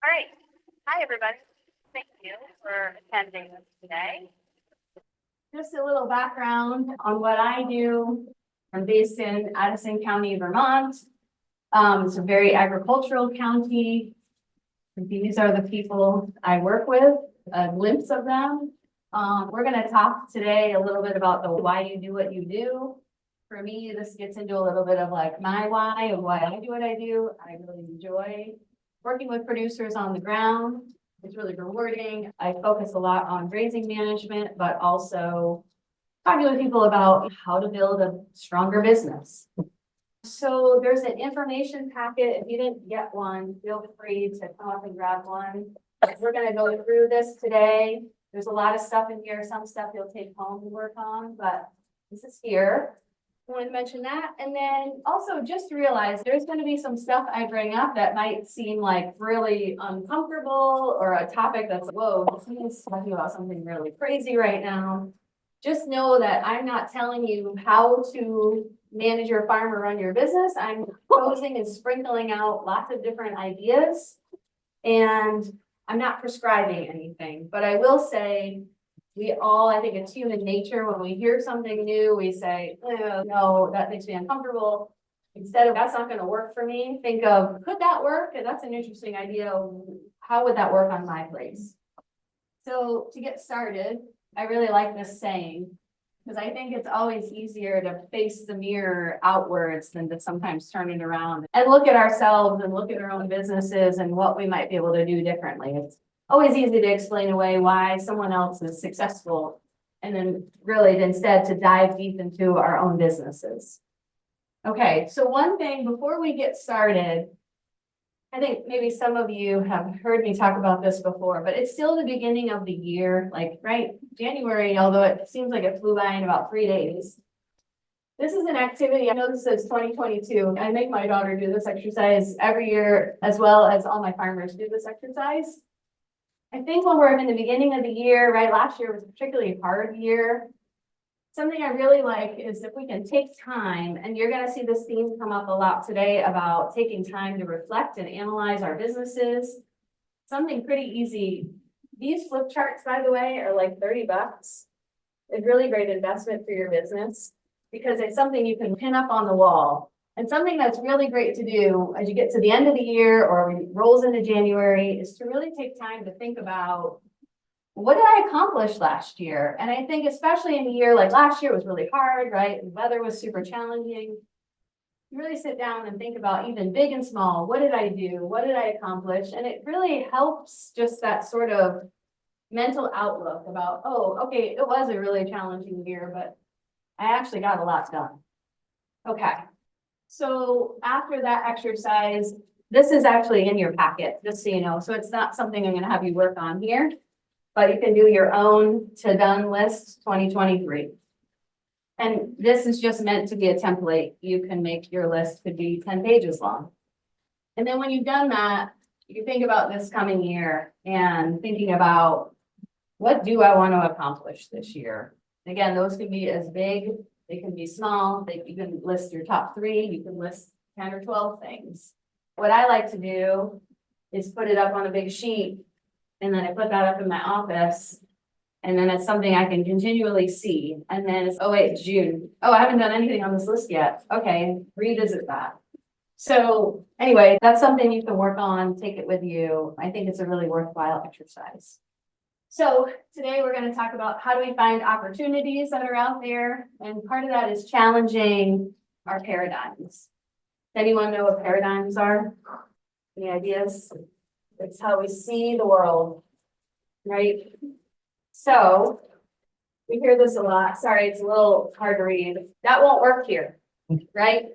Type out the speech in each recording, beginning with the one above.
All right. Hi, everybody. Thank you for attending this today. Just a little background on what I do. I'm based in Addison County, Vermont. It's a very agricultural county. These are the people I work with, a glimpse of them. We're going to talk today a little bit about the why you do what you do. For me, this gets into a little bit of like my why and why I do what I do. I really enjoy working with producers on the ground. It's really rewarding. I focus a lot on grazing management, but also talking with people about how to build a stronger business. So there's an information packet. If you didn't get one, feel free to come up and grab one. We're going to go through this today. There's a lot of stuff in here. Some stuff you'll take home to work on, but this is here. I wanted to mention that. And then also just realize there's going to be some stuff I bring up that might seem like really uncomfortable or a topic that's, whoa, this is talking about something really crazy right now. Just know that I'm not telling you how to manage your farm or run your business. I'm proposing and sprinkling out lots of different ideas, and I'm not prescribing anything, but I will say we all, I think it's human nature, when we hear something new, we say, oh, no, that makes me uncomfortable. Instead of that's not going to work for me, think of, could that work? And that's an interesting idea. How would that work on my place? So to get started, I really like this saying, because I think it's always easier to face the mirror outwards than to sometimes turn it around and look at ourselves and look at our own businesses and what we might be able to do differently. It's always easy to explain away why someone else is successful, and then really instead to dive deep into our own businesses. Okay, so one thing before we get started, I think maybe some of you have heard me talk about this before, but it's still the beginning of the year, like, right? January, although it seems like it flew by in about 3 days. This is an activity, I know this says 2022. I make my daughter do this exercise every year, as well as all my farmers do this exercise. I think when we're in the beginning of the year, right? Last year was a particularly hard year. Something I really like is if we can take time, and you're going to see this theme come up a lot today about taking time to reflect and analyze our businesses. Something pretty easy. These flip charts, by the way, are like 30 bucks. It's really great investment for your business because it's something you can pin up on the wall. And something that's really great to do as you get to the end of the year or when it rolls into January is to really take time to think about, what did I accomplish last year? And I think especially in a year like last year was really hard, right? The weather was super challenging. You really sit down and think about even big and small. What did I do? What did I accomplish? And it really helps just that sort of mental outlook about, oh, okay, it was a really challenging year, but I actually got a lot done. Okay. So after that exercise, this is actually in your packet, just so you know. So it's not something I'm going to have you work on here, but you can do your own to done list 2023. And this is just meant to be a template. You can make your list could be 10 pages long. And then when you've done that, you think about this coming year and thinking about, what do I want to accomplish this year? Again, those can be as big, they can be small. You can list your top 3, you can list 10 or 12 things. What I like to do is put it up on a big sheet, and then I put that up in my office, and then it's something I can continually see. And then it's, oh wait, it's June. Oh, I haven't done anything on this list yet. Okay, revisit that. So anyway, that's something you can work on, take it with you. I think it's a really worthwhile exercise. So today we're going to talk about how do we find opportunities that are out there. And part of that is challenging our paradigms. Does anyone know what paradigms are? Any ideas? It's how we see the world, right? So we hear this a lot. Sorry, it's a little hard to read. That won't work here, right?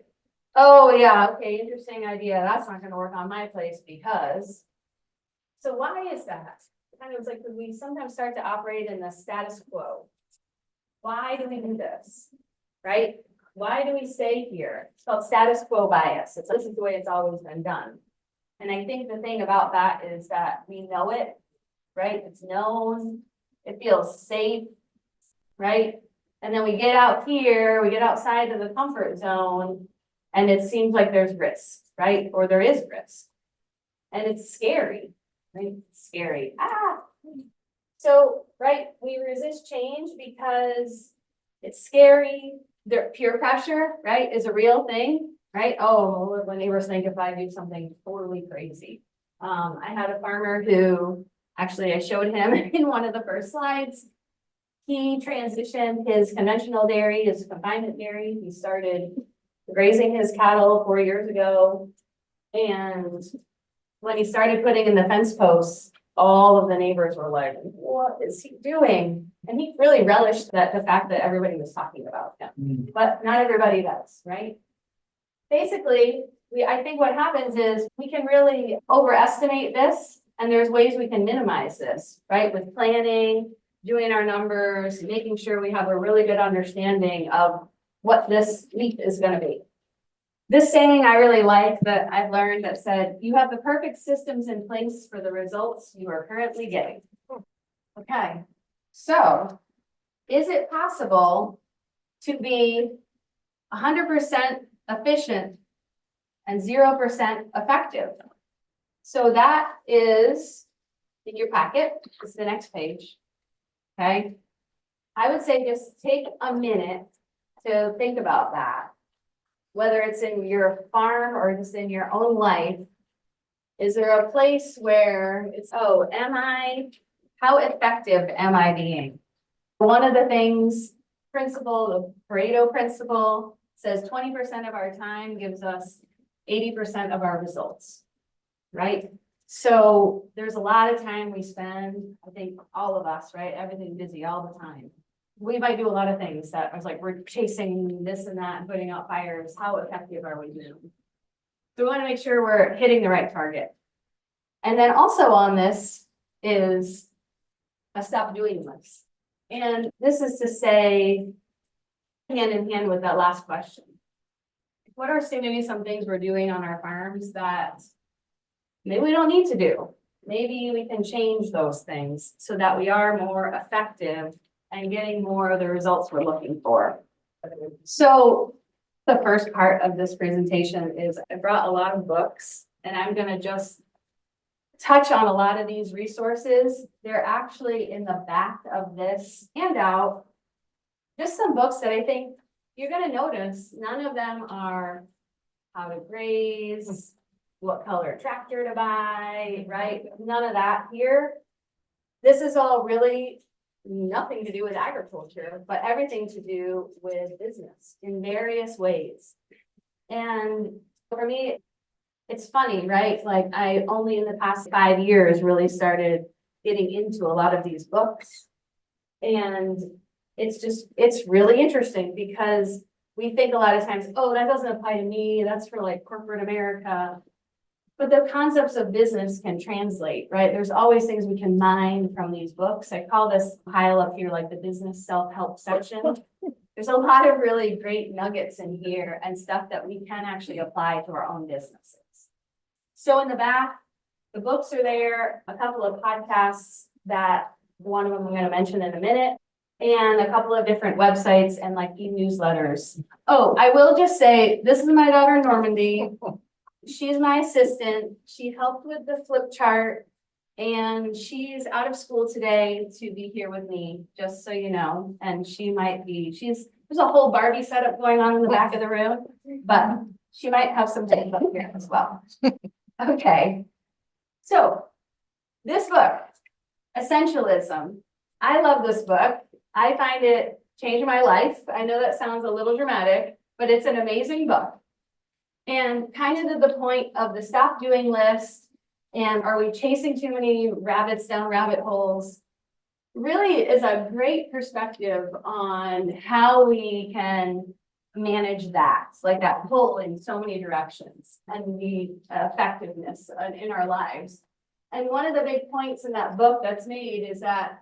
Oh yeah, okay, interesting idea. That's not going to work on my place because. So why is that? Kind of like we sometimes start to operate in the status quo. Why do we do this, right? Why do we stay here? It's called status quo bias. This is the way it's always been done. And I think the thing about that is that we know it, right? It's known, it feels safe, right? And then we get out here, we get outside of the comfort zone, and it seems like there's risk, right? Or there is risk. And it's scary. right? Scary. So, right, we resist change because it's scary. The peer pressure, right, is a real thing, right? Oh, when neighbors think if I do something totally crazy. I had a farmer who, actually I showed him in one of the first slides. He transitioned his conventional dairy, his confinement dairy. He started grazing his cattle 4 years ago. And when he started putting in the fence posts, all of the neighbors were like, what is he doing? And he really relished the fact that everybody was talking about him, but not everybody does, right? Basically, I think what happens is we can really overestimate this, and there's ways we can minimize this, right? With planning, doing our numbers, making sure we have a really good understanding of what this leap is going to be. This saying I really like that I've learned that said, you have the perfect systems in place for the results you are currently getting. Okay, so is it possible to be 100% efficient and 0% effective? So that is in your packet. It's the next page. Okay, I would say just take a minute to think about that. Whether it's in your farm or just in your own life, is there a place where it's, oh, how effective am I being? One of the things, the Pareto principle says 20% of our time gives us 80% of our results, right? So there's a lot of time we spend, I think all of us, right? Everything busy all the time. We might do a lot of things that I was like, we're chasing this and that and putting out fires. How effective are we doing? So we want to make sure we're hitting the right target. And then also on this is a stop doing list. And this is to say, hand in hand with that last question. What are maybe some things we're doing on our farms that maybe we don't need to do? Maybe we can change those things so that we are more effective and getting more of the results we're looking for. So the first part of this presentation is I brought a lot of books, and I'm going to just touch on a lot of these resources. They're actually in the back of this handout. Just some books that I think you're going to notice. None of them are how to graze, what color tractor to buy, right? None of that here. This is all really nothing to do with agriculture, but everything to do with business in various ways. And for me, it's funny, right? Like I only in the past 5 years really started getting into a lot of these books. And it's really interesting because we think a lot of times, oh, that doesn't apply to me. That's for like corporate America. But the concepts of business can translate, right? There's always things we can mine from these books. I call this pile up here like the business self-help section. There's a lot of really great nuggets in here and stuff that we can actually apply to our own businesses. So in the back, the books are there, a couple of podcasts that one of them I'm going to mention in a minute, and a couple of different websites and like e-newsletters. Oh, I will just say, this is my daughter, Normandy. She's my assistant. She helped with the flip chart, and she's out of school today to be here with me, just so you know. And there's a whole Barbie setup going on in the back of the room, but she might have some things up here as well. Okay. So this book, Essentialism. I love this book. I find it changed my life. I know that sounds a little dramatic, but it's an amazing book. And kind of to the point of the stop doing list, and are we chasing too many rabbits down rabbit holes, really is a great perspective on how we can manage that, like that pull in so many directions and the effectiveness in our lives. And one of the big points in that book that's made is that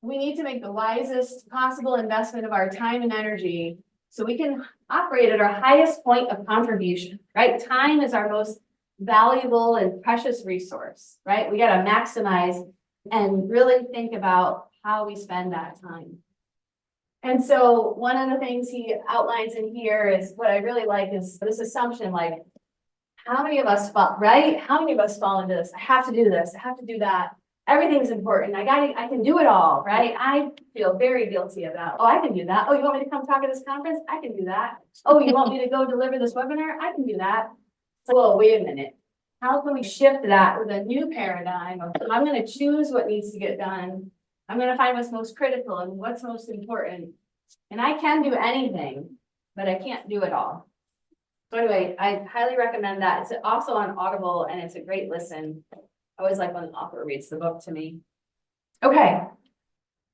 we need to make the wisest possible investment of our time and energy so we can operate at our highest point of contribution, right? Time is our most valuable and precious resource, right? We got to maximize and really think about how we spend that time. And so one of the things he outlines in here is what I really like is this assumption, like, How many of us fall, right? How many of us fall into this? I have to do this. I have to do that. Everything's important. I can do it all, right? I feel very guilty about, oh, I can do that. Oh, you want me to come talk at this conference? I can do that. Oh, you want me to go deliver this webinar? I can do that. So, whoa, wait a minute. How can we shift that with a new paradigm of I'm going to choose what needs to get done. I'm going to find what's most critical and what's most important. And I can do anything, but I can't do it all. So anyway, I highly recommend that. It's also on Audible and it's a great listen. I always like when the author reads the book to me. Okay.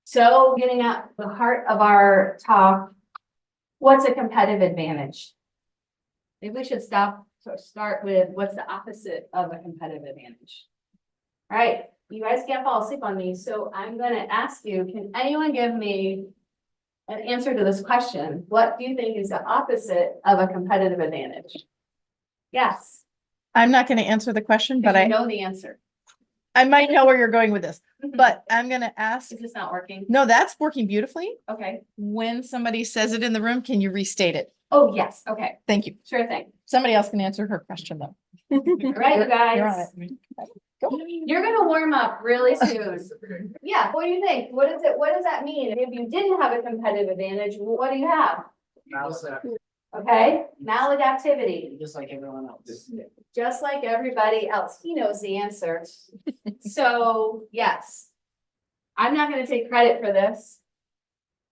So getting at the heart of our talk, what's a competitive advantage? Maybe we should start with what's the opposite of a competitive advantage. All right, you guys can't fall asleep on me, so I'm going to ask you, can anyone give me an answer to this question? What do you think is the opposite of a competitive advantage? Yes. I'm not going to answer the question, but I know the answer. I might know where you're going with this, but I'm going to ask. Is this not working? No, that's working beautifully. Okay. When somebody says it in the room, can you restate it? Oh, yes. Okay. Thank you. Sure thing. Somebody else can answer her question though. All right, you guys. You're on it. Go. You're going to warm up really soon. Yeah. What do you think? What is it? What does that mean? If you didn't have a competitive advantage, what do you have? Okay. Maladaptivity. Just like everyone else. Just like everybody else. He knows the answer. So yes, I'm not going to take credit for this.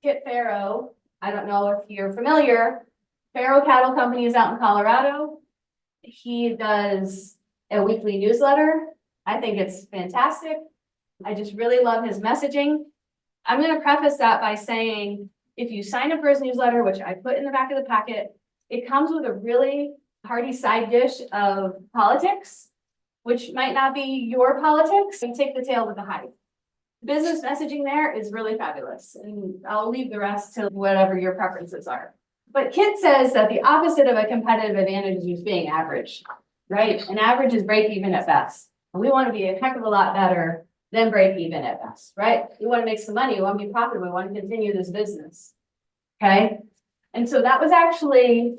Kit Farrow, I don't know if you're familiar. Farrow Cattle Company is out in Colorado. He does a weekly newsletter. I think it's fantastic. I just really love his messaging. I'm going to preface that by saying, if you sign up for his newsletter, which I put in the back of the packet, it comes with a really hearty side dish of politics, which might not be your politics. You take the tail with the hype. Business messaging there is really fabulous, and I'll leave the rest to whatever your preferences are. But Kit says that the opposite of a competitive advantage is being average, right? An average is break even at best. And we want to be a heck of a lot better than break even at best, right? We want to make some money. We want to be profitable. We want to continue this business. Okay. And so that was actually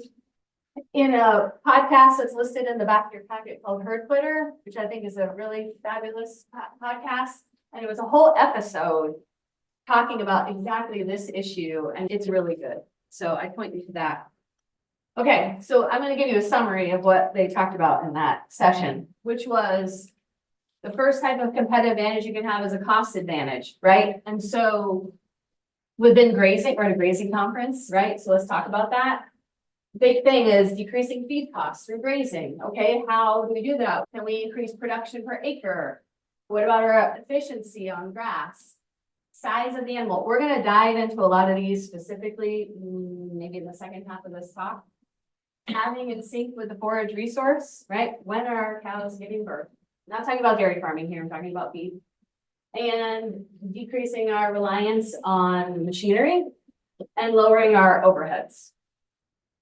in a podcast that's listed in the back of your packet called Herd Twitter, which I think is a really fabulous podcast. And it was a whole episode talking about exactly this issue, and it's really good. So I point you to that. Okay, so I'm going to give you a summary of what they talked about in that session, which was the first type of competitive advantage you can have is a cost advantage, right? And so within grazing, we're at a grazing conference, right? So let's talk about that. Big thing is decreasing feed costs through grazing. Okay, how do we do that? Can we increase production per acre? What about our efficiency on grass? Size of the animal. We're going to dive into a lot of these specifically, maybe in the second half of this talk. Having in sync with the forage resource, right? When are our cows giving birth? I'm not talking about dairy farming here, I'm talking about beef. And decreasing our reliance on machinery and lowering our overheads.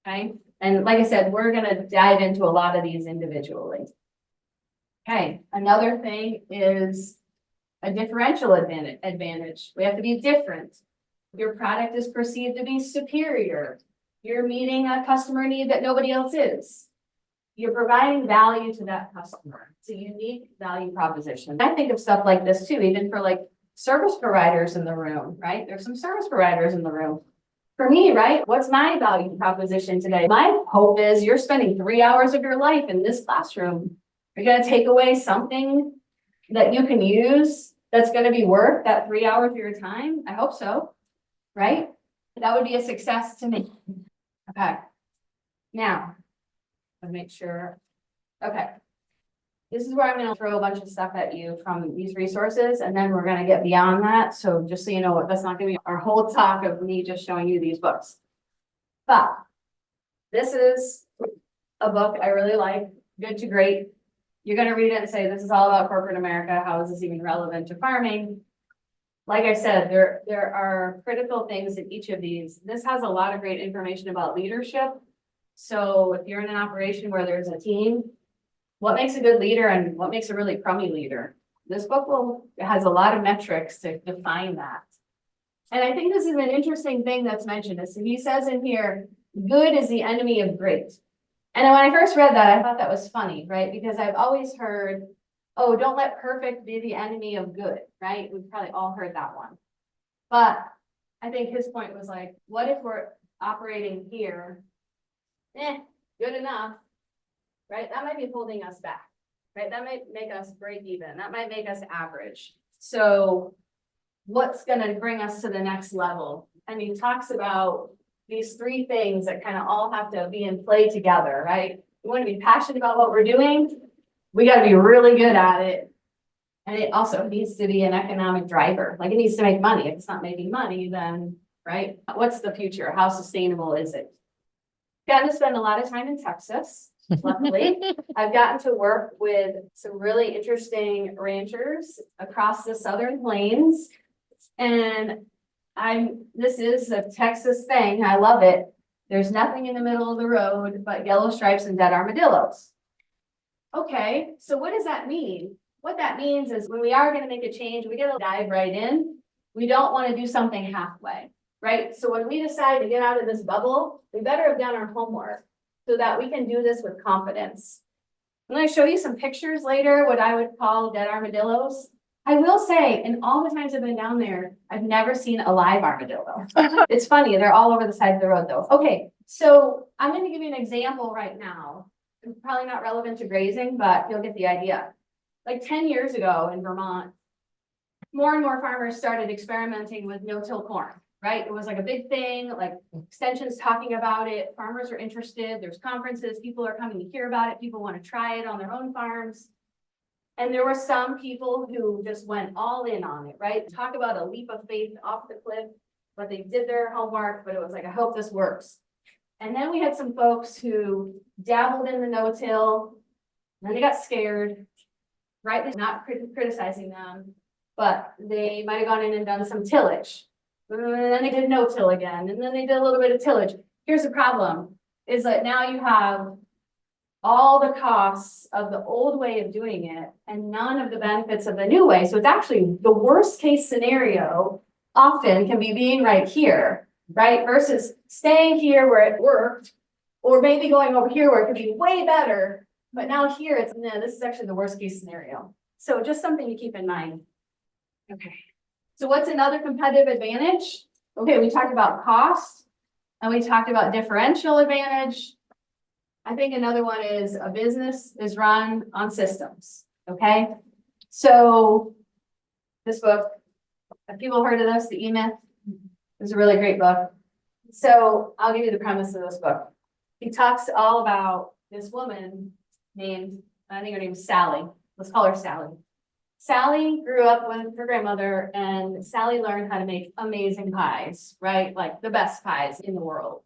Okay, and like I said, we're going to dive into a lot of these individually. Okay, another thing is a differential advantage. We have to be different. Your product is perceived to be superior. You're meeting a customer need that nobody else is. You're providing value to that customer. It's a unique value proposition. I think of stuff like this too, even for like service providers in the room, right? There's some service providers in the room. For me, right? What's my value proposition today? My hope is you're spending 3 hours of your life in this classroom. You're going to take away something that you can use that's going to be worth that 3 hours of your time. I hope so, right? That would be a success to me. Okay. Now, I'll make sure. Okay. This is where I'm going to throw a bunch of stuff at you from these resources, and then we're going to get beyond that. So just so you know, that's not going to be our whole talk of me just showing you these books. But this is a book I really like, Good to Great. You're going to read it and say, this is all about corporate America. How is this even relevant to farming? Like I said, there are critical things in each of these. This has a lot of great information about leadership. So if you're in an operation where there's a team, what makes a good leader and what makes a really crummy leader? This book has a lot of metrics to define that. And I think this is an interesting thing that's mentioned. So he says in here, good is the enemy of great. And then when I first read that, I thought that was funny, right? Because I've always heard, oh, don't let perfect be the enemy of good, right? We've probably all heard that one. But I think his point was like, what if we're operating here? Good enough, right? That might be holding us back, right? That might make us break even. That might make us average. So what's going to bring us to the next level? And he talks about these three things that kind of all have to be in play together, right? We want to be passionate about what we're doing. We got to be really good at it. And it also needs to be an economic driver. Like it needs to make money. If it's not making money, then, right? What's the future? How sustainable is it? Gotten to spend a lot of time in Texas. Luckily, I've gotten to work with some really interesting ranchers across the Southern Plains. And this is a Texas thing. I love it. There's nothing in the middle of the road but yellow stripes and dead armadillos. Okay, so what does that mean? What that means is when we are going to make a change, we got to dive right in. We don't want to do something halfway, right? So when we decide to get out of this bubble, we better have done our homework so that we can do this with confidence. I'm going to show you some pictures later, what I would call dead armadillos. I will say, in all the times I've been down there, I've never seen a live armadillo. It's funny, they're all over the side of the road though. Okay, so I'm going to give you an example right now. It's probably not relevant to grazing, but you'll get the idea. Like 10 years ago in Vermont, more and more farmers started experimenting with no-till corn, right? It was like a big thing, like extensions talking about it. Farmers are interested. There's conferences. People are coming to hear about it. People want to try it on their own farms. And there were some people who just went all in on it, right? Talk about a leap of faith off the cliff, but they did their homework, but it was like, I hope this works. And then we had some folks who dabbled in the no-till, then they got scared, right? They're not criticizing them, but they might have gone in and done some tillage. And then they did no-till again, and then they did a little bit of tillage. Here's the problem, is that now you have all the costs of the old way of doing it and none of the benefits of the new way. So it's actually the worst case scenario often can be being right here, right? Versus staying here where it worked, or maybe going over here where it could be way better. But now here it's, no, this is actually the worst case scenario. So just something to keep in mind. Okay. So what's another competitive advantage? Okay, we talked about cost and we talked about differential advantage. I think another one is a business is run on systems. Okay. So this book, have people heard of this? The E-Myth? It's a really great book. So I'll give you the premise of this book. He talks all about this woman named, I think her name's Sally. Let's call her Sally. Sally grew up with her grandmother and Sally learned how to make amazing pies, right? Like the best pies in the world.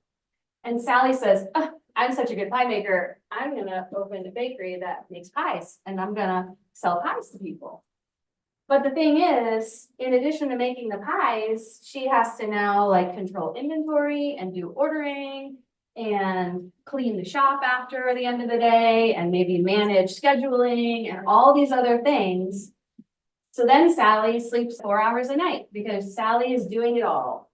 And Sally says, oh, I'm such a good pie maker. I'm going to open a bakery that makes pies and I'm going to sell pies to people. But the thing is, in addition to making the pies, she has to now like control inventory and do ordering and clean the shop after the end of the day and maybe manage scheduling and all these other things. So then Sally sleeps 4 hours a night because Sally is doing it all.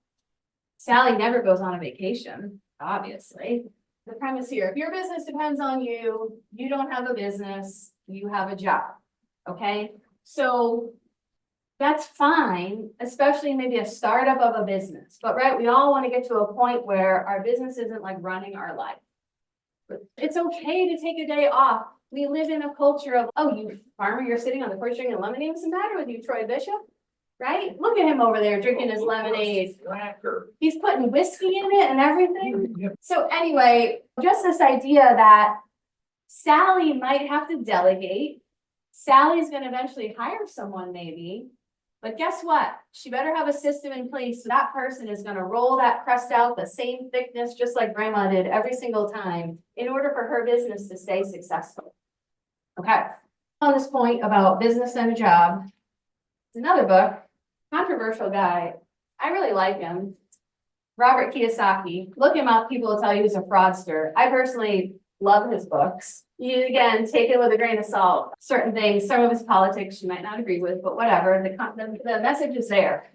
Sally never goes on a vacation, obviously. The premise here, if your business depends on you, you don't have a business, you have a job, okay? So that's fine, especially maybe a startup of a business. But right, we all want to get to a point where our business isn't like running our life. But it's okay to take a day off. We live in a culture of, oh, you farmer, you're sitting on the porch drinking lemonade. What's the matter with you, Troy Bishop? Right? Look at him over there drinking his lemonade. He's putting whiskey in it and everything. So anyway, just this idea that Sally might have to delegate. Sally's going to eventually hire someone maybe. But guess what? She better have a system in place. So that person is going to roll that crust out the same thickness, just like grandma did every single time in order for her business to stay successful. Okay. On this point about business and a job, it's another book, controversial guy. I really like him. Robert Kiyosaki. Look him up. People will tell you he's a fraudster. I personally love his books. You, again, take it with a grain of salt. Certain things, some of his politics you might not agree with, but whatever, the message is there.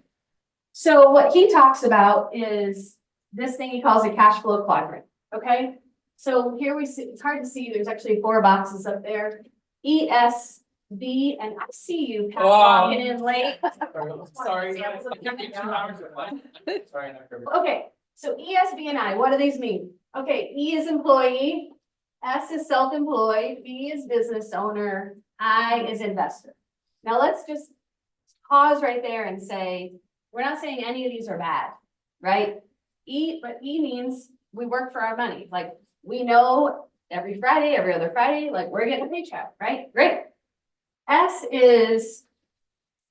So what he talks about is this thing he calls a cash flow quadrant, okay? So here we see, it's hard to see, there's actually 4 boxes up there. E, S, B, and I see you, Pat, walking in late. Sorry, guys. It took me 2 hours of life. Sorry, not good. Okay, so E, S, B, and I, what do these mean? Okay, E is employee, S is self-employed, B is business owner, I is investor. Now let's just pause right there and say, we're not saying any of these are bad, right? But E means we work for our money. Like, we know every Friday, every other Friday, like we're getting a paycheck, right? Great. S is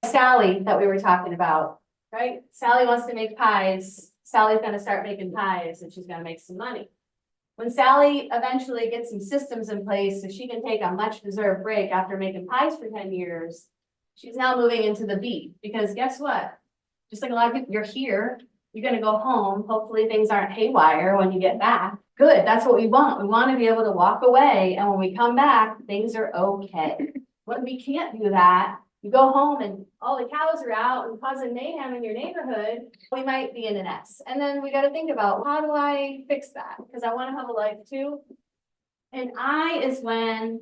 Sally that we were talking about, right? Sally wants to make pies. Sally's gonna start making pies and she's gonna make some money. When Sally eventually gets some systems in place so she can take a much deserved break after making pies for 10 years, she's now moving into the B, because guess what? Just like a lot of people, you're here, you're gonna go home, hopefully things aren't haywire when you get back. Good, that's what we want. We want to be able to walk away, and when we come back, things are okay. When we can't do that, you go home and all the cows are out and causing mayhem in your neighborhood, we might be in an S. And then we got to think about, how do I fix that? Because I want to have a life too. And I is when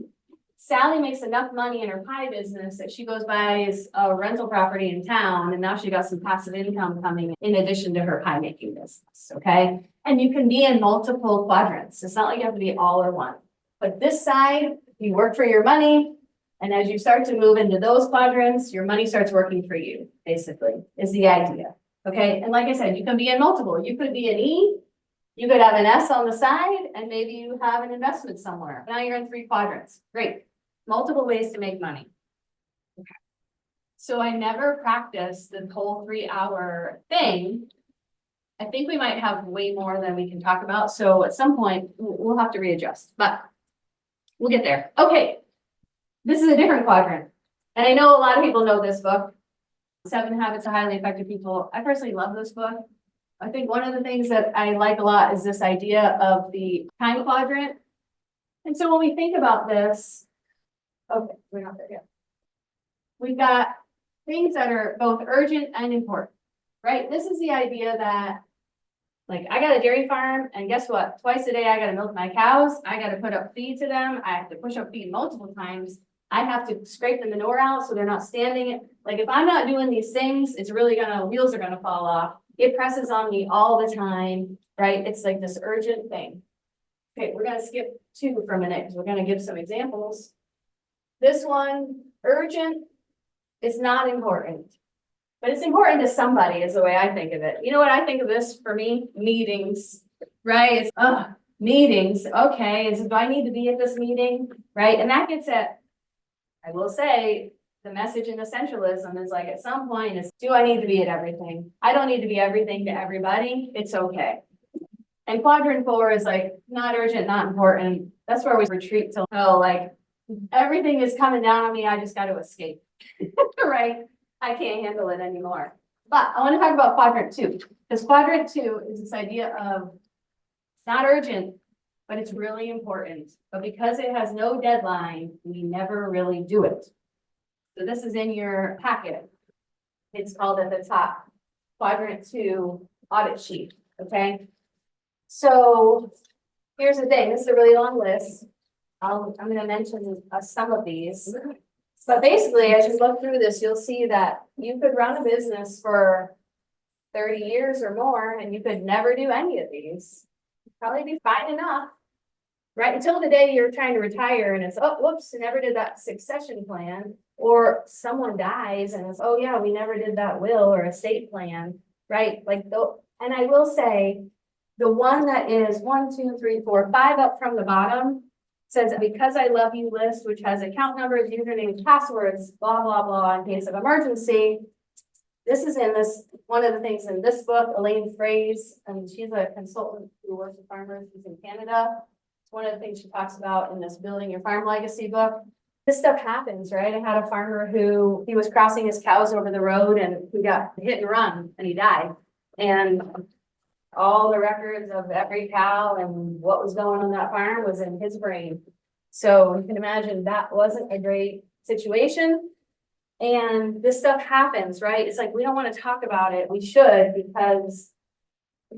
Sally makes enough money in her pie business that she goes buys a rental property in town, and now she got some passive income coming in addition to her pie making business, okay? And you can be in multiple quadrants. It's not like you have to be all or one. But this side, you work for your money, and as you start to move into those quadrants, your money starts working for you, basically, is the idea, okay? And like I said, you can be in multiple. You could be an E, you could have an S on the side, and maybe you have an investment somewhere. Now you're in 3 quadrants. Great. Multiple ways to make money. Okay. So I never practiced the whole 3-hour thing. I think we might have way more than we can talk about. So at some point we'll have to readjust, but we'll get there. Okay. This is a different quadrant. And I know a lot of people know this book, 7 Habits of Highly Effective People. I personally love this book. I think one of the things that I like a lot is this idea of the time quadrant. And so when we think about this, okay, we're not there yet. We've got things that are both urgent and important, right? This is the idea that, like, I got a dairy farm, and guess what? Twice a day, I gotta milk my cows. I gotta put up feed to them. I have to push up feed multiple times. I have to scrape the manure out so they're not standing. Like, if I'm not doing these things, it's really wheels are gonna fall off. It presses on me all the time, right? It's like this urgent thing. Okay, we're gonna skip 2 for a minute because we're gonna give some examples. This one, urgent, is not important, but it's important to somebody is the way I think of it. You know what I think of this for me? Meetings, right? It's, meetings, okay, do I need to be at this meeting, right? And that gets at, I will say, the message in essentialism is like, at some point is, do I need to be at everything? I don't need to be everything to everybody. It's okay. And quadrant 4 is like, not urgent, not important. That's where we retreat to, like, everything is coming down on me. I just got to escape, right? I can't handle it anymore. But I want to talk about quadrant 2, because quadrant 2 is this idea of not urgent, but it's really important. But because it has no deadline, we never really do it. So this is in your packet. It's called at the top, quadrant 2 audit sheet, okay? So here's the thing, this is a really long list. I'm going to mention some of these, but basically as you look through this, you'll see that you could run a business for 30 years or more, and you could never do any of these. Probably be fine enough, right? Until the day you're trying to retire and it's, oh, whoops, never did that succession plan. Or someone dies and it's, oh yeah, we never did that will or estate plan, right? Like, and I will say, the one that is 1, 2, 3, 4, 5 up from the bottom says, because I love you list, which has account numbers, usernames, passwords, blah, blah, blah, in case of emergency. This is in this, one of the things in this book, Elaine Fraze, and she's a consultant who works with farmers. She's in Canada. It's one of the things she talks about in this Building Your Farm Legacy book. This stuff happens, right? I had a farmer who, he was crossing his cows over the road and he got hit and run and he died. And all the records of every cow and what was going on that farm was in his brain. So you can imagine that wasn't a great situation. And this stuff happens, right? It's like, we don't want to talk about it. We should, because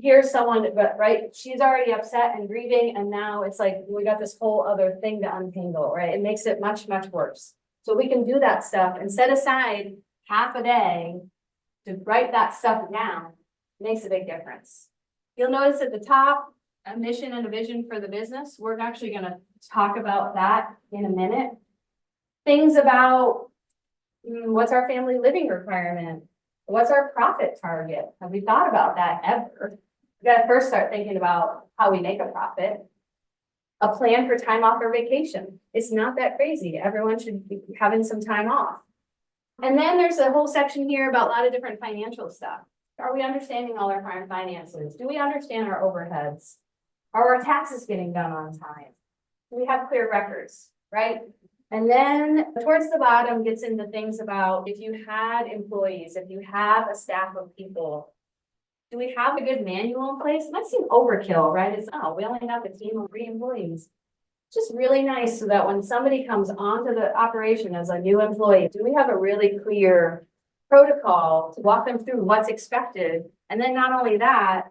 here's someone, but right, she's already upset and grieving, and now it's like, we got this whole other thing to untangle, right? It makes it much, much worse. So we can do that stuff and set aside half a day to write that stuff down, makes a big difference. You'll notice at the top, a mission and a vision for the business. We're actually gonna talk about that in a minute. Things about, what's our family living requirement? What's our profit target? Have we thought about that ever? We gotta first start thinking about how we make a profit. A plan for time off or vacation. It's not that crazy. Everyone should be having some time off. And then there's a whole section here about a lot of different financial stuff. Are we understanding all our farm finances? Do we understand our overheads? Are our taxes getting done on time? Do we have clear records, right? And then towards the bottom gets into things about if you had employees, if you have a staff of people, do we have a good manual in place? It might seem overkill, right? It's, oh, we only have a team of 3 employees. Just really nice so that when somebody comes onto the operation as a new employee, do we have a really clear protocol to walk them through what's expected? And then not only that,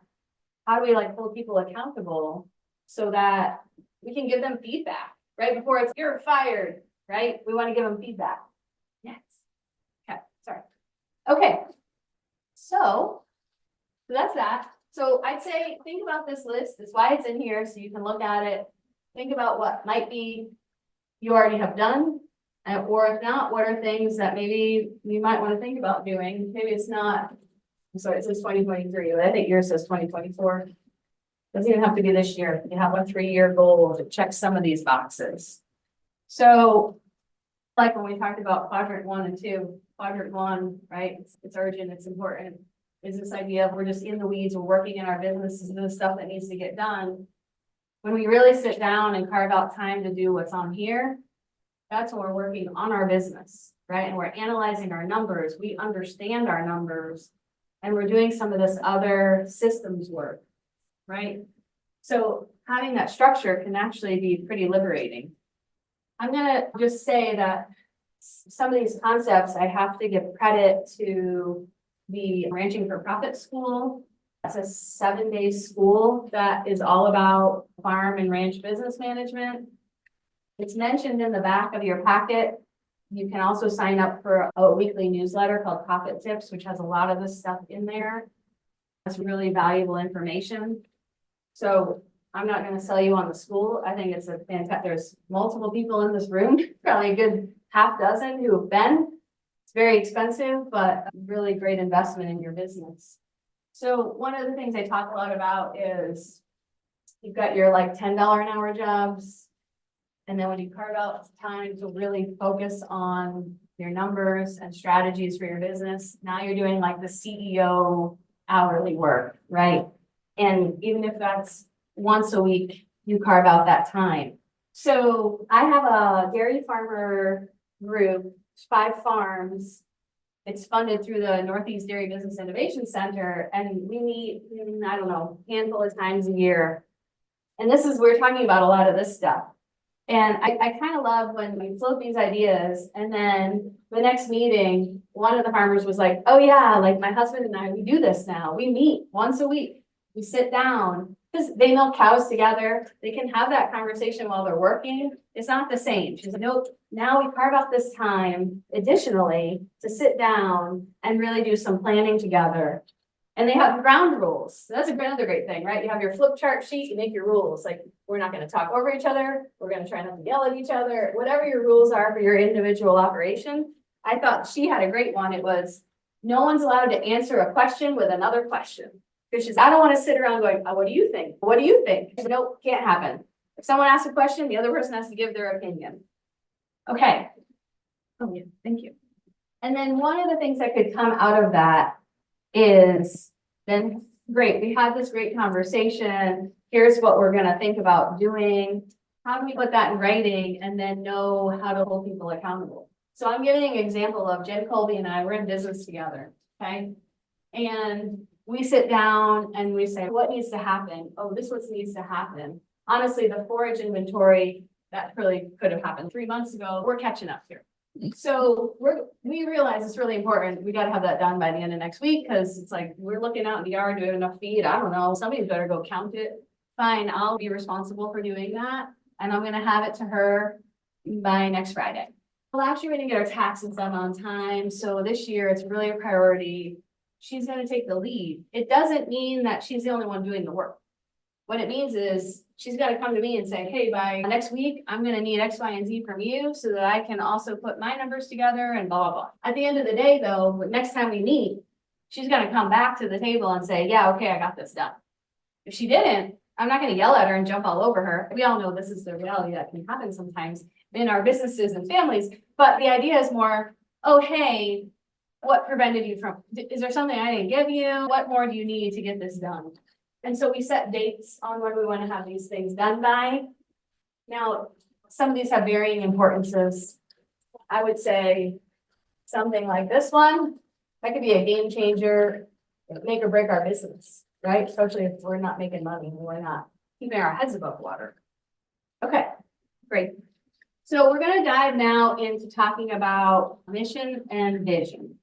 how do we like hold people accountable so that we can give them feedback, right? Before it's, you're fired, right? We want to give them feedback. Yes. Okay, sorry. Okay. So that's that. So I'd say, think about this list. That's why it's in here, so you can look at it. Think about what might be you already have done, or if not, what are things that maybe you might want to think about doing? Maybe it's not, I'm sorry, it says 2023, but I think yours says 2024. Doesn't even have to be this year. You have a 3-year goal to check some of these boxes. So, like when we talked about quadrant 1 and 2, quadrant 1, right? It's urgent, it's important. Is this idea of we're just in the weeds, we're working in our businesses and the stuff that needs to get done. When we really sit down and carve out time to do what's on here, that's when we're working on our business, right? And we're analyzing our numbers. We understand our numbers and we're doing some of this other systems work, right? So having that structure can actually be pretty liberating. I'm gonna just say that some of these concepts, I have to give credit to the Ranching for Profit School. It's a 7-day school that is all about farm and ranch business management. It's mentioned in the back of your packet. You can also sign up for a weekly newsletter called Profit Tips, which has a lot of this stuff in there. That's really valuable information. So I'm not going to sell you on the school. I think it's a fantastic, there's multiple people in this room, probably a good half dozen who have been. It's very expensive, but really great investment in your business. So one of the things I talk a lot about is you've got your like $10 an hour jobs. And then when you carve out time to really focus on your numbers and strategies for your business, now you're doing like the CEO hourly work, right? And even if that's once a week, you carve out that time. So I have a dairy farmer group, 5 farms. It's funded through the Northeast Dairy Business Innovation Center, and we meet, I don't know, a handful of times a year. And this is, we're talking about a lot of this stuff. And I kind of love when we float these ideas, and then the next meeting, one of the farmers was like, oh yeah, like my husband and I, we do this now. We meet once a week. We sit down, because they milk cows together. They can have that conversation while they're working. It's not the same. She's like, nope, now we carve out this time additionally to sit down and really do some planning together. And they have ground rules. So that's another great thing, right? You have your flip chart sheet, you make your rules. Like, we're not going to talk over each other. We're going to try not to yell at each other. Whatever your rules are for your individual operation. I thought she had a great one. It was, no one's allowed to answer a question with another question. Because she's, I don't want to sit around going, oh, what do you think? What do you think? Nope, can't happen. If someone asks a question, the other person has to give their opinion. Okay. Oh yeah, thank you. And then one of the things that could come out of that is, then great, we had this great conversation. Here's what we're going to think about doing. How do we put that in writing and then know how to hold people accountable? So I'm giving an example of Jen Colby and I, we're in business together, okay? And we sit down and we say, what needs to happen? Oh, this what needs to happen. Honestly, the forage inventory, that really could have happened 3 months ago. We're catching up here. So we realize it's really important. We gotta have that done by the end of next week, because it's like, we're looking out in the yard, do we have enough feed? I don't know, somebody's better go count it. Fine, I'll be responsible for doing that, and I'm gonna have it to her by next Friday. Well, actually, we didn't get our taxes done on time, so this year it's really a priority. She's gonna take the lead. It doesn't mean that she's the only one doing the work. What it means is, she's gotta come to me and say, hey, by next week, I'm gonna need X, Y, and Z from you so that I can also put my numbers together and blah, blah, blah. At the end of the day, though, next time we meet, she's gonna come back to the table and say, yeah, okay, I got this done. If she didn't, I'm not gonna yell at her and jump all over her. We all know this is the reality that can happen sometimes in our businesses and families, but the idea is more, oh, hey, what prevented you from, is there something I didn't give you? What more do you need to get this done? And so we set dates on when we want to have these things done by. Now, some of these have varying importances. I would say something like this one, that could be a game changer, make or break our business, right? Especially if we're not making money, we're not keeping our heads above water. Okay, great. So we're going to dive now into talking about mission and vision.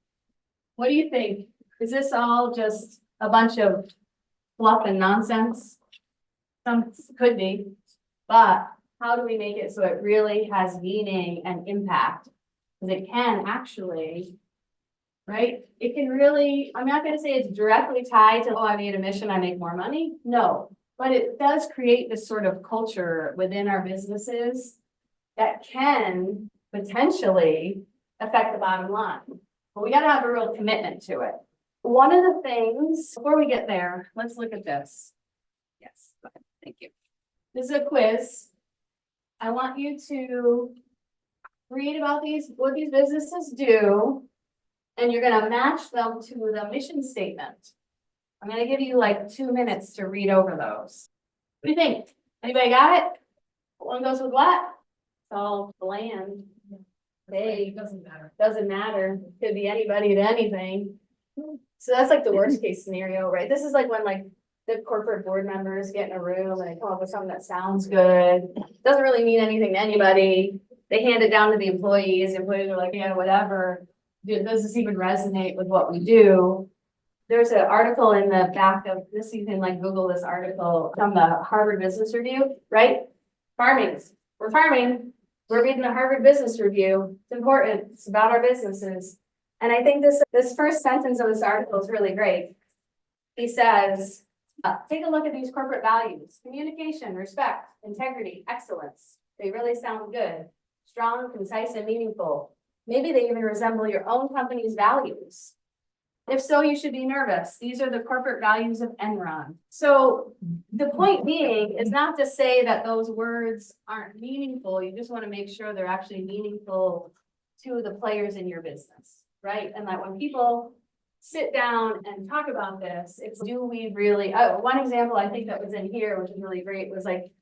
What do you think? Is this all just a bunch of fluff and nonsense? Some could be, but how do we make it so it really has meaning and impact? Because it can actually, right? It can really, I'm not going to say it's directly tied to, oh, I made a mission, I make more money. No, but it does create this sort of culture within our businesses that can potentially affect the bottom line. But we got to have a real commitment to it. One of the things, before we get there, let's look at this. Yes, go ahead. Thank you. This is a quiz. I want you to read about what these businesses do, and you're going to match them to the mission statement. I'm going to give you like 2 minutes to read over those. What do you think? Anybody got it? One goes with what? It's all bland. Vague. Doesn't matter. Could be anybody to anything. So that's like the worst case scenario, right? This is like when like the corporate board members get in a room and they come up with something that sounds good. Doesn't really mean anything to anybody. They hand it down to the employees. The employees are like, yeah, whatever. Does this even resonate with what we do? There's an article in the back of this. You can like Google this article from the Harvard Business Review, right? Farming. We're farming. We're reading the Harvard Business Review. It's important. It's about our businesses. And I think this first sentence of this article is really great. He says, take a look at these corporate values: communication, respect, integrity, excellence. They really sound good. Strong, concise, and meaningful. Maybe they even resemble your own company's values. If so, you should be nervous. These are the corporate values of Enron. So the point being is not to say that those words aren't meaningful. You just want to make sure they're actually meaningful to the players in your business, right? And that when people sit down and talk about this, it's, do we really, one example I think that was in here, which is really great, was like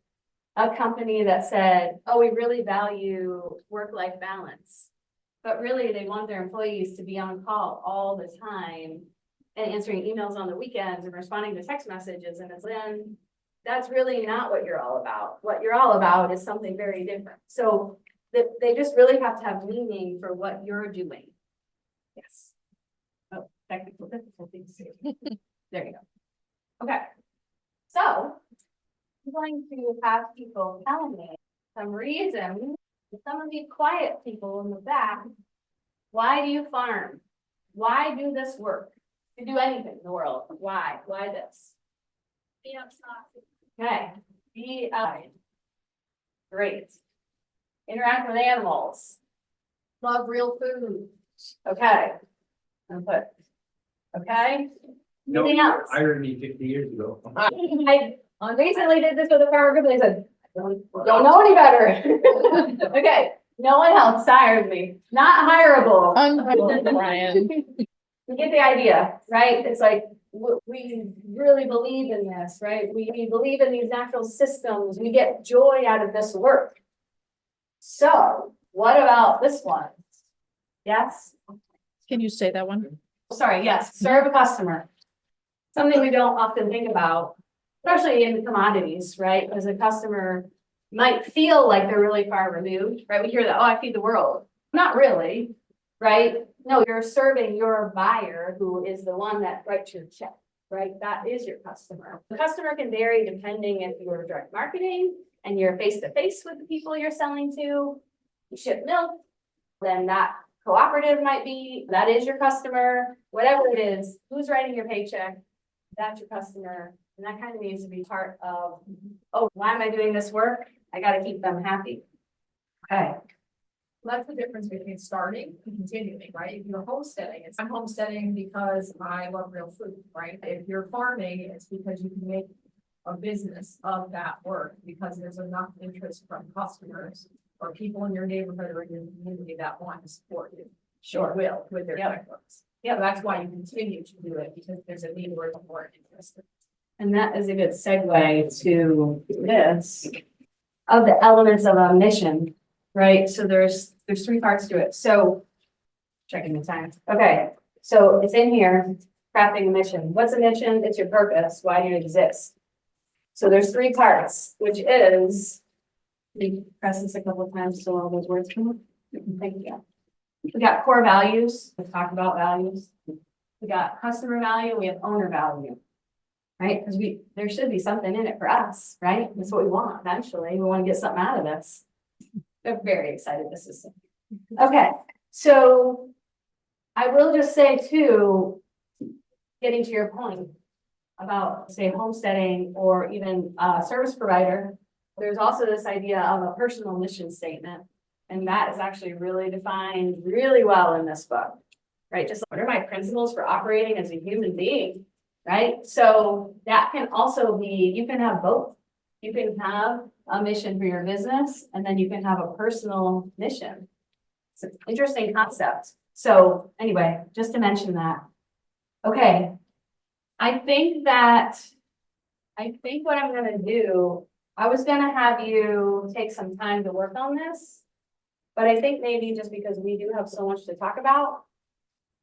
a company that said, oh, we really value work-life balance. But really, they want their employees to be on call all the time and answering emails on the weekends and responding to text messages. And it's then that's really not what you're all about. What you're all about is something very different. So they just really have to have meaning for what you're doing. Yes. Oh, technical difficulties. There you go. Okay. So I'm going to have people tell me some reasons. Some of you quiet people in the back, why do you farm? Why do this work? You do anything in the world. Why? Why this? Be outside. Okay. Be outside. Great. Interact with animals. Love real food. Okay. And put. Okay. No, Anything else? I heard me 50 years ago. I recently did this with a farmer group and they said, don't know any better. Okay, no one else hires me, not hireable. Brian. You get the idea, right? It's like, we really believe in this, right? We believe in these natural systems. We get joy out of this work. So what about this one? Yes? Can you say that one? Sorry, yes, serve a customer. Something we don't often think about, especially in commodities, right? Because a customer might feel like they're really far removed, right? We hear that, oh, I feed the world. Not really, right? No, you're serving your buyer, who is the one that writes your check, right? That is your customer. The customer can vary depending if you're direct marketing and you're face to face with the people you're selling to. You ship milk, then that cooperative might be, that is your customer, whatever it is, who's writing your paycheck, that's your customer. And that kind of needs to be part of, oh, why am I doing this work? I gotta keep them happy. Okay. That's the difference between starting and continuing, right? If you're homesteading, I'm homesteading because I love real food, right? If you're farming, it's because you can make a business of that work because there's enough interest from customers or people in your neighborhood or in your community that want to support you. Sure. Will with their Yep. checkbooks. Yeah, that's why you continue to do it because there's a need where it's more interested. And that is a good segue to this of the elements of a mission, right? So there's three parts to it. So checking the time. Okay, so it's in here, crafting a mission. What's a mission? It's your purpose. Why do you exist? So there's three parts, which is, we press this a couple of times so all those words come up. Thank you. We got core values. Let's talk about values. We got customer value. We have owner value. Right? Because there should be something in it for us, right? That's what we want eventually. We want to get something out of this. They're very excited this is. Okay, so I will just say too, getting to your point about say homesteading or even service provider, there's also this idea of a personal mission statement. And that is actually really defined really well in this book, right? Just what are my principles for operating as a human being? Right? So that can also be, you can have both. You can have a mission for your business and then you can have a personal mission. It's an interesting concept. So anyway, just to mention that. Okay. I think what I'm gonna do, I was gonna have you take some time to work on this. But I think maybe just because we do have so much to talk about,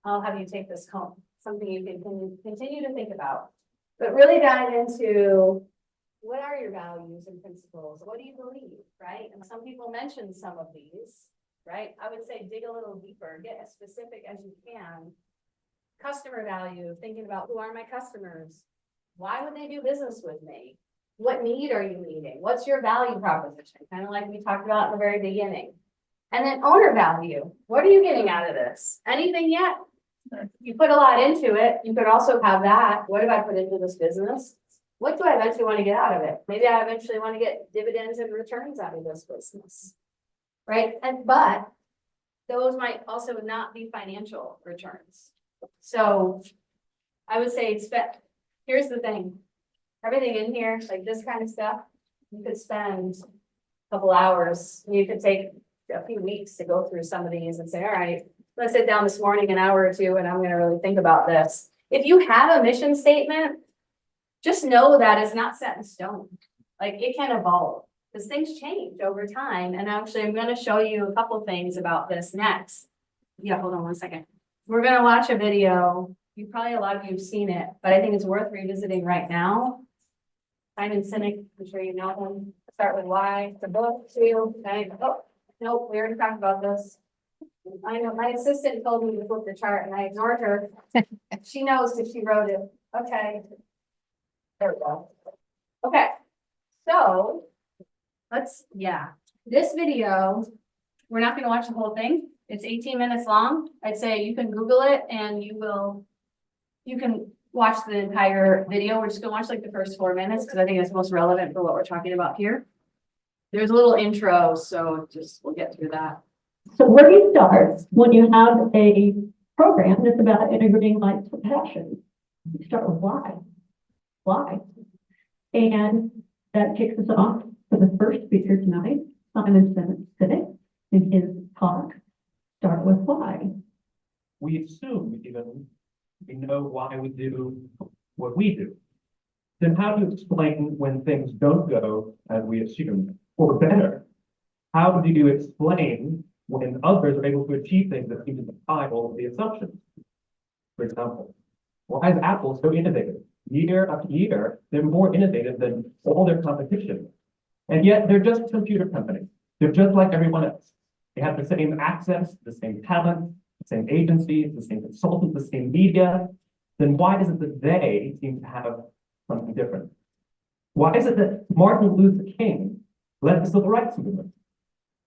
I'll have you take this home. Something you can continue to think about, but really dive into what are your values and principles? What do you believe, right? And some people mention some of these, right? I would say dig a little deeper, get as specific as you can. Customer value, thinking about who are my customers? Why would they do business with me? What need are you meeting? What's your value proposition? Kind of like we talked about in the very beginning. And then owner value, what are you getting out of this? Anything yet? You put a lot into it. You could also have that. What have I put into this business? What do I eventually want to get out of it? Maybe I eventually want to get dividends and returns out of this business. Right? But those might also not be financial returns. So I would say here's the thing. Everything in here, like this kind of stuff, you could spend a couple hours. You could take a few weeks to go through some of these and say, all right, let's sit down this morning, an hour or two, and I'm going to really think about this. If you have a mission statement, just know that it's not set in stone. Like it can evolve because things change over time. And actually, I'm going to show you a couple things about this next. Yeah, hold on one second. We're going to watch a video. A lot of you have seen it, but I think it's worth revisiting right now. Simon Sinek, I'm sure you know him. Start with why. The book too. Okay. Oh, nope, we already talked about this. I know my assistant told me to flip the chart and I ignored her. She knows that she wrote it. Okay. There we go. Okay. So this video, we're not going to watch the whole thing. It's 18 minutes long. I'd say you can Google it and you can watch the entire video. We're just going to watch like the first 4 minutes because I think it's most relevant for what we're talking about here. There's a little intro, so we'll get through that. So where do you start when you have a program that's about integrating life to passion? You start with why. Why? And that kicks us off for the first speaker tonight, Simon Sinek, in his talk. Start with why. We assume even we know why we do what we do. Then how to explain when things don't go as we assume, or better, how do you explain when others are able to achieve things that seem to defy all of the assumptions? For example, why is Apple so innovative? Year after year, they're more innovative than all their competition. And yet they're just a computer company. They're just like everyone else. They have the same access, the same talent, the same agencies, the same consultants, the same media. Then why is it that they seem to have something different? Why is it that Martin Luther King led the civil rights movement?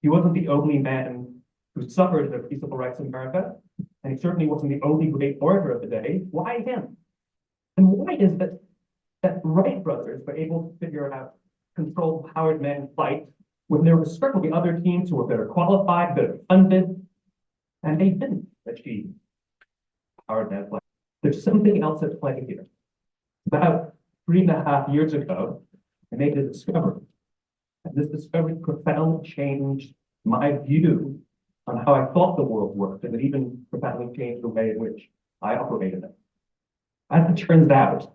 He wasn't the only man who suffered the civil rights in America, and he certainly wasn't the only great orator of the day. Why him? And why is it that Wright brothers were able to figure out control powered man flight when there were certainly other teams who were better qualified, better funded, and they didn't achieve powered man flight? There's something else at play here. About 3.5 years ago, I made a discovery. And this discovery profoundly changed my view on how I thought the world worked, and it even profoundly changed the way in which I operated it. As it turns out,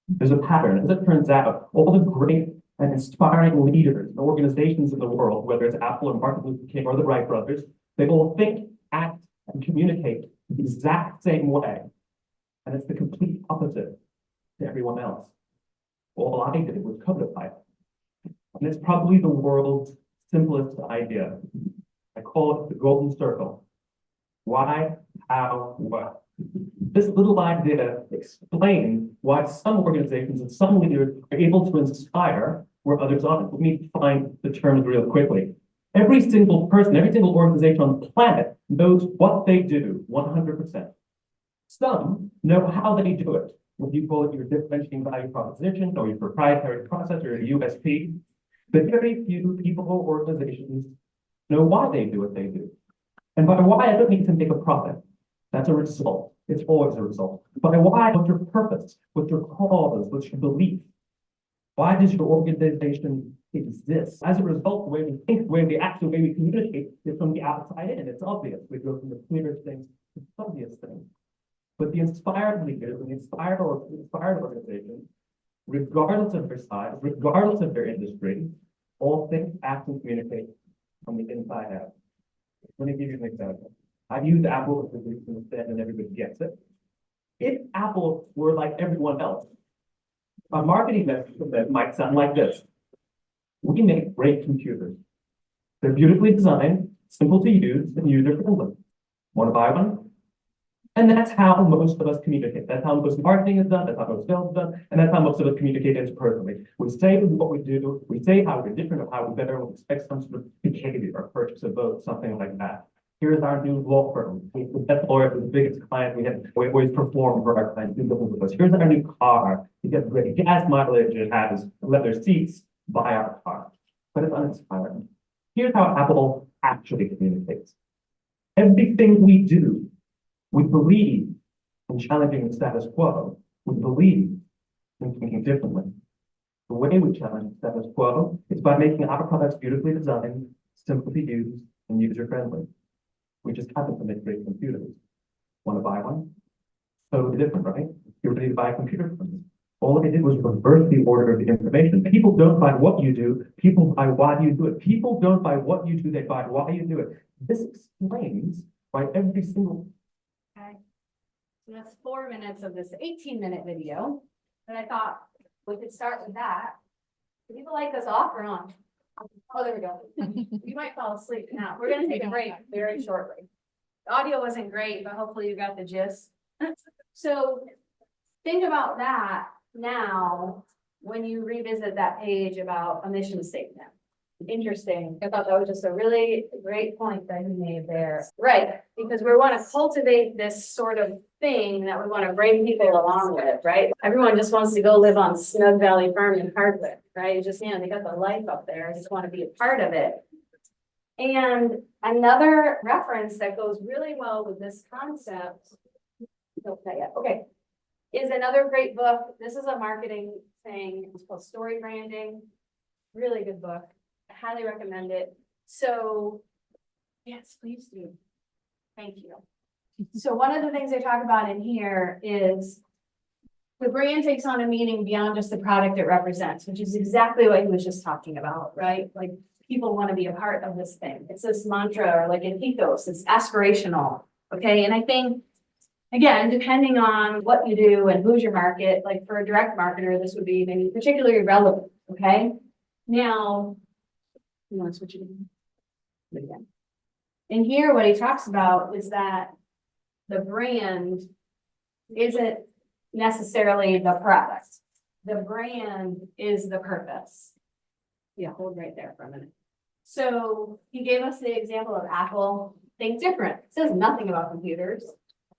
there's a pattern. As it turns out, all the great and inspiring leaders and organizations in the world, whether it's Apple or Martin Luther King or the Wright brothers, they all think, act, and communicate the exact same way. And it's the complete opposite to everyone else. All I did was codify it. And it's probably the world's simplest idea. I call it the golden circle. Why, how, what? This little idea explains why some organizations and some leaders are able to inspire where others aren't. Let me define the terms real quickly. Every single person, every single organization on the planet knows what they do 100%. Some know how they do it. What you call it your differentiating value proposition or your proprietary process or your USP. But very few people or organizations know why they do what they do. And by why, I don't need to make a profit. That's a result. It's always a result. By why, what's your purpose? What's your cause? What's your belief? Why does your organization exist? As a result, the way we think, the way we act, the way we communicate is from the outside in. It's obvious. We go from the clearest things to the obvious things. But the inspired leaders and the inspired organizations, regardless of their size, regardless of their industry, all think, act, and communicate from the inside out. Let me give you an example. I've used Apple as a reason instead, and everybody gets it. If Apple were like everyone else, a marketing message that might sound like this. We make great computers. They're beautifully designed, simple to use, and user-friendly. Want to buy one? And that's how most of us communicate. That's how most marketing is done, that's how most sales is done, and that's how most of us communicate interpersonally. We say what we do, we say how we're different or how we're better, we expect some sort of behavior or purchase a vote, something like that. Here's our new law firm. The best lawyer for the biggest client we always perform for our clients, do business with us. Here's our new car. You get great gas mileage, it has leather seats, buy our car. But it's uninspiring. Here's how Apple actually communicates. Everything we do, we believe in challenging the status quo. We believe in thinking differently. The way we challenge the status quo is by making our products beautifully designed, simple to use, and user-friendly. We just happen to make great computers. Want to buy one? Totally different, right? You're ready to buy a computer from me. All I did was reverse the order of the information. People don't buy what you do, people buy why you do it. People don't buy what you do, they buy why you do it. This explains why every single. Okay. So that's 4 minutes of this 18-minute video. And I thought we could start with that. Do people like us off or on? Oh, there we go. You might fall asleep now. We're gonna take a break very shortly. The audio wasn't great, but hopefully you got the gist. So think about that now when you revisit that page about a mission statement. Interesting. I thought that was just a really great point that you made there. Right, because we want to cultivate this sort of thing that we want to bring people along with, right? Everyone just wants to go live on Snug Valley Farm in Hardwick, right? Just, you know, they got the life up there. I just want to be a part of it. And another reference that goes really well with this concept, okay, is another great book. This is a marketing thing. It's called Story Branding. Really good book. I highly recommend it. So, yes, please do. Thank you. So one of the things I talk about in here is the brand takes on a meaning beyond just the product it represents, which is exactly what he was just talking about, right? Like people want to be a part of this thing. It's this mantra or like an ethos. It's aspirational. Okay. And I think, again, depending on what you do and who's your market, like for a direct marketer, this would be maybe particularly relevant. Okay. Now, you want to switch it again? And here, what he talks about is that the brand isn't necessarily the product. The brand is the purpose. Yeah, hold right there for a minute. So he gave us the example of Apple. Think different. It says nothing about computers.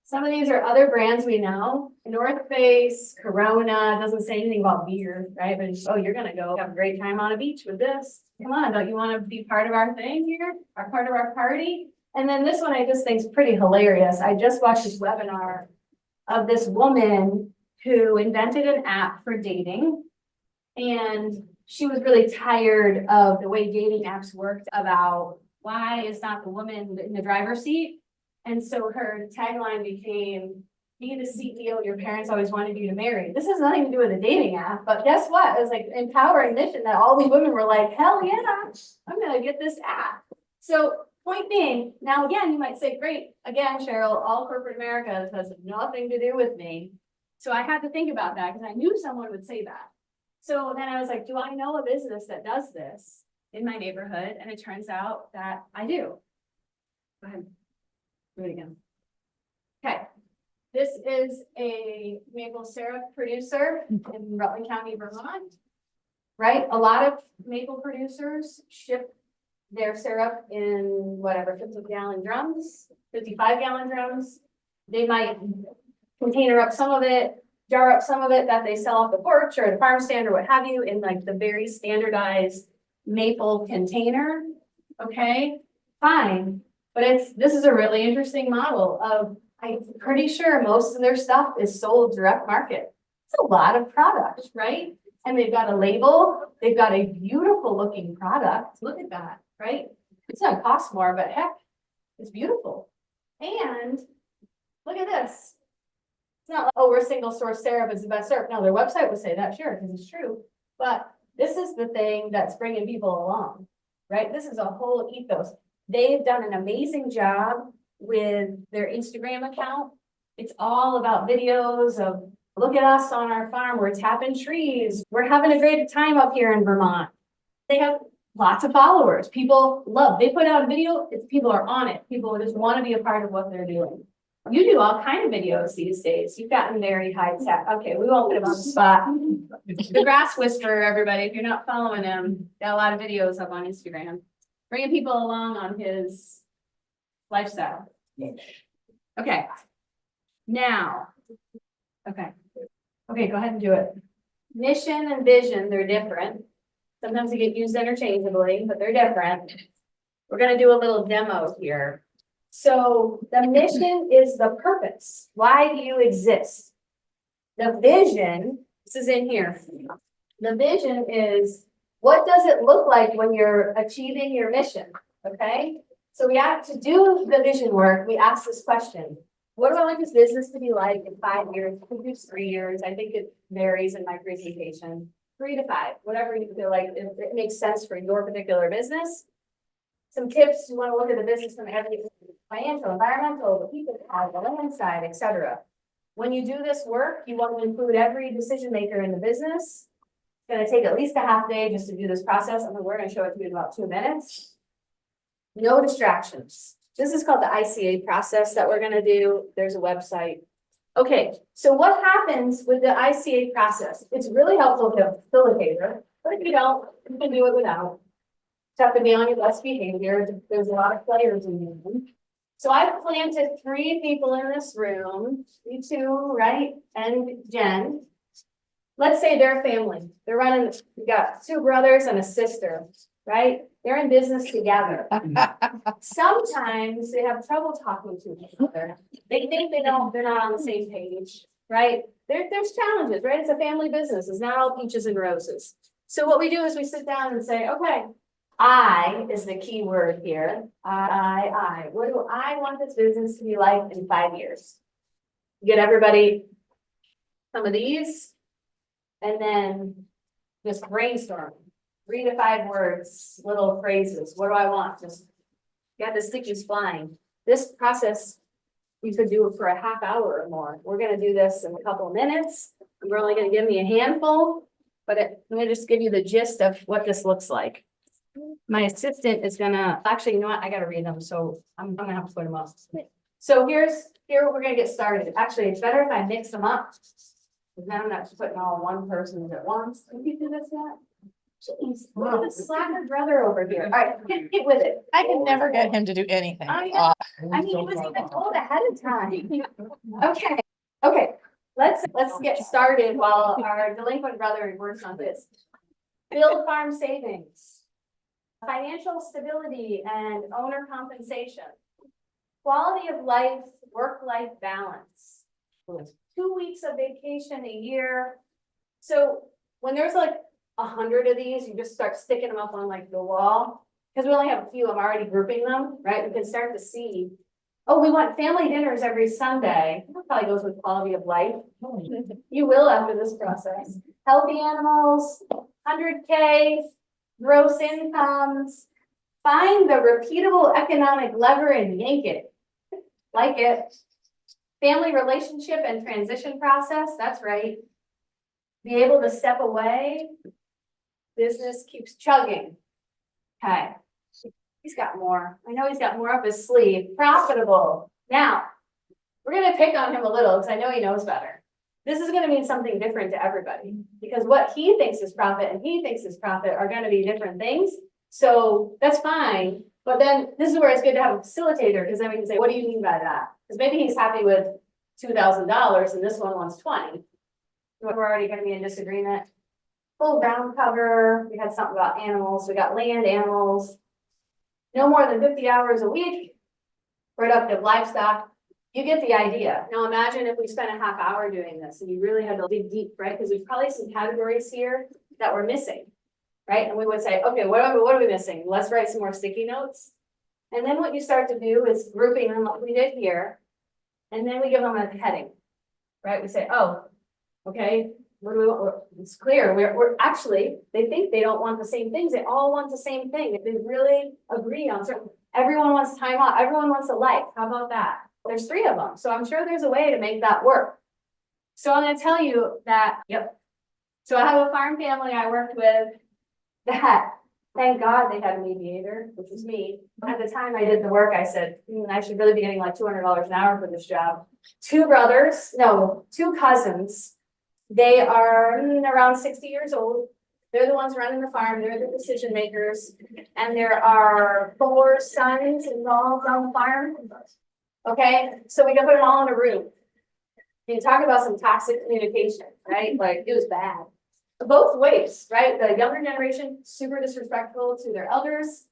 Some of these are other brands we know. North Face, Corona, doesn't say anything about beer, right? But it's, oh, you're gonna go have a great time on a beach with this. Come on, don't you want to be part of our thing here? Our part of our party? And then this one I just think is pretty hilarious. I just watched this webinar of this woman who invented an app for dating. And she was really tired of the way dating apps worked about why is not the woman in the driver's seat? And so her tagline became, be the CEO your parents always wanted you to marry. This has nothing to do with a dating app, but guess what? It was like empowering mission that all these women were like, hell yeah, I'm gonna get this app. So point being, now again, you might say, great, again, Cheryl, all corporate America has nothing to do with me. So I had to think about that because I knew someone would say that. So then I was like, do I know a business that does this in my neighborhood? And it turns out that I do. Go ahead. Do it again. Okay. This is a maple syrup producer in Rutland County, Vermont. Right? A lot of maple producers ship their syrup in whatever, 50-gallon drums, 55-gallon drums. They might container up some of it, jar up some of it that they sell off the porch or the farm stand or what have you in like the very standardized maple container. Okay, fine. But this is a really interesting model of, I'm pretty sure most of their stuff is sold direct market. It's a lot of product, right? And they've got a label, they've got a beautiful looking product. Look at that, right? It's gonna cost more, but heck, it's beautiful. And look at this. It's not like, oh, we're single source syrup is the best syrup. No, their website would say that, sure, because it's true. But this is the thing that's bringing people along, right? This is a whole ethos. They've done an amazing job with their Instagram account. It's all about videos of, look at us on our farm. We're tapping trees. We're having a great time up here in Vermont. They have lots of followers. People love, they put out a video, people are on it. People just want to be a part of what they're doing. You do all kind of videos these days. You've gotten very high tech. Okay, we won't put him on the spot. The Grass Whisperer, everybody, if you're not following him, got a lot of videos up on Instagram. Bringing people along on his lifestyle. Okay. Now, okay, go ahead and do it. Mission and vision, they're different. Sometimes they get used interchangeably, but they're different. We're gonna do a little demo here. So the mission is the purpose. Why do you exist? The vision, this is in here. The vision is, what does it look like when you're achieving your mission? Okay, so we have to do the vision work. We ask this question. What do I want this business to be like in 5 years, 3 years? I think it varies in my presentation. 3 to 5, whatever you feel like it makes sense for your particular business. Some tips, you want to look at the business from every financial, environmental, the people side, the land side, etc. When you do this work, you want to include every decision maker in the business. It's going to take at least a half day just to do this process. And then we're going to show it to you in about 2 minutes. No distractions. This is called the ICA process that we're going to do. There's a website. Okay, so what happens with the ICA process? It's really helpful to have a facilitator, but if you don't, you can do it without. Just have to be on your best behavior. There's a lot of players in the room. So I've planted 3 people in this room, you 2, right? And Jen. Let's say they're a family. They're running, we got 2 brothers and a sister, right? They're in business together. Sometimes they have trouble talking to each other. They think they're not on the same page, right? There's challenges, right? It's a family business. It's not all peaches and roses. So what we do is we sit down and say, okay, I is the key word here. I. What do I want this business to be like in 5 years? Get everybody some of these and then just brainstorm. 3 to 5 words, little phrases. What do I want? Just got the stickies flying. This process, you could do it for a half hour or more. We're going to do this in a couple of minutes. You're only going to give me a handful, but let me just give you the gist of what this looks like. My assistant is gonna, actually, you know what, I gotta read them, so I'm gonna have to put them up. So here we're gonna get started. Actually, it's better if I mix them up. Because then I'm not just putting all one person at once. Can you do this yet? Jeez, look at this slacker brother over here. All right, get with it. I can never get him to do anything. Oh, yeah. I mean, he was even told ahead of time. Okay, let's get started while our delinquent brother works on this. Build farm savings, financial stability and owner compensation, quality of life, work-life balance, 2 weeks of vacation a year. So when there's like 100 of these, you just start sticking them up on like the wall. Because we only have a few, I'm already grouping them, right? We can start to see, oh, we want family dinners every Sunday. That probably goes with quality of life. You will after this process. Healthy animals, 100K, gross incomes. Find the repeatable economic lever and yank it. Like it. Family relationship and transition process, that's right. Be able to step away. Business keeps chugging. Okay. He's got more. I know he's got more up his sleeve. Profitable. Now, we're gonna pick on him a little because I know he knows better. This is gonna mean something different to everybody because what he thinks is profit and he thinks is profit are gonna be different things. So that's fine. But then this is where it's good to have a facilitator because then we can say, what do you mean by that? Because maybe he's happy with $2,000 and this one wants 20. We're already gonna be in disagreement. Full ground cover. We had something about animals. We got land animals. No more than 50 hours a week. Productive livestock. You get the idea. Now imagine if we spent a half hour doing this and you really had to dig deep, right? Because there's probably some categories here that we're missing, right? And we would say, okay, what are we missing? Let's write some more sticky notes. And then what you start to do is grouping them like we did here. And then we give them a heading, right? We say, oh, okay, what do we want? It's clear. We're actually, they think they don't want the same things. They all want the same thing. They really agree on certain, everyone wants time off. Everyone wants a life. How about that? There's 3 of them. So I'm sure there's a way to make that work. So I'm going to tell you that, yep. So I have a farm family I worked with that, thank God they had a mediator, which was me. At the time I did the work, I said, I should really be getting like $200 an hour for this job. 2 cousins. They are around 60 years old. They're the ones running the farm. They're the decision makers. And there are 4 sons involved on the farm. Okay, so we can put them all in a room. You talk about some toxic communication, right? Like it was bad. Both ways, right? The younger generation, super disrespectful to their elders.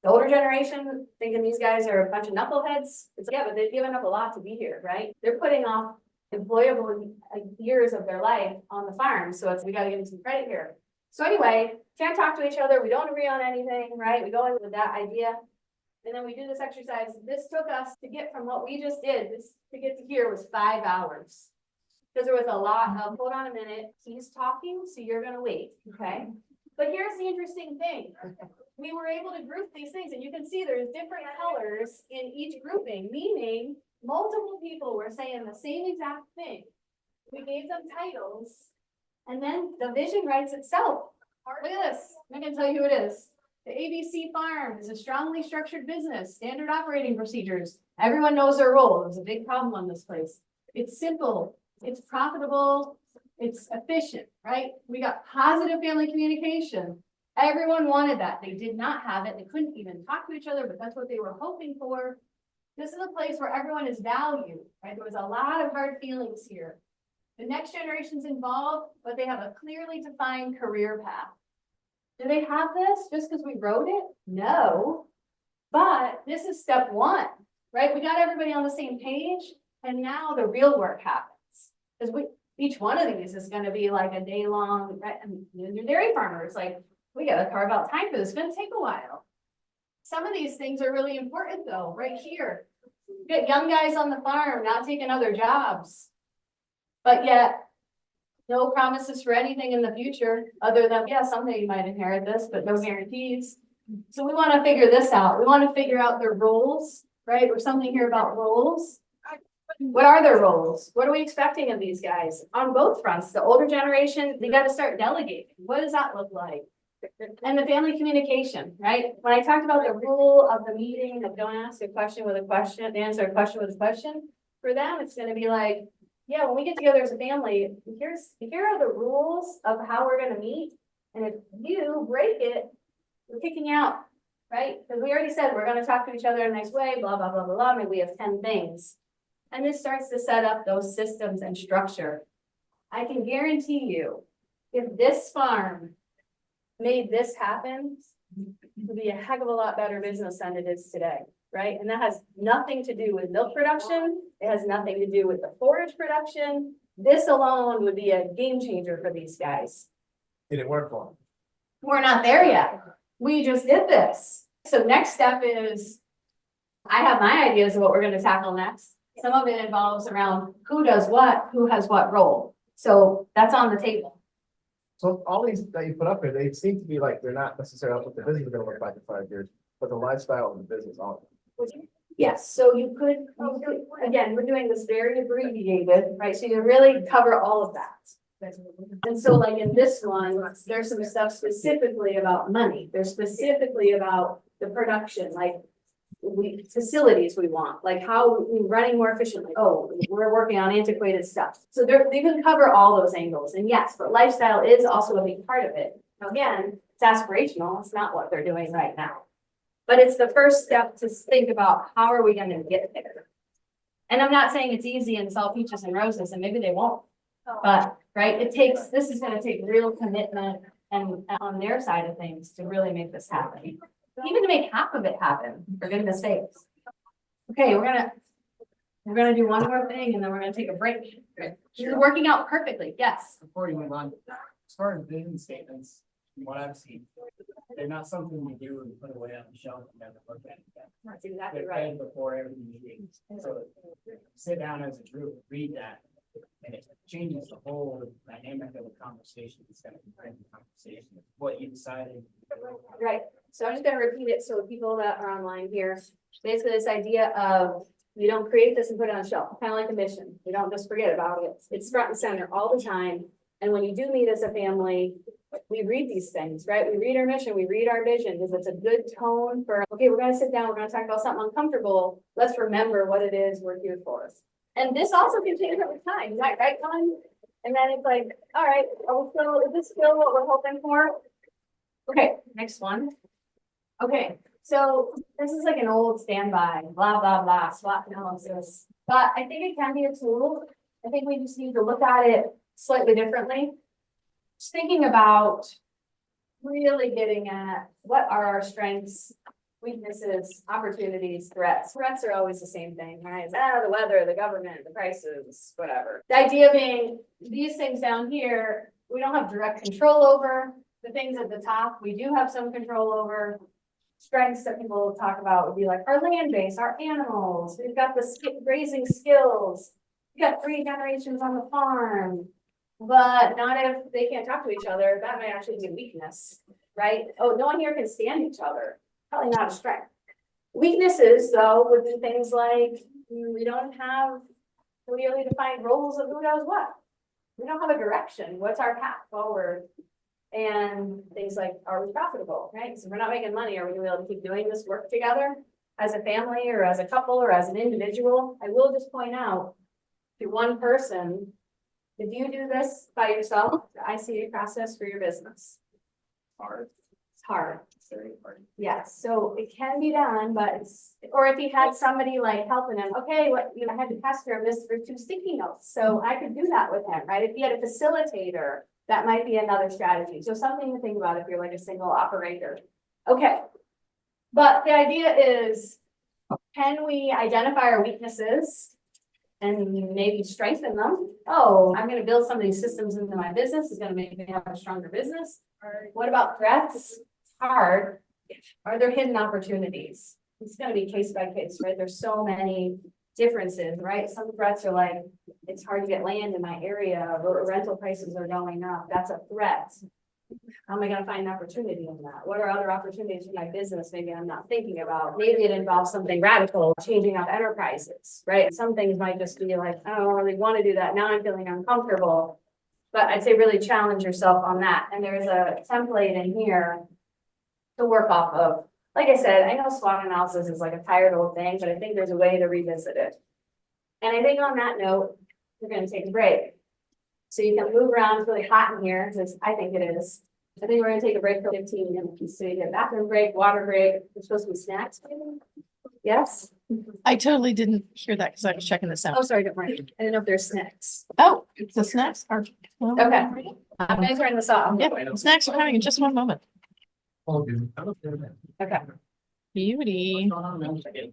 The older generation, thinking these guys are a bunch of knuckleheads. It's, yeah, but they've given up a lot to be here, right? They're putting off employable years of their life on the farm. So we got to give them some credit here. So anyway, can't talk to each other. We don't agree on anything, right? We go in with that idea. And then we do this exercise. This took us to get from what we just did, this to get to here was 5 hours. Because there was a lot of, hold on a minute, he's talking, so you're gonna wait, okay? But here's the interesting thing. We were able to group these things and you can see there's different colors in each grouping, meaning multiple people were saying the same exact thing. We gave them titles and then the vision writes itself. Look at this, I'm gonna tell you who it is. The ABC Farm is a strongly structured business, standard operating procedures. Everyone knows their role. There's a big problem on this place. It's simple, it's profitable, it's efficient, right? We got positive family communication. Everyone wanted that. They did not have it. They couldn't even talk to each other, but that's what they were hoping for. This is a place where everyone is valued, right? There was a lot of hard feelings here. The next generation's involved, but they have a clearly defined career path. Do they have this just because we wrote it? No, but this is step 1, right? We got everybody on the same page and now the real work happens. Because each one of these is going to be like a day long, right? And you're dairy farmers, like we got to carve out time for this. It's going to take a while. Some of these things are really important though, right here. You get young guys on the farm, not taking other jobs, but yet no promises for anything in the future other than, yeah, someday you might inherit this, but no guarantees. So we want to figure this out. We want to figure out their roles, right? Or something here about roles. What are their roles? What are we expecting of these guys on both fronts? The older generation, they got to start delegating. What does that look like? And the family communication, right? When I talked about the rule of the meeting of don't ask a question with a question, answer a question with a question, for them, it's gonna be like, yeah, when we get together as a family, here are the rules of how we're gonna meet. And if you break it, we're kicking you out, right? Because we already said we're gonna talk to each other in a nice way, blah, blah, blah, blah, blah. Maybe we have 10 things. And this starts to set up those systems and structure. I can guarantee you, if this farm made this happen, it would be a heck of a lot better business than it is today, right? And that has nothing to do with milk production. It has nothing to do with the forage production. This alone would be a game changer for these guys. It didn't work for them. We're not there yet. We just did this. So next step is, I have my ideas of what we're gonna tackle next. Some of it involves around who does what, who has what role. So that's on the table. So all these that you put up here, they seem to be like, they're not necessarily what the business is gonna look like in 5 years, but the lifestyle of the business on. Yes, so you could, again, we're doing this very abbreviated, right? So you really cover all of that. And so like in this one, there's some stuff specifically about money. There's specifically about the production, like facilities we want, like how we running more efficiently. Oh, we're working on antiquated stuff. So they can cover all those angles. And yes, but lifestyle is also a big part of it. Now, again, it's aspirational. It's not what they're doing right now. But it's the first step to think about how are we going to get there. And I'm not saying it's easy and it's all peaches and roses, and maybe they won't. But right, this is going to take real commitment and on their side of things to really make this happen. Even to make half of it happen, for goodness sakes. Okay, we're gonna do one more thing and then we're gonna take a break. It's working out perfectly, yes. Before you move on, as far as vision statements, from what I've seen, they're not something you do and put away on the shelf and never look at it again. That's exactly They're right. read before every meeting, so sit down as a group, read that, and it changes the whole dynamic of the conversation. It's gonna be the conversation, what you decided. Right, so I'm just gonna repeat it so people that are online here, basically this idea of you don't create this and put it on a shelf, kind of like a mission. We don't just forget about it. It's front and center all the time. And when you do meet as a family, we read these things, right? We read our mission, we read our vision, because it's a good tone for, okay, we're gonna sit down, we're gonna talk about something uncomfortable. Let's remember what it is we're here for. And this also can change over time, is that right, Colin? And then it's like, all right, is this still what we're hoping for? Okay, next one. Okay, so this is like an old standby, blah, blah, blah, SWOT analysis. But I think it can be a tool. I think we just need to look at it slightly differently. Just thinking about really getting at what are our strengths, weaknesses, opportunities, threats. Threats are always the same thing, right? The weather, the government, the prices, whatever. The idea being these things down here, we don't have direct control over. The things at the top, we do have some control over. Strengths that people talk about would be like our land base, our animals. We've got the grazing skills. We've got 3 generations on the farm. But not if they can't talk to each other. That might actually be a weakness, right? Oh, no one here can stand each other. Probably not a strength. Weaknesses, though, would be things like we don't have clearly defined roles of who does what. We don't have a direction. What's our path forward? And things like, are we profitable, right? So if we're not making money, are we gonna be able to keep doing this work together as a family or as a couple or as an individual? I will just point out to one person, if you do this by yourself, the ICA process for your business. Hard. It's hard. It's very hard. Yes, so it can be done, but it's, or if you had somebody like helping him, okay, I had to pester him this for 2 sticky notes, so I could do that with him, right? If you had a facilitator, that might be another strategy. So something to think about if you're like a single operator. Okay. But the idea is, can we identify our weaknesses and maybe strengthen them? Oh, I'm going to build some of these systems into my business. It's going to make me have a stronger business. What about threats? It's hard. Are there hidden opportunities? It's going to be case by case, right? There's so many differences, right? Some threats are like, it's hard to get land in my area, rental prices are going up. That's a threat. How am I going to find an opportunity in that? What are other opportunities in my business? Maybe I'm not thinking about. Maybe it involves something radical, changing up enterprises, right? Some things might just be like, I don't really want to do that. Now I'm feeling uncomfortable. But I'd say really challenge yourself on that. And there's a template in here to work off of. Like I said, I know SWOT analysis is like a tired old thing, but I think there's a way to revisit it. And I think on that note, we're gonna take a break. So you can move around, it's really hot in here, because I think it is. I think we're gonna take a break for 15 minutes. So you get bathroom break, water break, there's supposed to be snacks, maybe? Yes? I totally didn't hear that because I was checking this Oh, out. sorry, don't worry. I didn't know if there's snacks. Oh, the snacks are. Okay. I'm gonna turn this off. Yep, snacks are coming in just one moment. Okay. Beauty. All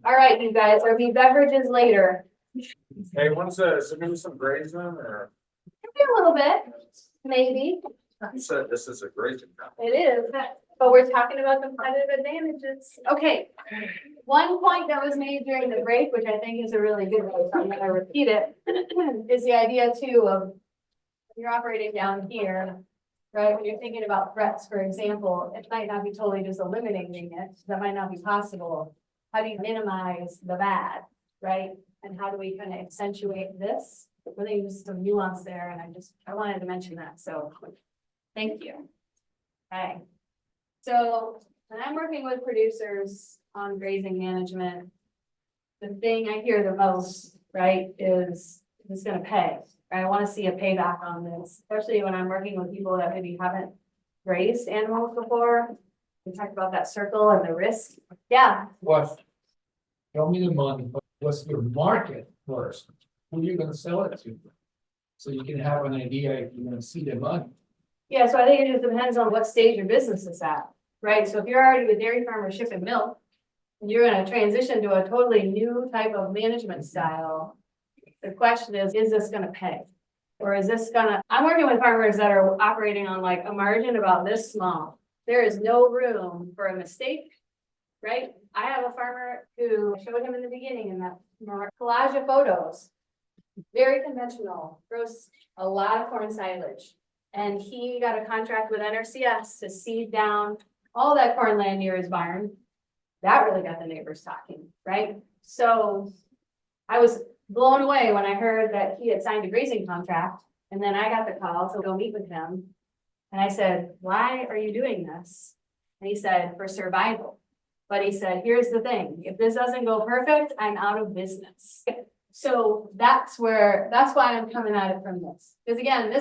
right, you guys, there'll be beverages later. Hey, what's maybe some grazing or Maybe a little bit, maybe. you said this is a grazing company. It is, but we're talking about competitive advantages. Okay. One point that was made during the break, which I think is a really good one, so I'm gonna repeat it, is the idea too of you're operating down here, right? When you're thinking about threats, for example, it might not be totally just eliminating it. That might not be possible. How do you minimize the bad, right? And how do we kind of accentuate this? Really just some nuance there, and I wanted to mention that, so thank you. Okay. So when I'm working with producers on grazing management, the thing I hear the most, right, is it's gonna pay. Right? I want to see a payback on this, especially when I'm working with people that maybe haven't raised animals before. We talked about that circle and the risk. Yeah, What? Show me the money, but what's your market first? Who you gonna sell it to? So you can have an idea if you're gonna see the money. yeah, so I think it just depends on what stage your business is at, right? So if you're already a dairy farmer shipping milk, and you're gonna transition to a totally new type of management style. The question is this gonna pay? Or is this gonna, I'm working with farmers that are operating on like a margin about this small. There is no room for a mistake, right? I have a farmer who I showed him in the beginning in that collage of photos. Very conventional, grows a lot of corn silage. And he got a contract with NRCS to seed down all that corn land near his barn. That really got the neighbors talking, right? So I was blown away when I heard that he had signed a grazing contract, and then I got the call to go meet with him. And I said, why are you doing this? And he said, for survival. But he said, here's the thing, if this doesn't go perfect, I'm out of business. So that's why I'm coming at it from this. Because again,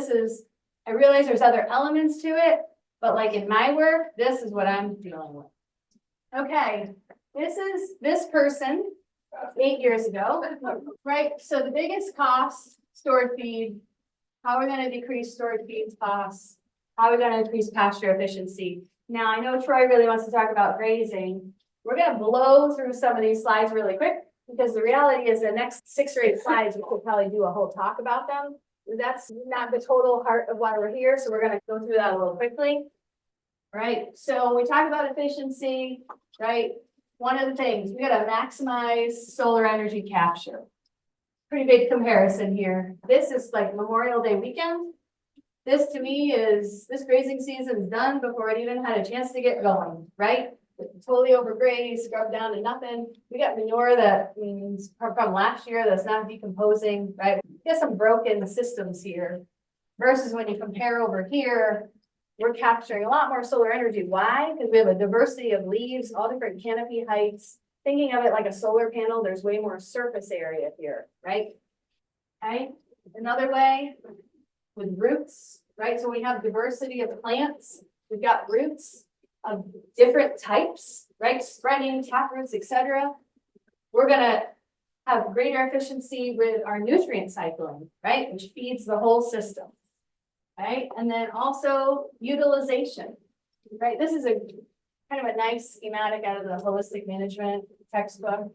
I realize there's other elements to it, but like in my work, this is what I'm dealing with. Okay, this is this person 8 years ago, right? So the biggest cost, stored feed. How are we gonna decrease stored feed costs? How are we gonna increase pasture efficiency? Now, I know Troy really wants to talk about grazing. We're gonna blow through some of these slides really quick, because the reality is the next 6 or 8 slides, we could probably do a whole talk about them. That's not the total heart of why we're here, so we're gonna go through that a little quickly. Right, so we talk about efficiency, right? One of the things, we gotta maximize solar energy capture. Pretty big comparison here. This is like Memorial Day weekend. This to me is, this grazing season's done before it even had a chance to get going, right? Totally overgrazed, scrubbed down to nothing. We got manure that means from last year that's not decomposing, right? We got some broken systems here. Versus when you compare over here, we're capturing a lot more solar energy. Why? Because we have a diversity of leaves, all different canopy heights. Thinking of it like a solar panel, there's way more surface area here, right? Okay, another way with roots, right? So we have diversity of plants. We've got roots of different types, right? Spreading, tap roots, etc. We're gonna have greater efficiency with our nutrient cycling, right? Which feeds the whole system. Right, and then also utilization, right? This is a kind of a nice schematic out of the holistic management textbook.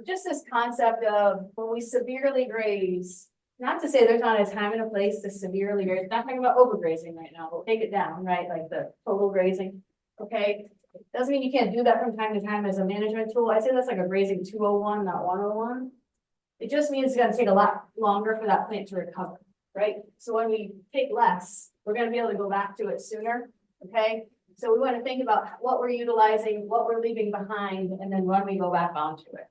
Just this concept of when we severely graze, not to say there's not a time and a place to severely graze, not talking about overgrazing right now, we'll take it down, right? Like the total grazing, okay? Doesn't mean you can't do that from time to time as a management tool. I'd say that's like a grazing 201, not 101. It just means it's gonna take a lot longer for that plant to recover. Right? So when we take less, we're gonna be able to go back to it sooner, okay? So we wanna think about what we're utilizing, what we're leaving behind, and then when we go back onto it.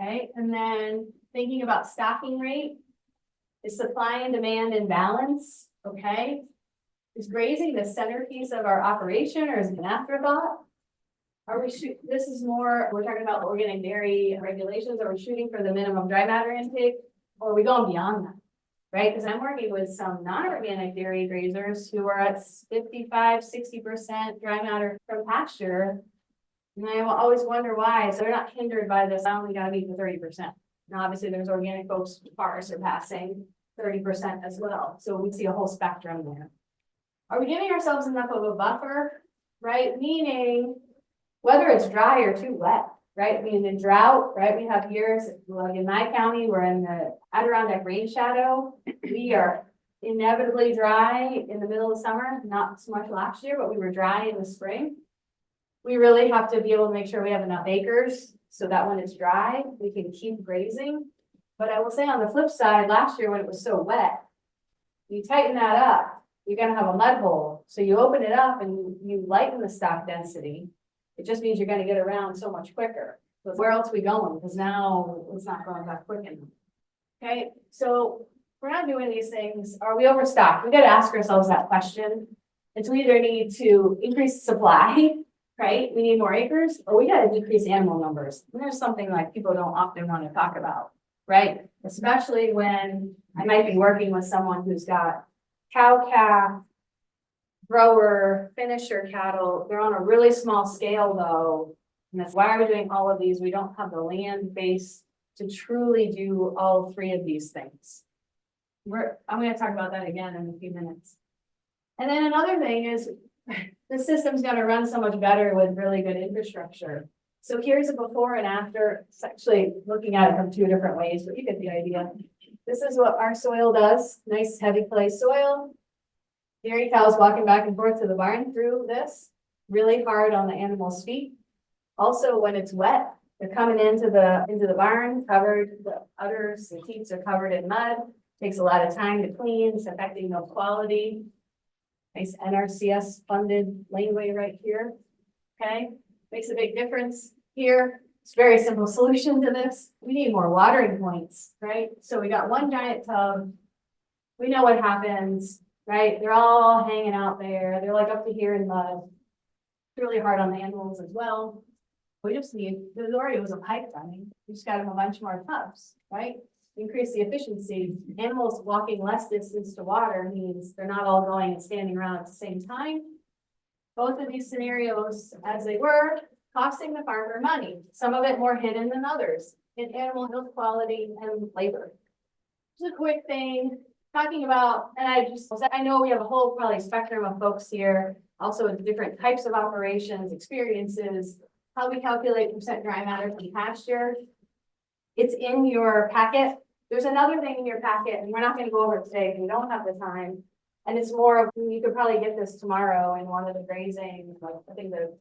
Okay, and then thinking about stocking rate, is supply and demand in balance, Okay? Is grazing the centerpiece of our operation or is it an afterthought? Are we this is more, we're talking about organic dairy regulations, are we shooting for the minimum dry matter intake? Or are we going beyond that? Right, because I'm working with some non-organic dairy grazers who are at 55, 60% dry matter from pasture. And I will always wonder why, so they're not hindered by this, I only gotta meet the 30%. Now, obviously, there's organic folks far surpassing 30% as well, so we see a whole spectrum there. Are we giving ourselves enough of a buffer, right? Meaning, whether it's dry or too wet, right? I mean, in drought, right? We have years, like in my county, we're in the Adirondack rain shadow. We are inevitably dry in the middle of summer, not so much last year, but we were dry in the spring. We really have to be able to make sure we have enough acres so that when it's dry, we can keep grazing. But I will say on the flip side, last year when it was so wet, you tighten that up, you're gonna have a mud hole. So you open it up and you lighten the stock density. It just means you're gonna get around so much quicker. But where else are we going? Because now it's not going that quick enough. Okay, so we're not doing these things. Are we overstocked? We got to ask ourselves that question. It's we either need to increase supply, right? We need more acres, or we got to decrease animal numbers. And there's something like people don't often want to talk about, right? Especially when I might be working with someone who's got cow, calf, grower, finisher cattle. They're on a really small scale though. And that's why we're doing all of these. We don't have the land base to truly do all three of these things. I'm going to talk about that again in a few minutes. And then another thing is the system's going to run so much better with really good infrastructure. So here's a before and after. It's actually looking at it from two different ways, but you get the idea. This is what our soil does. Nice heavy clay soil. Dairy cows walking back and forth to the barn through this. Really hard on the animal's feet. Also, when it's wet, they're coming into the barn covered, the udders, the teats are covered in mud. Takes a lot of time to clean, it's affecting milk quality. Nice NRCS funded laneway right here. Okay, makes a big difference here. It's a very simple solution to this. We need more watering points, right? So we got one giant tub. We know what happens, right? They're all hanging out there. They're like up to here in mud. It's really hard on the animals as well. We just need, there's already was a pipe running. We just got them a bunch more tubs, right? Increase the efficiency. Animals walking less distance to water means they're not all going and standing around at the same time. Both of these scenarios, as they were, costing the farmer money. Some of it more hidden than others in animal health quality and labor. Just a quick thing, talking about, and I know we have a whole probably spectrum of folks here, also with different types of operations, experiences, how we calculate percent dry matter from pasture. It's in your packet. There's another thing in your packet, and we're not going to go over it today because we don't have the time. And it's more of, you could probably get this tomorrow in one of the grazing, like I think the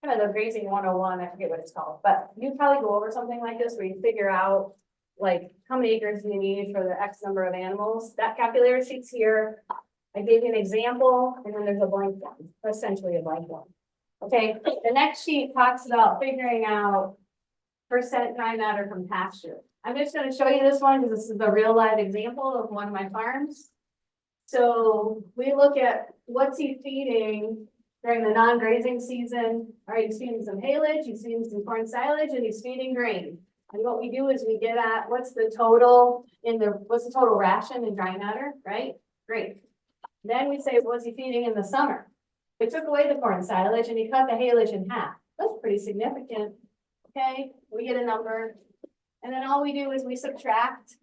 kind of the grazing 101, I forget what it's called, but you probably go over something like this where you figure out like how many acres do you need for the X number of animals. That calculator sheet's here. I gave you an example, and then there's a blank one, essentially a blank one. Okay, the next sheet talks about figuring out percent dry matter from pasture. I'm just going to show you this one because this is a real live example of one of my farms. So we look at what's he feeding during the non-grazing season. All right, he's feeding some haylage, he's feeding some corn silage, and he's feeding grain. And what we do is we get at what's the total ration in dry matter, right? Great. Then we say, what's he feeding in the summer? We took away the corn silage and he cut the haylage in half. That's pretty significant. Okay, we get a number. And then all we do is we subtract.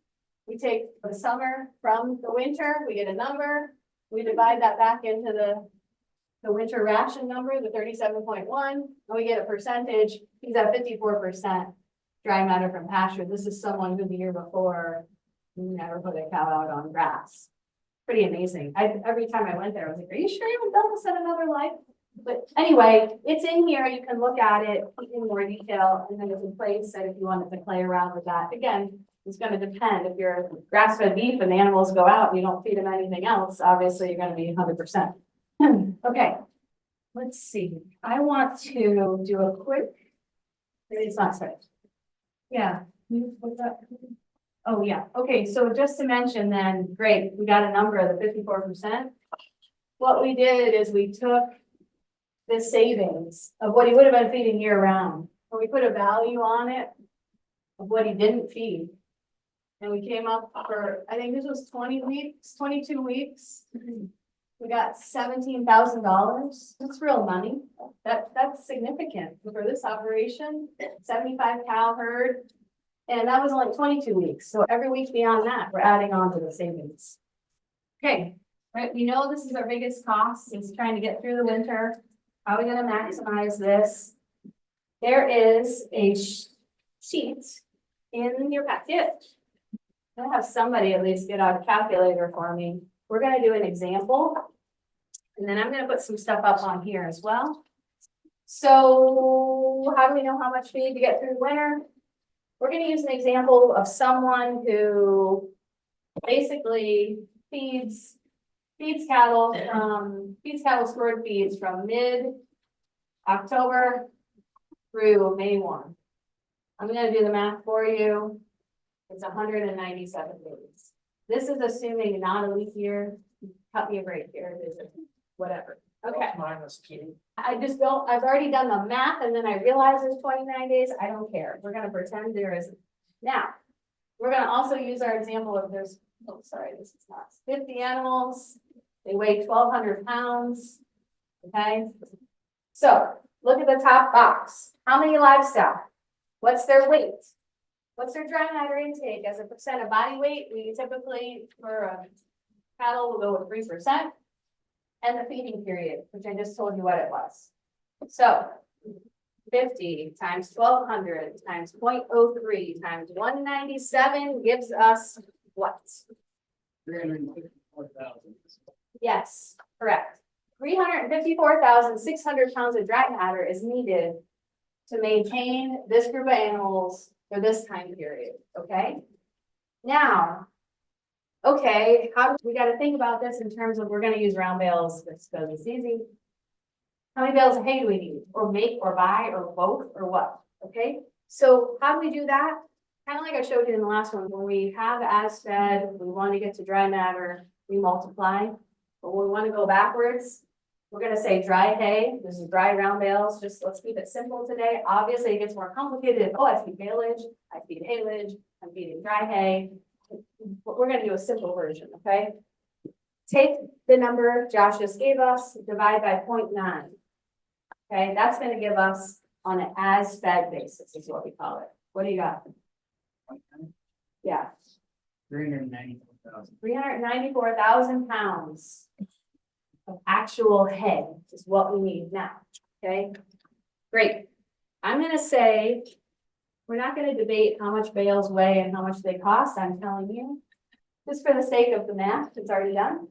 We take the summer from the winter, we get a number. We divide that back into the winter ration number, the 37.1, and we get a percentage. He's at 54% dry matter from pasture. This is someone who the year before never put a cow out on grass. Pretty amazing. Every time I went there, I was like, are you sure you haven't done this in another life? But anyway, it's in here. You can look at it in more detail, and then it's in place. And if you wanted to play around with that, again, it's going to depend. If you're grass-fed beef and the animals go out and you don't feed them anything else, obviously you're going to be 100%. Okay, let's see. I want to do a quick. Maybe it's not set. Yeah. Can you put that? Oh, yeah, okay, so just to mention then, great, we got a number of the 54%. What we did is we took the savings of what he would have been feeding year round, and we put a value on it of what he didn't feed. And we came up for, I think this was 20 weeks, 22 weeks. We got $17,000. That's real money. That's significant for this operation, 75 cow herd. And that was only 22 weeks. So every week beyond that, we're adding on to the savings. Okay, right, we know this is our biggest cost, is trying to get through the winter. How are we gonna maximize this? There is a sheet in your packet. I'll have somebody at least get out a calculator for me. We're gonna do an example. And then I'm gonna put some stuff up on here as well. So how do we know how much feed to get through the winter? We're gonna use an example of someone who basically feeds cattle stored feeds from mid-October through May 1. I'm gonna do the math for you. It's 197 days. This is assuming not a leap year. Cut me a break here, it isn't, whatever. Okay. Minus two. I've already done the math and then I realize there's 29 days. I don't care. We're gonna pretend there isn't. Now, we're gonna also use our example of this is not 50 animals. They weigh 1,200 pounds. Okay. So look at the top box. How many livestock? What's their weight? What's their dry matter intake as a percent of body weight? We typically, for cattle, will go with 3%. And the feeding period, which I just told you what it was. So 50 times 1,200 times 0.03 times 197 gives us what? 354,000. Yes, correct. 354,600 pounds of dry matter is needed to maintain this group of animals for this time period, okay? Now, okay, we got to think about this in terms of, we're going to use round bales because it's easy. How many bales of hay do we need, or make, or buy, or both, or what? Okay, so how do we do that? Kind of like I showed you in the last one, when we have as fed, we want to get to dry matter, we multiply. But when we want to go backwards, we're going to say dry hay. This is dry round bales. Just let's keep it simple today. Obviously, it gets more complicated. Oh, I feed baleage, I feed haylage, I'm feeding dry hay. We're going to do a simple version, okay? Take the number Josh just gave us, divide by 0.9. Okay, that's going to give us on an as fed basis, is what we call it. What do you got? Yeah. 394,000. 394,000 pounds of actual hay is what we need now. Okay, great. I'm going to say, we're not going to debate how much bales weigh and how much they cost. I'm telling you, just for the sake of the math, it's already done.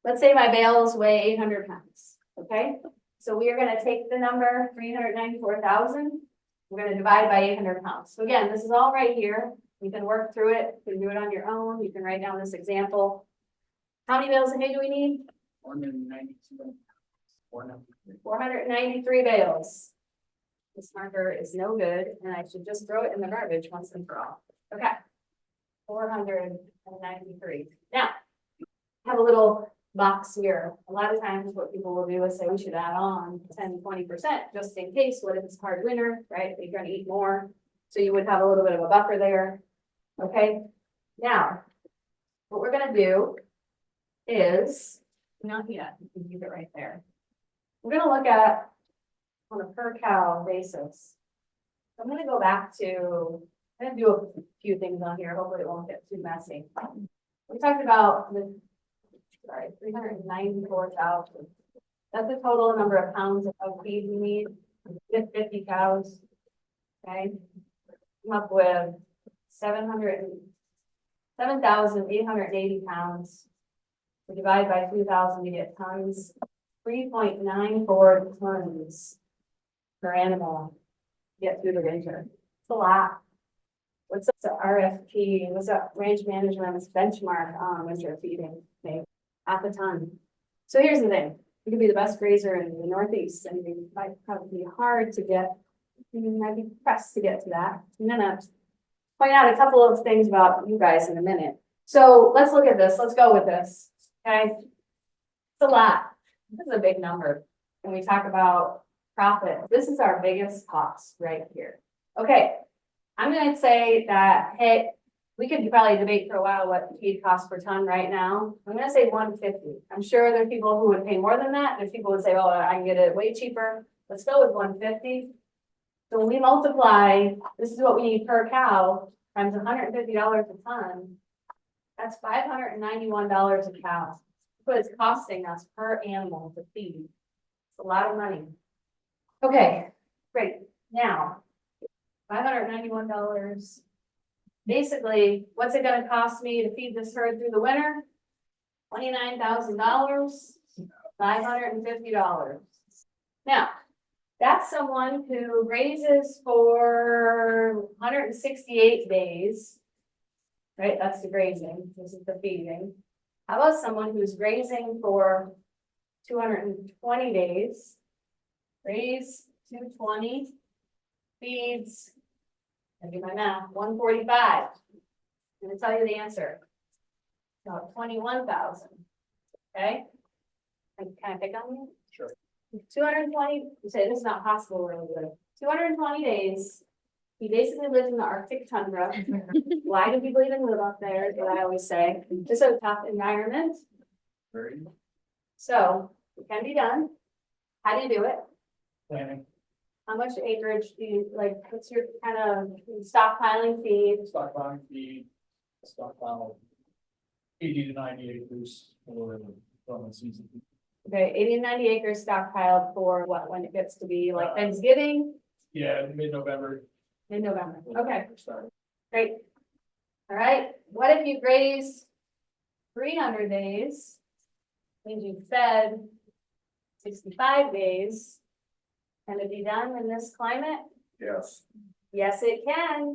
Let's say my bales weigh 800 pounds. Okay, so we are going to take the number 394,000. We're going to divide by 800 pounds. So again, this is all right here. You can work through it. You can do it on your own. You can write down this example. How many bales of hay do we need? 492. 493 bales. This marker is no good, and I should just throw it in the garbage once and for all. Okay. 493. Now, I have a little box here. A lot of times what people will do is say we should add on 10-20% just in case. What if it's hard winter, right? They're going to eat more. So you would have a little bit of a buffer there. Okay. Now, what we're going to do is, not yet, you can keep it right there. We're going to look at on a per cow basis. I'm going to go back to, I'm going to do a few things on here. Hopefully it won't get too messy. We talked about the, 394,000. That's the total number of pounds of feed we need with 50 cows. Okay. Come up with 7,880 pounds. We divide by 2,000 to get tons. 3.94 tons per animal to get through the winter. It's a lot. What's the RFP? What's that ranch management's benchmark on winter feeding? Maybe half a ton. So here's the thing. You could be the best grazer in the Northeast, and it might probably be hard to get. You might be pressed to get to that. I'm gonna point out a couple of things about you guys in a minute. So let's look at this. Let's go with this. Okay. It's a lot. This is a big number. When we talk about profit, this is our biggest cost right here. Okay. I'm going to say that, hey, we could probably debate for a while what feed costs per ton right now. I'm going to say 150. I'm sure there are people who would pay more than that. There's people who would say, oh, I can get it way cheaper. Let's go with 150. So when we multiply, this is what we need per cow times $150 a ton. That's $591 a cow. What it's costing us per animal to feed. It's a lot of money. Okay, great. Now, $591. Basically, what's it gonna cost me to feed this herd through the winter? $29,000, $550. Now, that's someone who grazes for 168 days. Right, that's the grazing, this is the feeding. How about someone who's grazing for 220 days? Graze 220, feeds, I do my math, 145. I'm gonna tell you the answer. About 21,000. Okay? Can I pick on you? Sure. 220, you say this is not possible, really good. 220 days. He basically lives in the Arctic tundra. Why do people even live up there? Is what I always say. Just a tough environment. So it can be done. How do you do it? Planning, How much acreage do you like? What's your kind of stockpiling feed? stockpiling feed, stockpile 80 to 90 acres for the growing season. Okay, 80 to 90 acres stockpiled for what? When it gets to be like Thanksgiving? Yeah, mid-November. In November. Okay, great. All right, what if you graze 300 days? Means you fed 65 days. Can it be done in this climate? Yes. Yes, it can.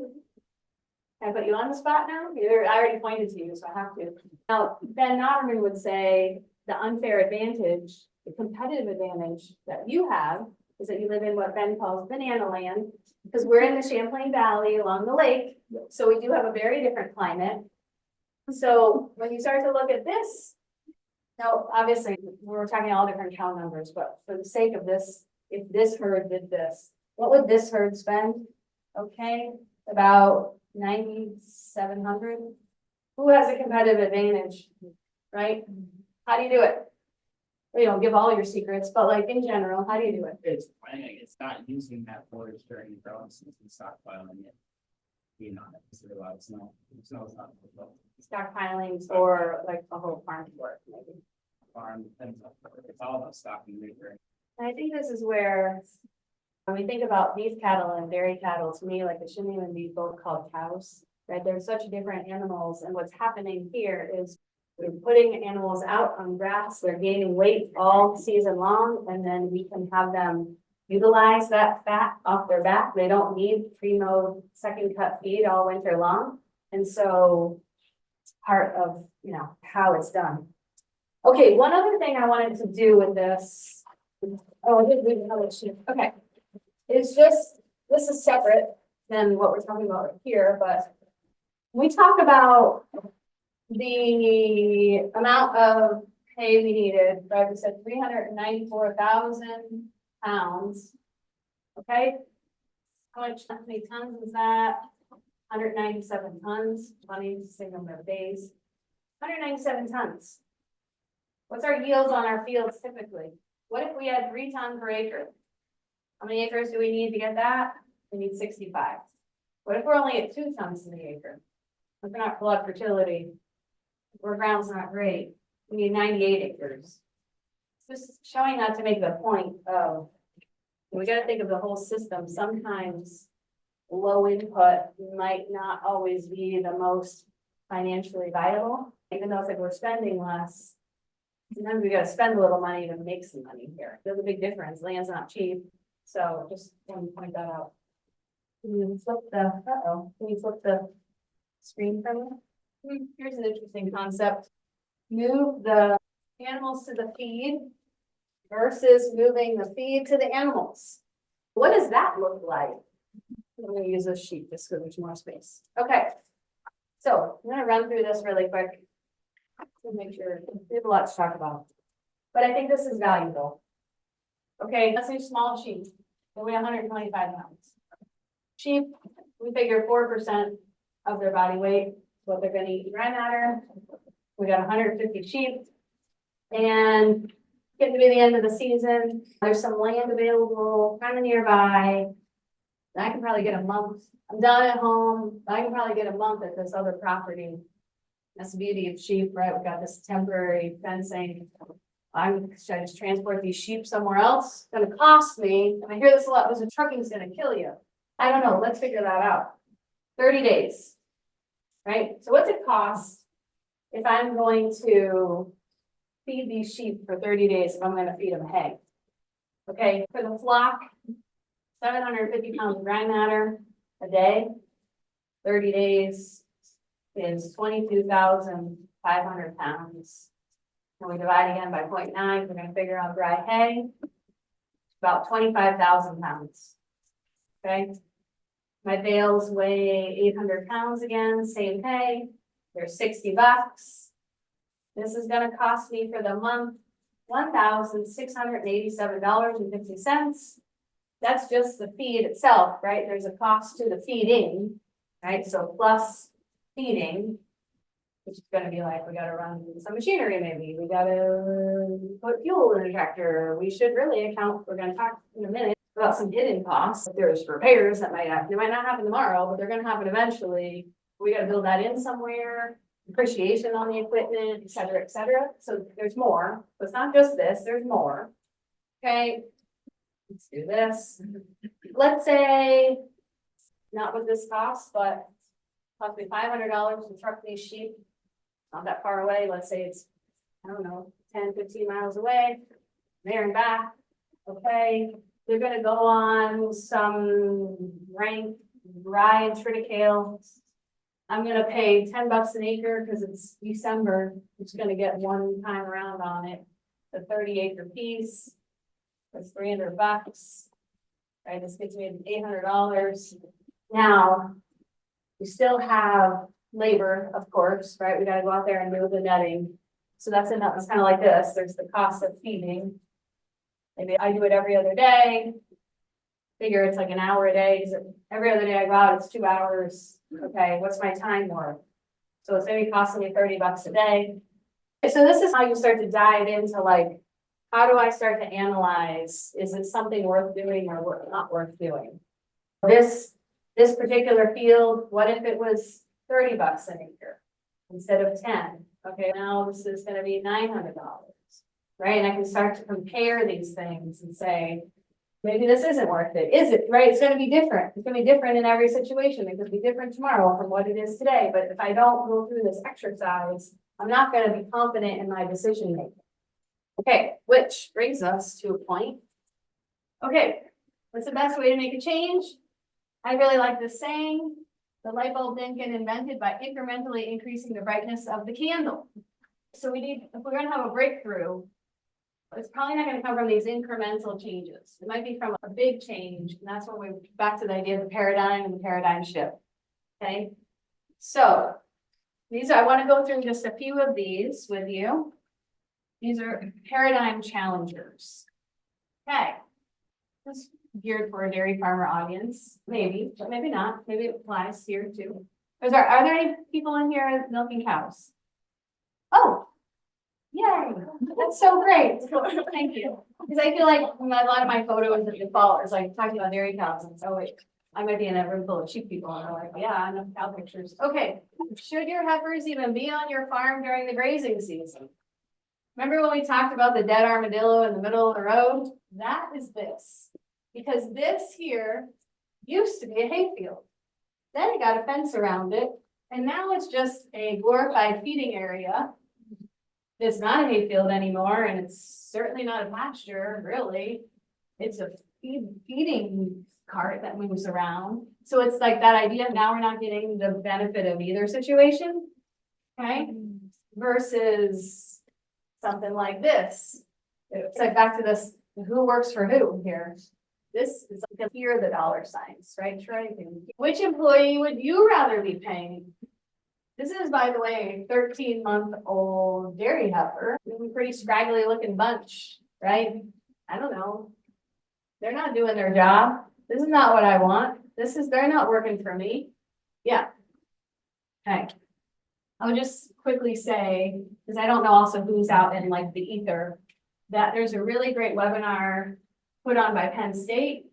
Can I put you on the spot now? I already pointed to you, so I have to. Now, Ben Noderman would say the unfair advantage, the competitive advantage that you have is that you live in what Ben calls banana land, because we're in the Champlain Valley along the lake, so we do have a very different climate. So when you start to look at this, now, obviously, we're talking all different cow numbers, but for the sake of this, if this herd did this, what would this herd spend? Okay, about 9,700. Who has a competitive advantage, right? How do you do it? You don't give all your secrets, but like in general, how do you do it? It's planning, it's not using that forage during the growing season, stockpiling it. You know, it's a lot of snow, snow's not. Stockpiling for like a whole farm work, maybe. Farm, depends on, it's all about stocking the during. And I think this is where, when we think about beef cattle and dairy cattle, to me, like, it shouldn't even be both called cows, right? They're such different animals, and what's happening here is we're putting animals out on grass, they're gaining weight all season long, and then we can have them utilize that fat off their back. They don't need primo second cut feed all winter long. And so it's part of, you know, how it's done. Okay, one other thing I wanted to do with this. Oh, I did read another sheet. Okay. It's just, this is separate than what we're talking about here, but we talk about the amount of hay we needed, right? We said 394,000 pounds. Okay. How many tons is that? 197 tons, 20 number of days. 197 tons. What's our yields on our fields typically? What if we had 3 tons per acre? How many acres do we need to get that? We need 65. What if we're only at 2 tons to the acre? If we're not blood fertility, if our ground's not great, we need 98 acres. Just showing that to make the point of, we got to think of the whole system. Sometimes low input might not always be the most financially viable, even though it's like we're spending less. Sometimes we got to spend a little money to make some money here. There's a big difference. Land's not cheap. So just want to point that out. Can you flip the, can you flip the screen from me? Here's an interesting concept. Move the animals to the feed versus moving the feed to the animals. What does that look like? I'm gonna use this sheet just because there's more space. Okay. So I'm gonna run through this really quick. To make sure, we have a lot to talk about. But I think this is valuable. Okay, let's do small sheep. They weigh 125 pounds. Sheep, we figure 4% of their body weight, is what they're gonna eat in dry matter. We got 150 sheep. And getting to be the end of the season, there's some land available kind of nearby. I can probably get a month. I'm done at home. I can probably get a month at this other property. That's the beauty of sheep, right? We've got this temporary fencing. Should I just transport these sheep somewhere else? It's gonna cost me, and I hear this a lot, was trucking's gonna kill you. I don't know, let's figure that out. 30 days, right? So what's it cost if I'm going to feed these sheep for 30 days if I'm gonna feed them hay? Okay, for the flock, 750 pounds of dry matter a day, 30 days is 22,500 pounds. And we divide again by 0.9, we're gonna figure out dry hay, about 25,000 pounds. Okay. My bales weigh 800 pounds again, same hay, they're $60. This is gonna cost me for the month, $1,687.50. That's just the feed itself, right? There's a cost to the feeding, right? So plus feeding, which is gonna be like, we gotta run some machinery maybe, we gotta put fuel in the tractor. We should really account, we're gonna talk in a minute about some hidden costs. There's repairs that might happen, they might not happen tomorrow, but they're gonna happen eventually. We gotta build that in somewhere, depreciation on the equipment, et cetera, et cetera. So there's more, so it's not just this, there's more. Okay, let's do this. Let's say, not what this costs, but cost me $500 to truck these sheep. Not that far away, let's say it's, I don't know, 10, 15 miles away, there and back. Okay, they're gonna go on some rank rye and triticale. I'm gonna pay $10 an acre because it's December. It's gonna get one time around on it. The 30-acre piece. That's $300. Right, this gets me $800. Now, we still have labor, of course, right? We gotta go out there and do the netting. So that's enough. It's kind of like this. There's the cost of feeding. Maybe I do it every other day. Figure it's like an hour a day. Every other day I go out, it's 2 hours. Okay, what's my time worth? So it's maybe costing me $30 a day. So this is how you start to dive into like, how do I start to analyze? Is it something worth doing or not worth doing? This particular field, what if it was $30 an acre instead of 10? Okay, now this is gonna be $900, right? And I can start to compare these things and say, maybe this isn't worth it. Is it, right? It's gonna be different. It's gonna be different in every situation. It could be different tomorrow from what it is today. But if I don't go through this exercise, I'm not gonna be confident in my decision making. Okay, which brings us to a point. Okay, what's the best way to make a change? I really like this saying, the light bulb didn't get invented by incrementally increasing the brightness of the candle. So we need, if we're gonna have a breakthrough, it's probably not gonna come from these incremental changes. It might be from a big change, and that's when we're back to the idea of the paradigm and the paradigm shift. Okay, so these are, I want to go through just a few of these with you. These are paradigm challengers. Okay, this is geared for a dairy farmer audience, maybe, but maybe not. Maybe it applies here too. Are there any people in here milking cows? Oh, yay! That's so great. Thank you. Because I feel like a lot of my photos at the fall is like talking about dairy cows, and so wait, I might be in a room full of sheep people, and they're like, yeah, enough cow pictures. Okay, should your heifers even be on your farm during the grazing season? Remember when we talked about the dead armadillo in the middle of the road? That is this. Because this here used to be a hayfield. Then it got a fence around it, and now it's just a glorified feeding area. It's not a hayfield anymore, and it's certainly not a pasture, really. It's a feeding cart that moves around. So it's like that idea, now we're not getting the benefit of either situation, okay? Versus something like this. It's like back to this, who works for who here? This is like here are the dollar signs, right, Troy? Which employee would you rather be paying? This is, by the way, a 13-month-old dairy heifer, a pretty scraggly looking bunch, right? I don't know. They're not doing their job. This is not what I want. They're not working for me. Yeah. Okay. I'll just quickly say, because I don't know also who's out in like the ether, that there's a really great webinar put on by Penn State.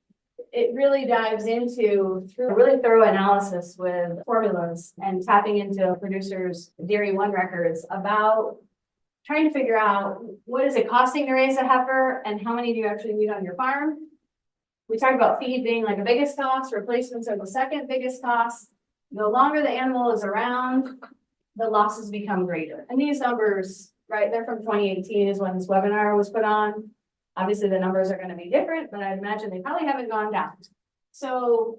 It really dives into through a really thorough analysis with formulas and tapping into producers' Dairy One records about trying to figure out what is it costing to raise a heifer and how many do you actually need on your farm. We talked about feed being like the biggest cost, replacements are the second biggest cost. The longer the animal is around, the losses become greater. And these numbers, right, they're from 2018 is when this webinar was put on. Obviously, the numbers are going to be different, but I'd imagine they probably haven't gone down. So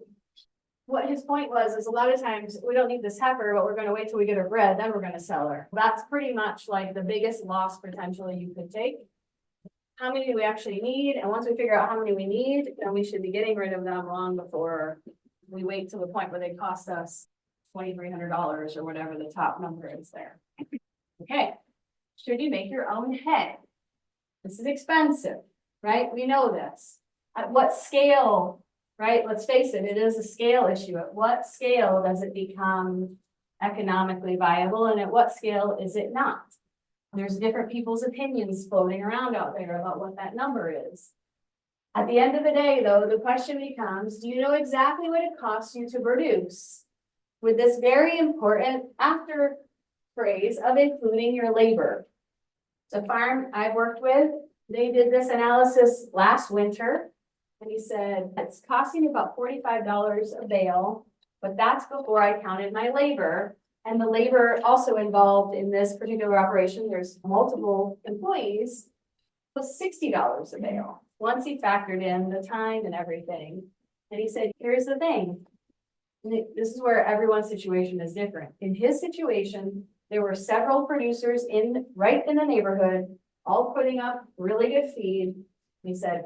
what his point was is a lot of times we don't need this heifer, but we're going to wait till we get her bred, then we're going to sell her. That's pretty much like the biggest loss potentially you could take. How many do we actually need? And once we figure out how many we need, then we should be getting rid of them long before we wait till the point where they cost us $2,300 or whatever the top number is there. Okay. Should you make your own hay? This is expensive, right? We know this. At what scale, right? Let's face it, it is a scale issue. At what scale does it become economically viable and at what scale is it not? There's different people's opinions floating around out there about what that number is. At the end of the day, though, the question becomes, do you know exactly what it costs you to produce? With this very important after phrase of including your labor. The farm I've worked with, they did this analysis last winter. And he said, it's costing about $45 a bale, but that's before I counted my labor. And the labor also involved in this particular operation, there's multiple employees, was $60 a bale. Once he factored in the time and everything. And he said, here's the thing. This is where everyone's situation is different. In his situation, there were several producers right in the neighborhood, all putting up really good feed. He said,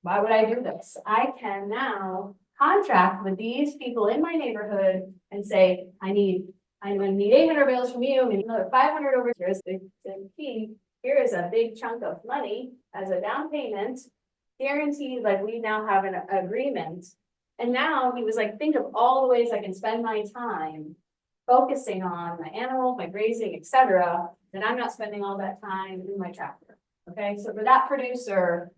why would I do this? I can now contract with these people in my neighborhood and say, I'm gonna need 800 bales from you, and another 500 over here is the feed. Here is a big chunk of money as a down payment, guaranteed, like we now have an agreement. And now he was like, think of all the ways I can spend my time focusing on my animals, my grazing, etc. Then I'm not spending all that time in my tractor. Okay, so for that producer,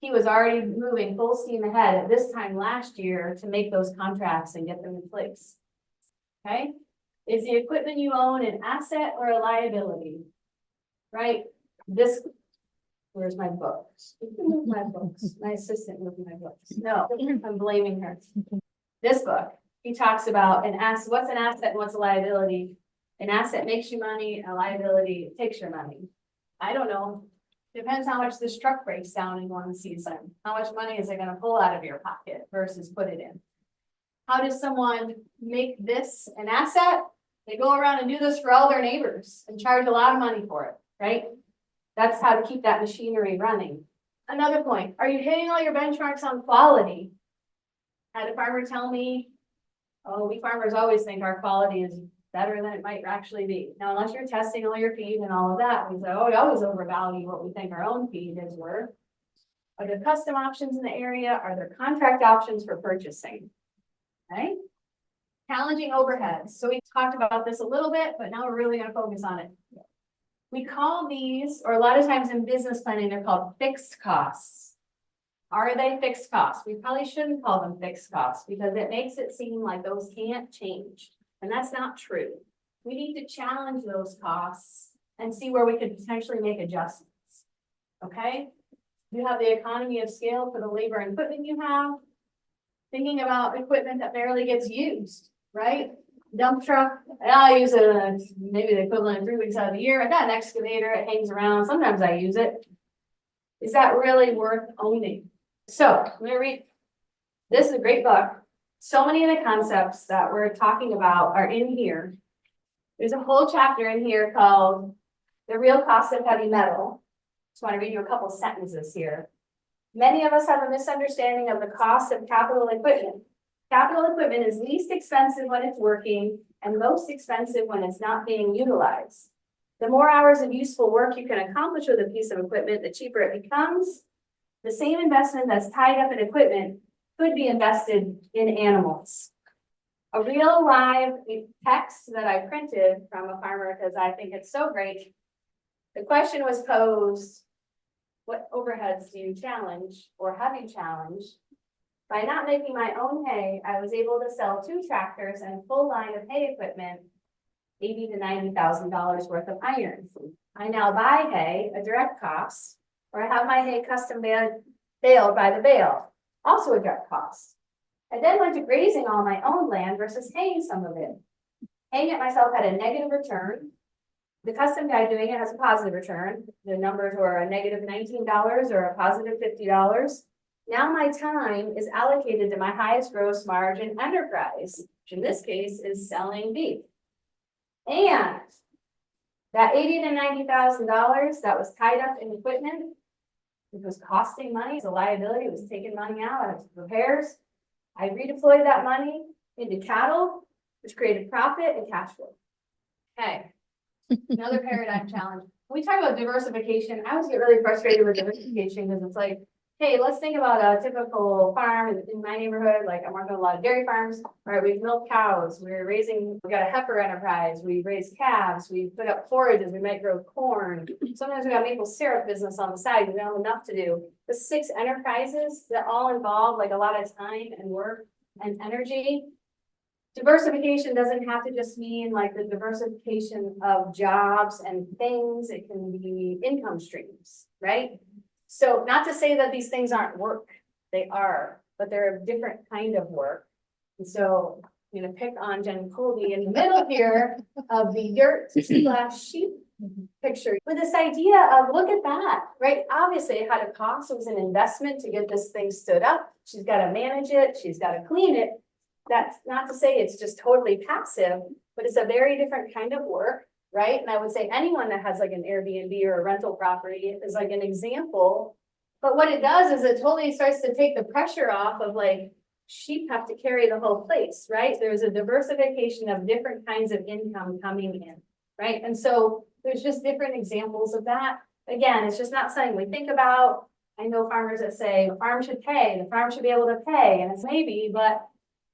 he was already moving full steam ahead at this time last year to make those contracts and get them in place. Okay, is the equipment you own an asset or a liability? Right, where's my books? Move my books. My assistant moved my books. No, I'm blaming her. This book, he talks about what's an asset and what's a liability. An asset makes you money, a liability takes your money. I don't know. Depends how much this truck breaks down in one season. How much money is it going to pull out of your pocket versus put it in? How does someone make this an asset? They go around and do this for all their neighbors and charge a lot of money for it, right? That's how to keep that machinery running. Another point, are you hitting all your benchmarks on quality? Had a farmer tell me, oh, we farmers always think our quality is better than it might actually be. Now, unless you're testing all your feed and all of that, we say, oh, we always overvalue what we think our own feed is worth. Are there custom options in the area? Are there contract options for purchasing? Okay. Challenging overheads. So we talked about this a little bit, but now we're really going to focus on it. We call these, or a lot of times in business planning, they're called fixed costs. Are they fixed costs? We probably shouldn't call them fixed costs because it makes it seem like those can't change. And that's not true. We need to challenge those costs and see where we could potentially make adjustments. Okay? You have the economy of scale for the labor and equipment you have. Thinking about equipment that barely gets used, right? Dump truck, I use it maybe the equivalent of 3 weeks out of the year. I got an excavator, it hangs around. Sometimes I use it. Is that really worth owning? So I'm going to read. This is a great book. So many of the concepts that we're talking about are in here. There's a whole chapter in here called The Real Cost of Heavy Metal. Just want to read you a couple sentences here. Many of us have a misunderstanding of the cost of capital equipment. Capital equipment is least expensive when it's working and most expensive when it's not being utilized. The more hours of useful work you can accomplish with a piece of equipment, the cheaper it becomes. The same investment that's tied up in equipment could be invested in animals. A real live text that I printed from a farmer because I think it's so great. The question was posed, what overheads do you challenge or have you challenged? By not making my own hay, I was able to sell 2 tractors and a full line of hay equipment, $80,000 to $90,000 worth of iron. I now buy hay, a direct cost, or I have my hay custom baled by the bale, also a direct cost. I then went to grazing all my own land versus haying some of it. Haying it myself had a negative return. The custom guy doing it has a positive return. The numbers were a negative $19 or a positive $50. Now my time is allocated to my highest gross margin enterprise, which in this case is selling beef. And that $80,000 to $90,000 that was tied up in equipment, it was costing money, it's a liability, it was taking money out of repairs. I redeployed that money into cattle, which created profit and cash flow. Okay, another paradigm challenge. When we talk about diversification, I always get really frustrated with diversification because it's like, hey, let's think about a typical farm in my neighborhood. Like I'm working on a lot of dairy farms, right? We've milked cows, we got a heifer enterprise, we raise calves, we put up forages, we might grow corn. Sometimes we got maple syrup business on the side, we don't have enough to do. The 6 enterprises that all involve like a lot of time and work and energy. Diversification doesn't have to just mean like the diversification of jobs and things. It can be income streams, right? So not to say that these things aren't work, they are, but they're a different kind of work. And so I'm gonna pick on Jen Colby in the middle here of the dirt / sheep picture with this idea of, look at that, right? Obviously it had a cost, it was an investment to get this thing stood up. She's got to manage it, she's got to clean it. That's not to say it's just totally passive, but it's a very different kind of work. Right? And I would say anyone that has like an Airbnb or a rental property is like an example. But what it does is it totally starts to take the pressure off of like sheep have to carry the whole place, right? There's a diversification of different kinds of income coming in, right? And so there's just different examples of that. Again, it's just not something we think about. I know farmers that say the farm should pay, the farm should be able to pay, and it's maybe, but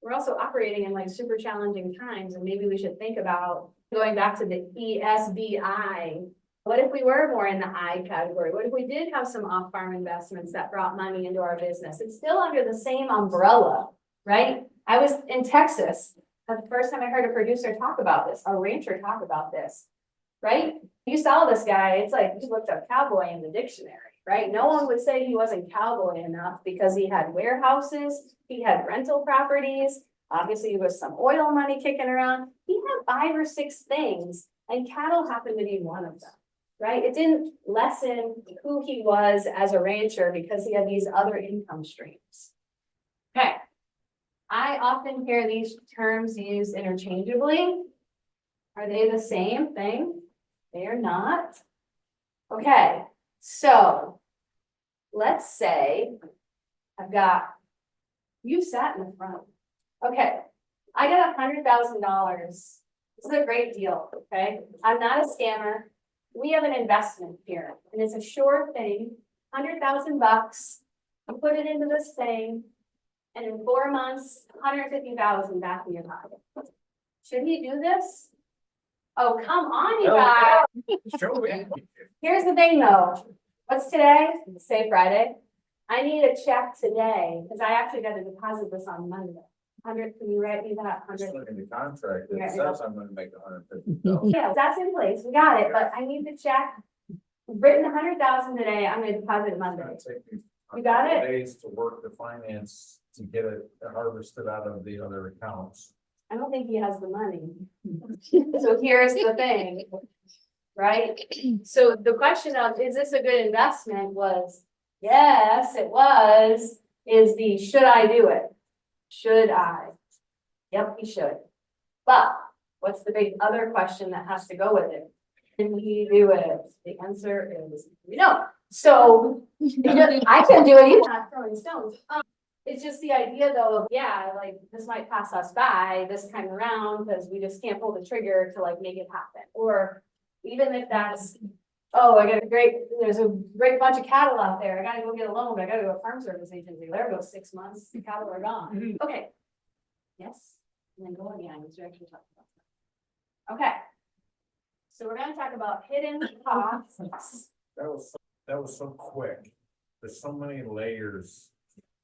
we're also operating in like super challenging times, and maybe we should think about going back to the ESBI. What if we were more in the I category? What if we did have some off-farm investments that brought money into our business? It's still under the same umbrella, right? I was in Texas. That's the first time I heard a producer talk about this, a rancher talk about this, right? You saw this guy, it's like you looked up cowboy in the dictionary, right? No one would say he wasn't cowboy enough because he had warehouses, he had rental properties, obviously there was some oil money kicking around. He had 5 or 6 things, and cattle happened to be one of them, right? It didn't lessen who he was as a rancher because he had these other income streams. Okay. I often hear these terms used interchangeably. Are they the same thing? They are not. Okay, so let's say you sat in the front. Okay, I got $100,000. This is a great deal, okay? I'm not a scammer. We have an investment here, and it's a sure thing. $100,000 bucks. I put it into this thing, and in 4 months, $150,000 back in your pocket. Should he do this? Oh, come on, you guys. Show me. Here's the thing, though. What's today? Say Friday. I need a check today because I actually got to deposit this on Monday. 100, can you write me that? 100? In the contract, Yeah, it says I'm gonna make $150,000. Yeah, that's in place. We got it, but I need the check. Written 100,000 today. I'm gonna deposit it Monday. It's gonna take me You got it? days to work the finance to get it harvested out of the other accounts. I don't think he has the money. So here's the thing, right? So the question of, is this a good investment was, yes, it was, is the, should I do it? Should I? Yep, he should. But what's the big other question that has to go with it? Can he do it? The answer is no. So I can do it, even not throwing stones. It's just the idea though, of, yeah, like this might pass us by this time around because we just can't pull the trigger to like make it happen. Or even if that's, oh, there's a great bunch of cattle out there. I gotta go get a loan, but I gotta go to a farm service agency. There goes 6 months, the cattle are gone. Okay. Yes, and then go again, let's actually talk about that. Okay. So we're gonna talk about hidden costs. That was so quick. There's so many layers.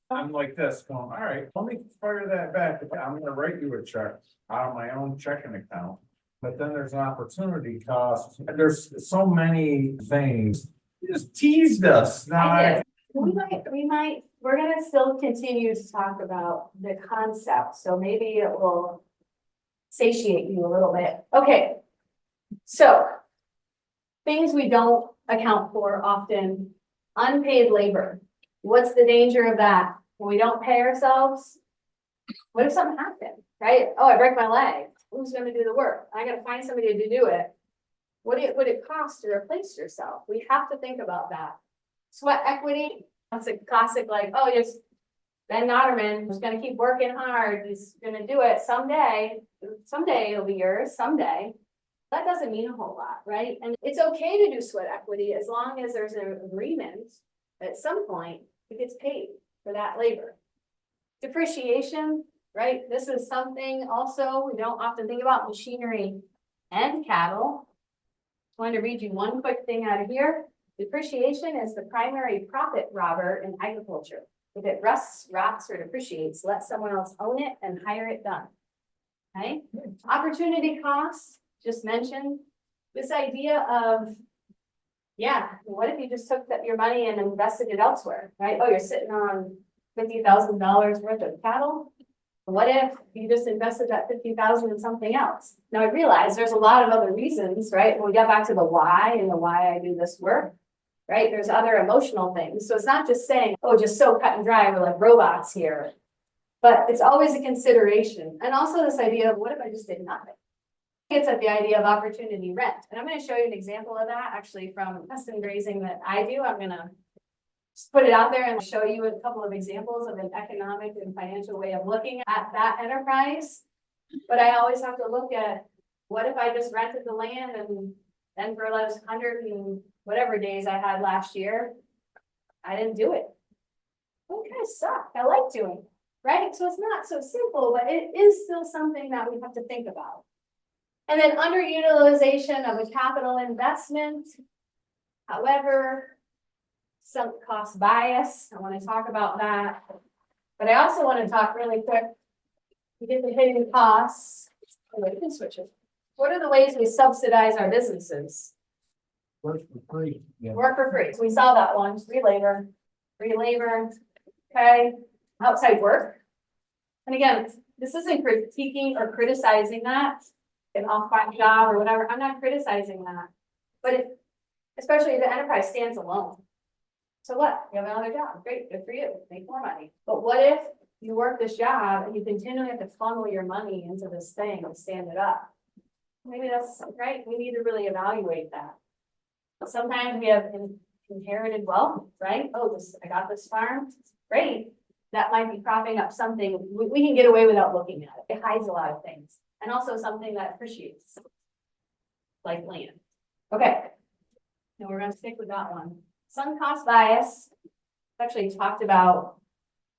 I'm like this going, all right, let me fire that back. I'm gonna write you a check out of my own checking account. But then there's an opportunity cost. And there's so many things. You just teased us. Now I did. We're gonna still continue to talk about the concept, so maybe it will satiate you a little bit. Okay. So, things we don't account for often, unpaid labor. What's the danger of that? When we don't pay ourselves, what if something happened, right? Oh, I break my leg. Who's gonna do the work? I gotta find somebody to do it. What would it cost to replace yourself? We have to think about that. Sweat equity, that's a classic, like, oh, just Ben Notterman is gonna keep working hard. He's gonna do it someday. Someday it'll be yours, someday. That doesn't mean a whole lot, right? And it's okay to do sweat equity as long as there's an agreement at some point it gets paid for that labor. Depreciation, right? This is something also we don't often think about, machinery and cattle. I want to read you one quick thing out of here. Depreciation is the primary profit robber in agriculture. If it rusts, rots, or depreciates, let someone else own it and hire it done. Okay? Opportunity costs, just mentioned. This idea of, yeah, what if you just took your money and invested it elsewhere, right? Oh, you're sitting on $50,000 worth of cattle. What if you just invested that $50,000 in something else? Now I realize there's a lot of other reasons, right? When we get back to the why and the why I do this work, right? There's other emotional things. So it's not just saying, oh, just so cut and dry, we're like robots here. But it's always a consideration. And also this idea of what if I just did nothing? It's at the idea of opportunity rent. And I'm going to show you an example of that actually from custom grazing that I do. I'm going to just put it out there and show you a couple of examples of an economic and financial way of looking at that enterprise. But I always have to look at what if I just rented the land and then for those 100 and whatever days I had last year, I didn't do it. It kind of sucked. I like doing it, right? So it's not so simple, but it is still something that we have to think about. And then underutilization of a capital investment. However, sunk cost bias, I want to talk about that. But I also want to talk really quick, we get the hidden costs. Oh, wait, you can switch it. What are the ways we subsidize our businesses? Work for free. Yeah. Work for free. So we saw that one, free labor, okay, outside work. And again, this isn't critiquing or criticizing that, an off-by job or whatever. I'm not criticizing that. But especially the enterprise stands alone. So what? You have another job. Great, good for you. Make more money. But what if you work this job and you continually have to funnel your money into this thing and stand it up? Maybe that's right. We need to really evaluate that. Sometimes we have inherited wealth, right? Oh, I got this farm. Great. That might be propping up something we can get away without looking at it. It hides a lot of things. And also something that appreciates, like land. Okay. Now we're going to stick with that one. Sunk cost bias, actually talked about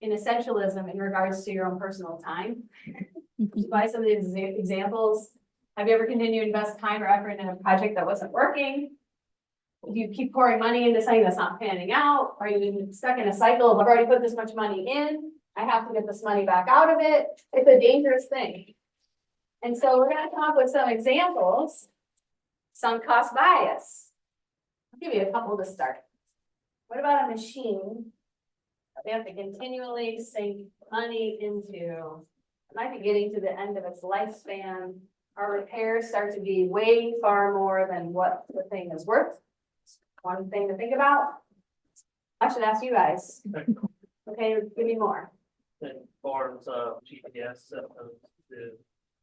in essentialism in regards to your own personal time. By some of these examples, have you ever continued to invest time or effort in a project that wasn't working? Do you keep pouring money into something that's not panning out? Are you stuck in a cycle of I've already put this much money in, I have to get this money back out of it? It's a dangerous thing. And so we're going to come up with some examples. Sunk cost bias. I'll give you a couple to start. What about a machine that we have to continually sink money into? It might be getting to the end of its lifespan. Our repairs start to be way far more than what the thing is worth. One thing to think about. I should ask you guys. Okay, give me more. In forms of GPS systems to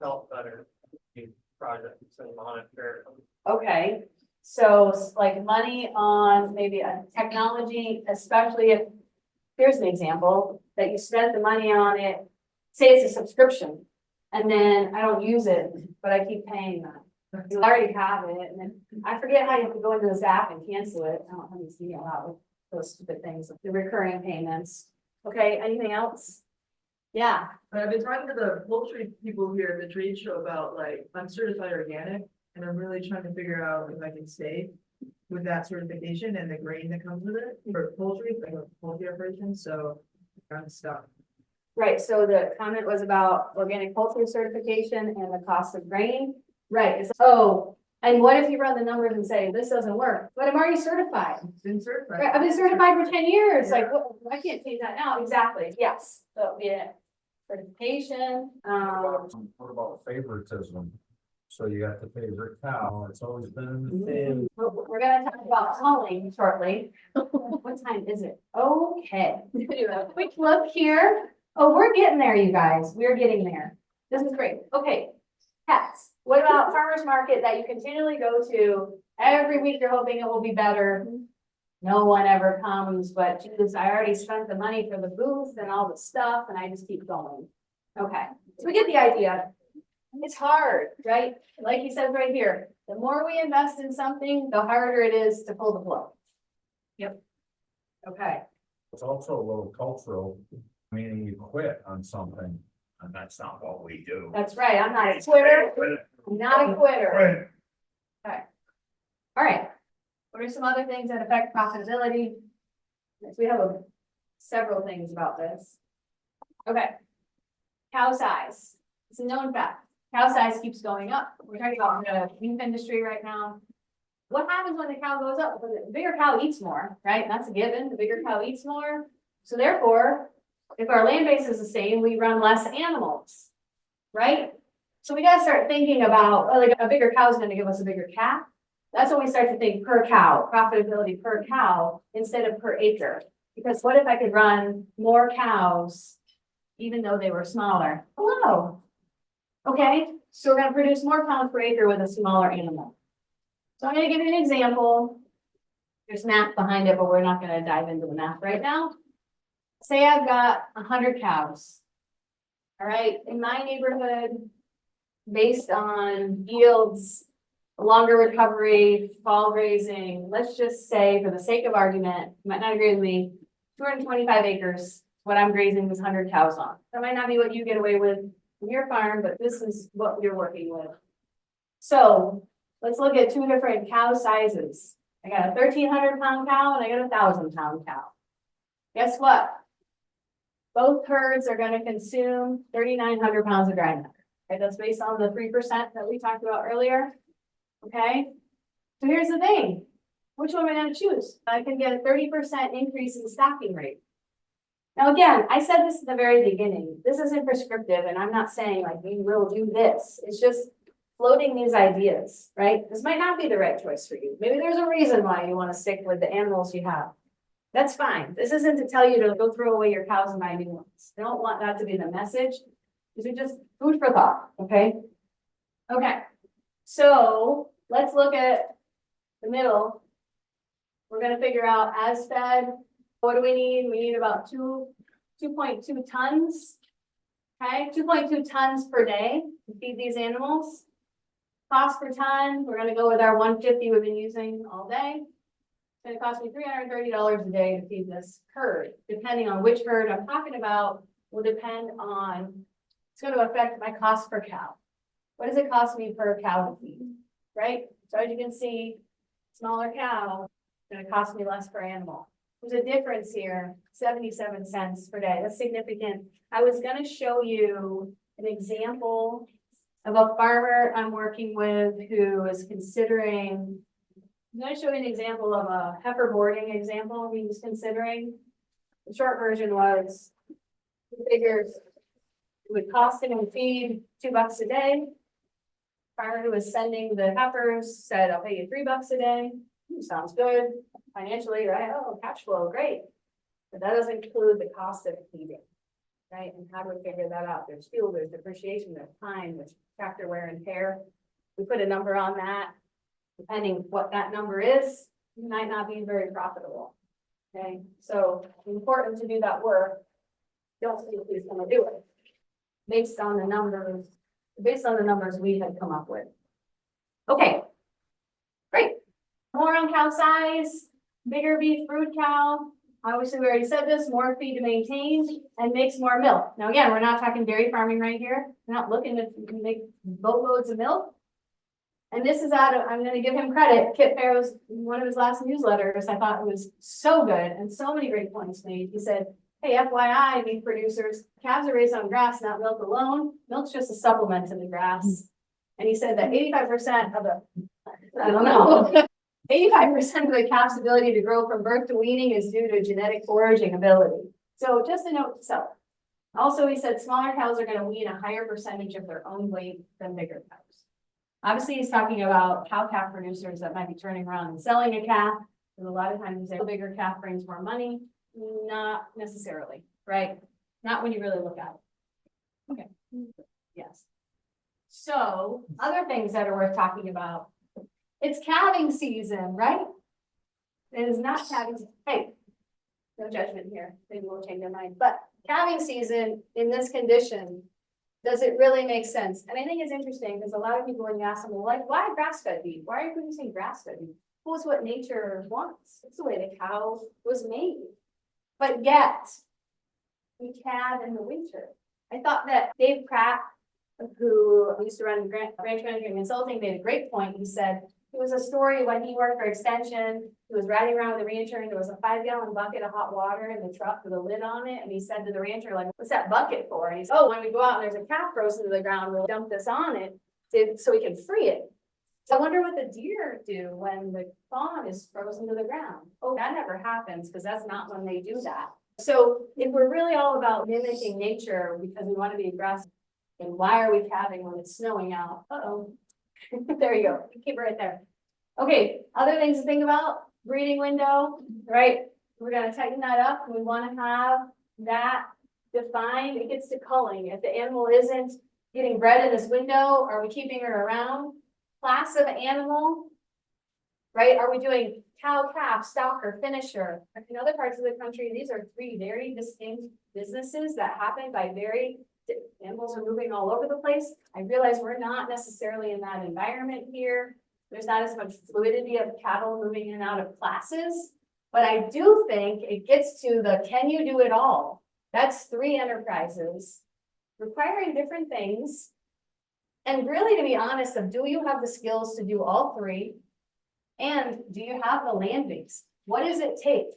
help better do projects and monitor. Okay, So like money on maybe a technology, especially if, here's an example, that you spent the money on it, say it's a subscription, and then I don't use it, but I keep paying them. You already have it, and then I forget how you have to go into this app and cancel it. I don't have this email out with those stupid things, the recurring payments. Okay, anything else? Yeah, But I've been talking to the poultry people here at the trade show about like, I'm certified organic, and I'm really trying to figure out if I can stay with that certification and the grain that comes with it for poultry, like a poultry operation, so I'm stuck. right, so the comment was about organic poultry certification and the cost of grain. Right, oh, and what if you run the numbers and say, this doesn't work, but I'm already certified. Been certified. Right, I've been certified for 10 years, like, what, I can't change that now, exactly, yes, so, yeah. Certification, What about favoritism? So you got the favorite cow, it's always been. we're gonna talk about culling shortly. What time is it? Okay, quick look here. Oh, we're getting there, you guys, we're getting there. This is great, okay. Pets, what about farmer's market that you continually go to? Every week you're hoping it will be better. No one ever comes, but geez, I already spent the money for the booth and all the stuff and I just keep going. Okay, so we get the idea. It's hard, right? Like he says right here, the more we invest in something, the harder it is to pull the plug. Yep. Okay, It's also a little cultural, meaning you quit on something, and that's not what we do. that's right, I'm not a quitter, I'm not a quitter. Okay. All right, what are some other things that affect profitability? Yes, we have several things about this. Okay. Cow size, it's a known fact, cow size keeps going up. We're talking about the beef industry right now. What happens when the cow goes up? The bigger cow eats more, right? That's a given, the bigger cow eats more. So therefore, if our land base is the same, we run less animals, right? So we gotta start thinking about, well, like a bigger cow is gonna give us a bigger calf. That's when we start to think per cow, profitability per cow instead of per acre. Because what if I could run more cows even though they were smaller? Hello. Okay, so we're gonna produce more pounds per acre with a smaller animal. So I'm gonna give you an example. There's math behind it, but we're not gonna dive into the math right now. Say I've got 100 cows. All right, in my neighborhood, based on yields, longer recovery, fall grazing, let's just say for the sake of argument, you might not agree with me, 225 acres, what I'm grazing this 100 cows on. That might not be what you get away with in your farm, but this is what you're working with. So let's look at two different cow sizes. I got a 1,300 pound cow and I got a 1,000 pound cow. Guess what? Both herds are going to consume 3,900 pounds of dry matter. Okay, that's based on the 3% that we talked about earlier. Okay, so here's the thing. Which one am I going to choose? I can get a 30% increase in stocking rate. Now, again, I said this at the very beginning. This isn't prescriptive, and I'm not saying like we will do this. It's just floating these ideas, right? This might not be the right choice for you. Maybe there's a reason why you want to stick with the animals you have. That's fine. This isn't to tell you to go throw away your cows and buy new ones. I don't want that to be the message. These are just food for thought, okay? Okay, so let's look at the middle. We're gonna figure out as fed, what do we need? We need about 2.2 tons. Okay, 2.2 tons per day to feed these animals. Cost per ton, we're gonna go with our 150 we've been using all day. It's gonna cost me $330 a day to feed this herd. Depending on which herd I'm talking about, will depend on, it's gonna affect my cost per cow. What does it cost me per cow to feed, right? So as you can see, smaller cow, it's gonna cost me less per animal. There's a difference here, 77 cents per day. That's significant. I was gonna show you an example of a farmer I'm working with who is considering, I'm gonna show you an example of a heifer boarding example he was considering. The short version was, he figures it would cost him in feed $2 a day. Farmer who was sending the heifers said, I'll pay you $3 a day. Sounds good financially, right? Oh, cash flow, great. But that doesn't include the cost of feeding, right? And how do we figure that out? There's fuel, there's depreciation, there's time, there's tractor wear and tear. We put a number on that. depending what that number is, might not be very profitable. Okay, so important to do that work. Don't think who's gonna do it. Based on the numbers we had come up with. Okay. Great. More on cow size, bigger beef brood cow. Obviously, we already said this, more feed to maintain and makes more milk. Now, again, we're not talking dairy farming right here. We're not looking to make boatloads of milk. And this is out of, I'm gonna give him credit, Kit Farrow's, one of his last newsletters, I thought it was so good and so many great points made. He said, hey, FYI, beef producers, calves are raised on grass, not milk alone. Milk's just a supplement to the grass. And he said that 85% of the, I don't know, 85% of the calf's ability to grow from birth to weaning is due to genetic foraging ability. So just a note to self. Also, he said smaller cows are going to wean a higher percentage of their own weight than bigger cows. Obviously, he's talking about cow-calf producers that might be turning around and selling a calf. Because a lot of times, a bigger calf brings more money. Not necessarily, right? Not when you really look at it. Okay. Yes. So other things that are worth talking about. It's calving season, right? It is not calving. Hey, no judgment here. Maybe we'll change their mind. But calving season in this condition, does it really make sense? And I think it's interesting because a lot of people, when you ask them, well, like, why grass-fed beef? Why are you producing grass-fed beef? Well, it's what nature wants. It's the way the cow was made. But yet, we calve in the winter. I thought that Dave Pratt, who used to run ranch management consulting, made a great point. He said it was a story when he worked for Extension. He was riding around with the rancher and there was a 5-gallon bucket of hot water in the truck with a lid on it. And he said to the rancher, like, what's that bucket for? And he said, oh, when we go out and there's a calf frozen to the ground, we'll dump this on it so we can free it. So I wonder what the deer do when the fawn is frozen to the ground. Oh, that never happens because that's not when they do that. So if we're really all about mimicking nature because we want to be aggressive, then why are we calving when it's snowing out? Uh-oh. There you go. Keep it right there. Okay, other things to think about, breeding window, right? We're going to tighten that up. We want to have that defined. It gets to culling. If the animal isn't getting bred in this window, are we keeping her around? Class of animal, right? Are we doing cow, calf, stocker, finisher? In other parts of the country, these are 3 very distinct businesses that happen by animals are moving all over the place. I realize we're not necessarily in that environment here. There's not as much fluidity of cattle moving in and out of classes, but I do think it gets to the, can you do it all? That's 3 enterprises requiring different things. And really, to be honest, do you have the skills to do all 3? And do you have the land base? What does it take?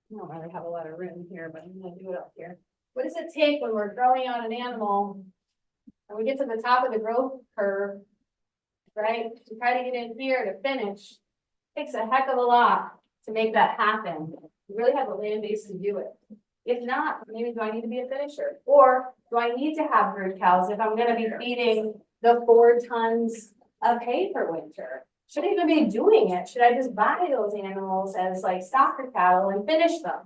I don't really have a lot of room here, but I'm gonna do it up here. What does it take when we're growing out an animal and we get to the top of the growth curve, right? To try to get in here to finish, takes a heck of a lot to make that happen. You really have the land base to do it. If not, maybe do I need to be a finisher? Or do I need to have brood cows if I'm going to be feeding the 4 tons of hay per winter? Should I even be doing it? Should I just buy those animals as like stocker cattle and finish them?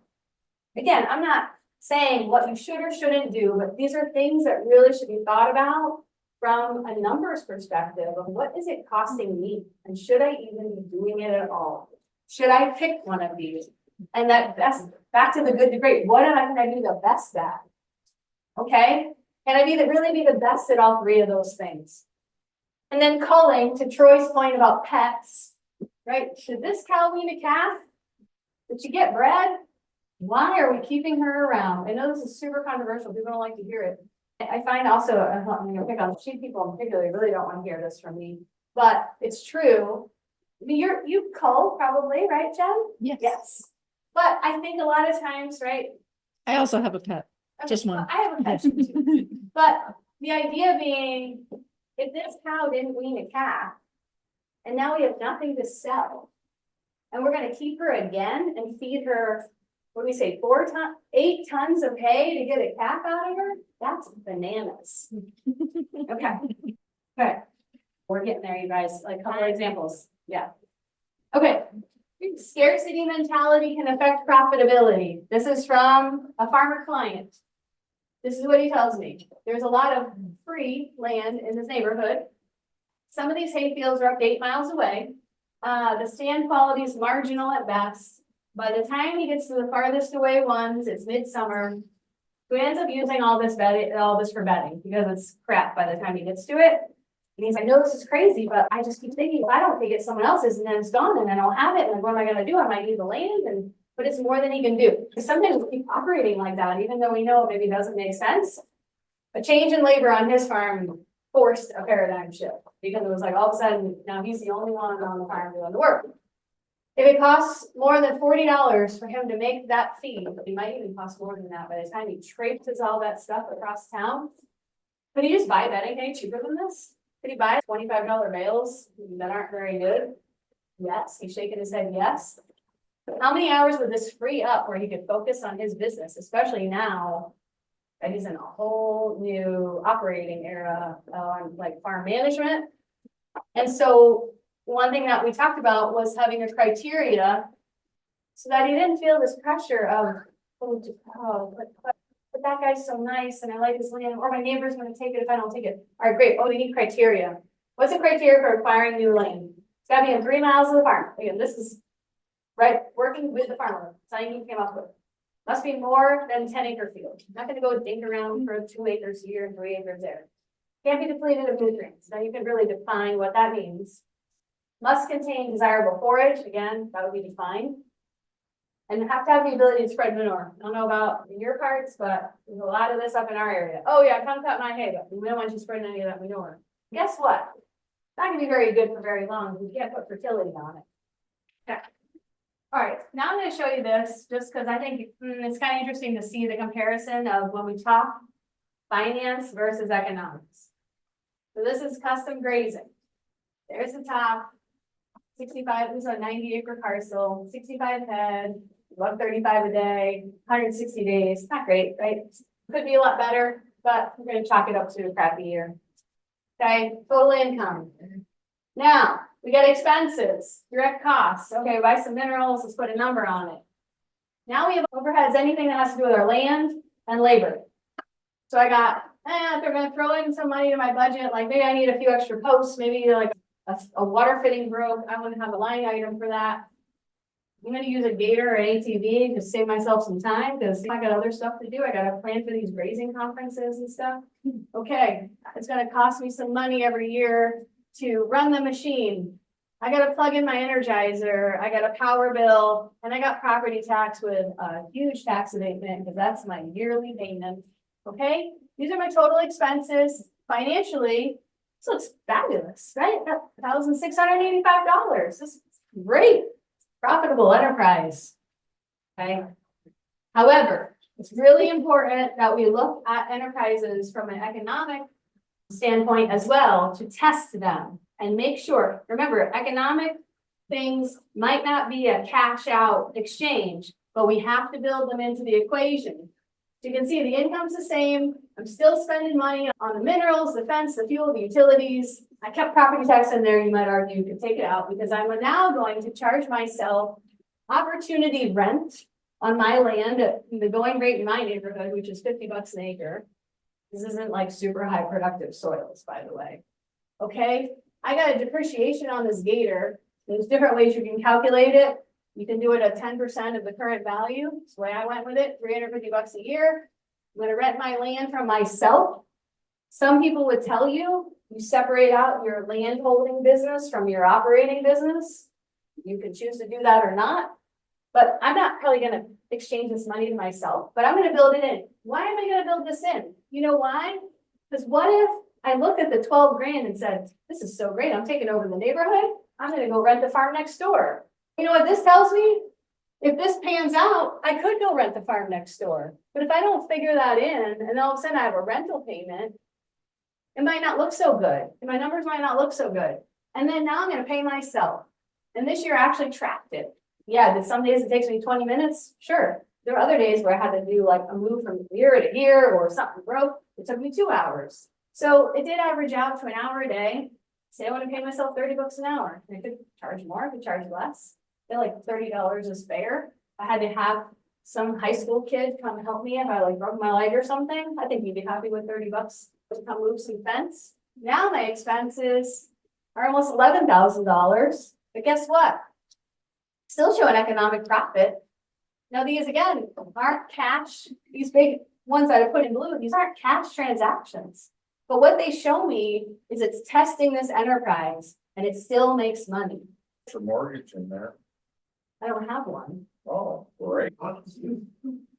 Again, I'm not saying what you should or shouldn't do, but these are things that really should be thought about from a numbers perspective of what is it costing me? And should I even be doing it at all? Should I pick one of these? And that best, back to the good to great, what can I do the best at? Okay, can I really be the best at all 3 of those things? And then culling, to Troy's point about pets, right? Should this cow wean a calf? Did she get bred? Why are we keeping her around? I know this is super controversial. People don't like to hear it. I find also, I'm going to pick on sheep people in particular, really don't want to hear this from me, but it's true. You cull probably, right, Jen? Yes. Yes. But I think a lot of times, right? I also have a pet. Just one. I have a pet too. But the idea being, if this cow didn't wean a calf, and now we have nothing to sell, and we're going to keep her again and feed her, what do we say, 8 tons of hay to get a calf out of her? That's bananas. Okay. Okay. We're getting there, you guys. Like a couple examples. Yeah. Okay. Scarcity mentality can affect profitability. This is from a farmer client. This is what he tells me. There's a lot of free land in this neighborhood. Some of these hay fields are up to 8 miles away. The stand quality is marginal at best. By the time he gets to the farthest away ones, it's midsummer. He ends up using all this for bedding because it's crap by the time he gets to it. And he's like, I know this is crazy, but I just keep thinking, if I don't take it, someone else's, and then it's gone, and then I'll have it, and what am I gonna do? I might need the land, but it's more than he can do. Because sometimes we keep operating like that, even though we know it maybe doesn't make sense. A change in labor on his farm forced a paradigm shift, because it was like all of a sudden, now he's the only one on the farm doing the work. If it costs more than $40 for him to make that feed, it might even cost more than that by the time he traipses all that stuff across town. Could he just buy bedding any cheaper than this? Could he buy $25 bales that aren't very good? Yes, he's shaking his head, yes. But how many hours would this free up where he could focus on his business, especially now that he's in a whole new operating era on like farm management? And so one thing that we talked about was having a criteria so that he didn't feel this pressure of, but that guy's so nice and I like his land, or my neighbor's gonna take it if I don't take it. All right, great. Oh, we need criteria. What's the criteria for acquiring new land? It's gotta be in 3 miles of the farm. Again, this is right, working with the farmer. Something he came up with. Must be more than 10-acre field. Not gonna go dink around for 2 acres here and 3 acres there. Can't be depleted of nutrients. Now you can really define what that means. Must contain desirable forage. Again, that would be defined. And have to have the ability to spread manure. I don't know about in your parts, but there's a lot of this up in our area. Oh yeah, come cut my hay, but we don't want you spreading any of that manure. Guess what? It's not gonna be very good for very long. We can't put fertility on it. Okay. All right, now I'm gonna show you this just because I think it's kind of interesting to see the comparison of when we talk finance versus economics. So this is custom grazing. There's the top. 65, this is a 90-acre parcel, 65 head, 135 a day, 160 days. Not great, right? Could be a lot better, but we're going to chalk it up to a crappy year. Okay, total income. Now, we got expenses, direct costs. Okay, buy some minerals, let's put a number on it. Now we have overheads, anything that has to do with our land and labor. So I got, if they're going to throw in some money to my budget, like maybe I need a few extra posts, maybe like a water fitting broke, I want to have a line item for that. I'm going to use a gator or an ATV to save myself some time because I got other stuff to do. I got to plan for these grazing conferences and stuff. Okay, it's going to cost me some money every year to run the machine. I got to plug in my Energizer. I got a power bill, and I got property tax with a huge tax abatement because that's my yearly payment. Okay, these are my total expenses financially. This looks fabulous, right? $1,685. This is great, profitable enterprise. Okay. However, it's really important that we look at enterprises from an economic standpoint as well to test them and make sure. Remember, economic things might not be a cash out exchange, but we have to build them into the equation. So you can see the income's the same. I'm still spending money on the minerals, the fence, the fuel, the utilities. I kept property tax in there. You might argue you could take it out because I'm now going to charge myself opportunity rent on my land at the going rate in my neighborhood, which is $50 an acre. This isn't like super high productive soils, by the way. Okay, I got a depreciation on this gator. There's different ways you can calculate it. You can do it at 10% of the current value. That's the way I went with it, $350 a year. I'm gonna rent my land from myself. Some people would tell you, you separate out your land holding business from your operating business. You can choose to do that or not, but I'm not probably gonna exchange this money to myself, but I'm gonna build it in. Why am I gonna build this in? You know why? Because what if I looked at the 12 grand and said, this is so great, I'm taking over the neighborhood. I'm gonna go rent the farm next door. You know what this tells me? If this pans out, I could go rent the farm next door. But if I don't figure that in and all of a sudden I have a rental payment, it might not look so good. And my numbers might not look so good. And then now I'm going to pay myself. And this year I actually tracked it. Yeah, did some days it takes me 20 minutes? Sure. There are other days where I had to do like a move from here to here or something broke. It took me 2 hours. So it did average out to an hour a day. Say I want to pay myself $30 an hour. I could charge more, I could charge less. I feel like $30 is fair. I had to have some high school kid come help me if I like broke my leg or something. I think he'd be happy with $30 to come move some fence. Now my expenses are almost $11,000. But guess what? Still show an economic profit. Now, these again aren't cash, these big ones that I put in blue, these aren't cash transactions. But what they show me is it's testing this enterprise and it still makes money. It's a mortgage in there. I don't have one. Oh, great.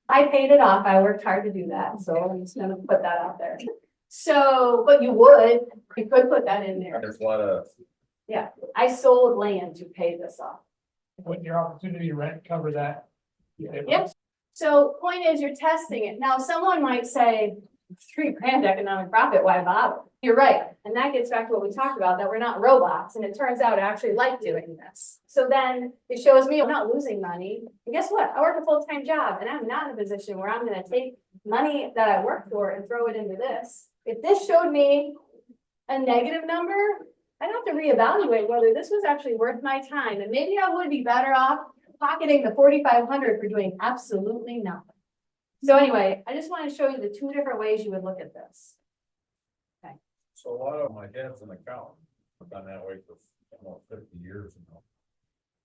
I paid it off. I worked hard to do that, so I'm just gonna put that out there. So, but you could put that in there. There's a lot of, I sold land to pay this off. Wouldn't your opportunity rent cover that? Yep. So point is, you're testing it. Now, someone might say, $3,000 economic profit, why bother? You're right. And that gets back to what we talked about, that we're not robots. And it turns out I actually like doing this. So then it shows me I'm not losing money. And guess what? I work a full-time job and I'm not in a position where I'm going to take money that I work for and throw it into this. If this showed me a negative number, I'd have to reevaluate whether this was actually worth my time. And maybe I would be better off pocketing the 4,500 for doing absolutely nothing. So anyway, I just want to show you the two different ways you would look at this. so a lot of my dad's an accountant. I've done that way for almost 50 years now.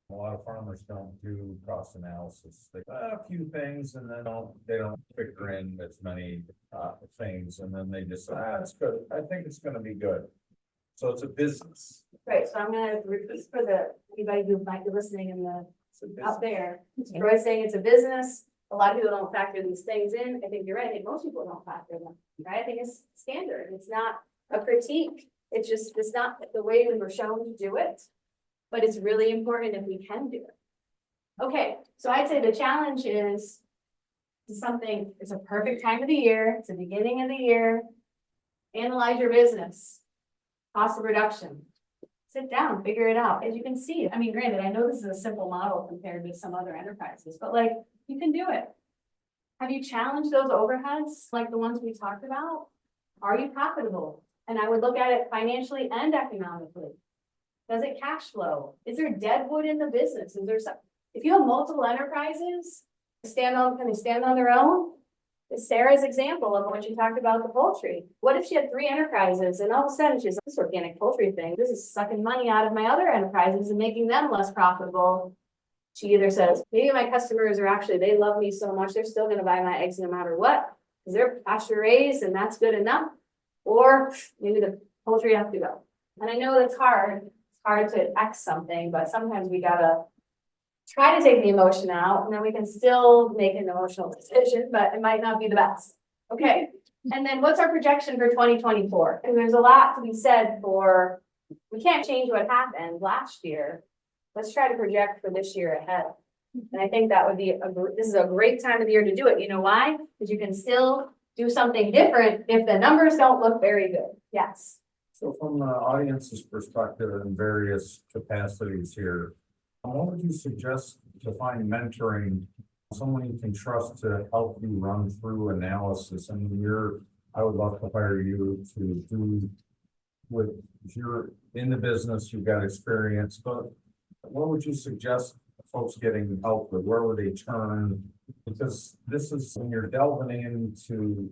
A lot of farmers don't do cost analysis. They a few things and then they don't figure in as many things, and then they just say, it's good. I think it's gonna be good. So it's a business. Right, so I'm gonna repeat for anybody who might be listening in the, It's a out business. there. Roy's saying it's a business. A lot of people don't factor these things in. I think you're right. I think most people don't factor them, right? I think it's standard. It's not a critique. It's not the way we were shown to do it. But it's really important if we can do it. Okay, so I'd say the challenge is something, it's a perfect time of the year. It's the beginning of the year. Analyze your business. Cost of reduction. Sit down, figure it out. As you can see, I mean, granted, I know this is a simple model compared with some other enterprises, but like, you can do it. Have you challenged those overheads like the ones we talked about? Are you profitable? And I would look at it financially and economically. Does it cash flow? Is there deadwood in the business? Is there some, if you have multiple enterprises, can they stand on their own? It's Sarah's example of when she talked about the poultry. What if she had 3 enterprises and all of a sudden she's like, this organic poultry thing, this is sucking money out of my other enterprises and making them less profitable. She either says, maybe my customers are actually, they love me so much, they're still going to buy my eggs no matter what, because they're pasture raised and that's good enough. Or maybe the poultry has to go. And I know that's hard. It's hard to X something, but sometimes we gotta try to take the emotion out and then we can still make an emotional decision, but it might not be the best. Okay. And then what's our projection for 2024? And there's a lot to be said for, we can't change what happened last year. Let's try to project for this year ahead. And I think that would be, this is a great time of the year to do it. You know why? Because you can still do something different if the numbers don't look very good. Yes. So from the audience's perspective in various capacities here, what would you suggest to find mentoring, someone you can trust to help you run through analysis? I mean, I would love to hire you to do with, if you're in the business, you've got experience, but what would you suggest folks getting help with? Where would they turn? Because this is, when you're delving into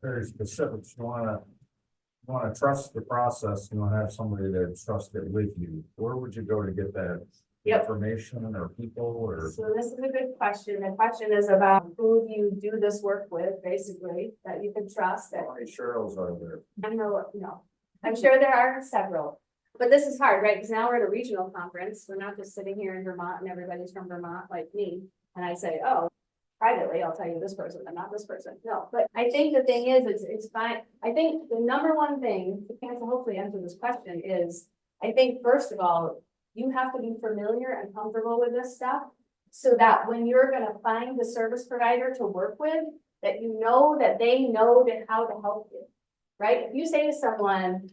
very specifics, you want to trust the process. You want to have somebody that trust it with you. Where would you go to get that information or people? Or so this is a good question. The question is about who you do this work with, basically, that you can trust. That how many Cheryls are there? I know, no, I'm sure there are several. But this is hard, right? Because now we're at a regional conference. We're not just sitting here in Vermont and everybody's from Vermont like me. And I say, oh, privately, I'll tell you this person and not this person. No, but I think the thing is, it's fine. I think the number one thing to hopefully answer this question is, I think first of all, you have to be familiar and comfortable with this stuff so that when you're going to find the service provider to work with, that you know that they know how to help you, right? If you say to someone,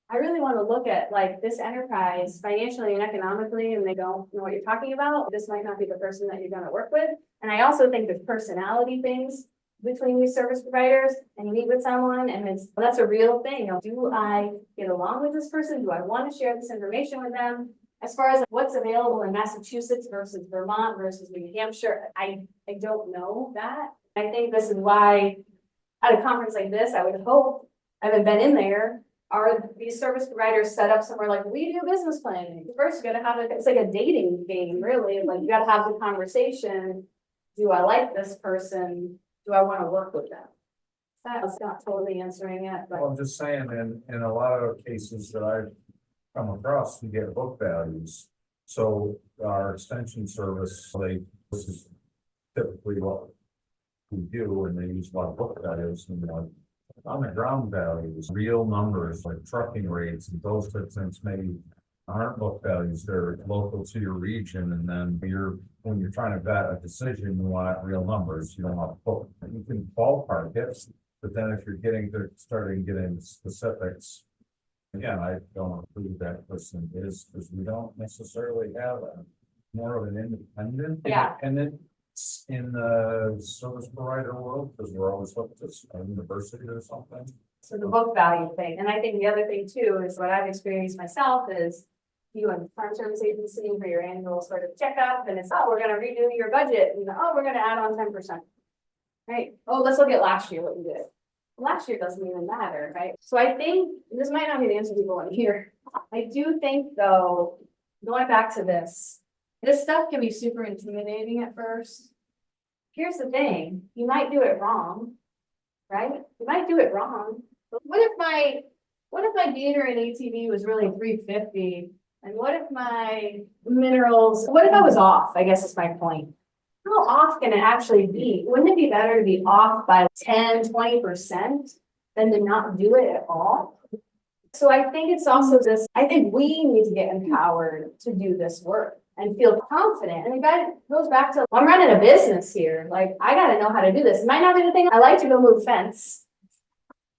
I really want to look at like this enterprise financially and economically, and they don't know what you're talking about, this might not be the person that you're going to work with. And I also think there's personality things between these service providers, and you meet with someone and well, that's a real thing. Do I get along with this person? Do I want to share this information with them? As far as what's available in Massachusetts versus Vermont versus New Hampshire, I don't know that. I think this is why at a conference like this, I would hope, I haven't been in there, are these service providers set up somewhere like we do business planning? First, you gotta have it's like a dating game, really, like you gotta have the conversation. Do I like this person? Do I wanna work with them? That's not totally answering it, but Well, I'm just saying, in a lot of cases that I've come across, we get book values. So our extension service, this is typically what we do, and they use a lot of book values, and on the ground values, real numbers like trucking rates and those types of things maybe aren't book values, they're local to your region, and then when you're trying to vet a decision, you want real numbers, you don't want book. You can ballpark it, but then if you're starting getting specifics, again, I don't know who that person is, because we don't necessarily have more of an independent. Yeah. Independent in the service provider world, because we're always up to a university or something. so the book value thing, and I think the other thing too is what I've experienced myself is. You and farm service agency for your annual sort of checkup, and it's, oh, we're gonna redo your budget, and oh, we're gonna add on 10%. Right, oh, let's look at last year, what you did. Last year doesn't even matter, right? So I think, this might not be the answer people want to hear. I do think though, going back to this stuff can be super intimidating at first. Here's the thing, you might do it wrong, right? You might do it wrong. But what if my gator in ATV was really 350? And what if my minerals, what if I was off, I guess is my point. How off can it actually be? Wouldn't it be better to be off by 10, 20% than to not do it at all? So I think it's also this, I think we need to get empowered to do this work and feel confident. And that goes back to, I'm running a business here. Like, I gotta know how to do this. It might not be the thing I like to go move fence.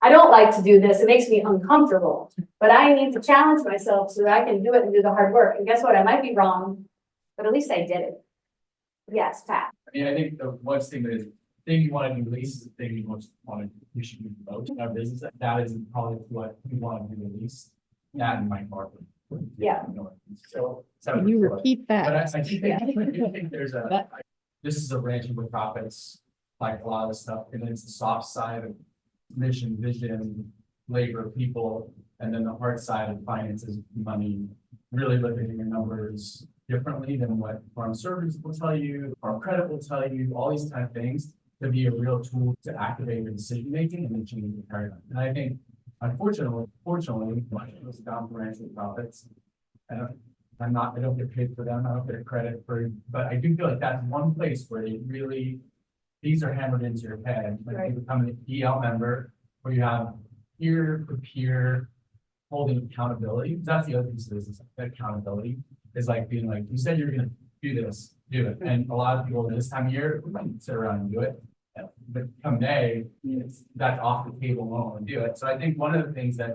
I don't like to do this. It makes me uncomfortable, but I need to challenge myself so that I can do it and do the hard work. And guess what? I might be wrong, but at least I did it. Yes, Pat. I mean, I think the one thing you want to do least is the thing you should do the most in our business. That is probably what you want to do the least. That in my market. Yeah. So. Can you repeat But that? I do think there's this is a ranching with profits, like a lot of the stuff, and then it's the soft side of mission, vision, labor, people, and then the hard side of finances, money, really looking at your numbers differently than what farm service will tell you, farm credit will tell you, all these kind of things to be a real tool to activate your decision making and then change the paradigm. And I think, unfortunately, much of this down for ranching profits. I don't get paid for them, I don't get credit for, but I do feel like that's one place where they really, these are hammered into your head, like you become an EL member, where you have peer-to-peer holding accountability. That's the other piece of this, is accountability, is like being like, you said you're gonna do this, do it. And a lot of people this time of year, we might sit around and do it. But come May, that's off the table, won't do it. So I think one of the things that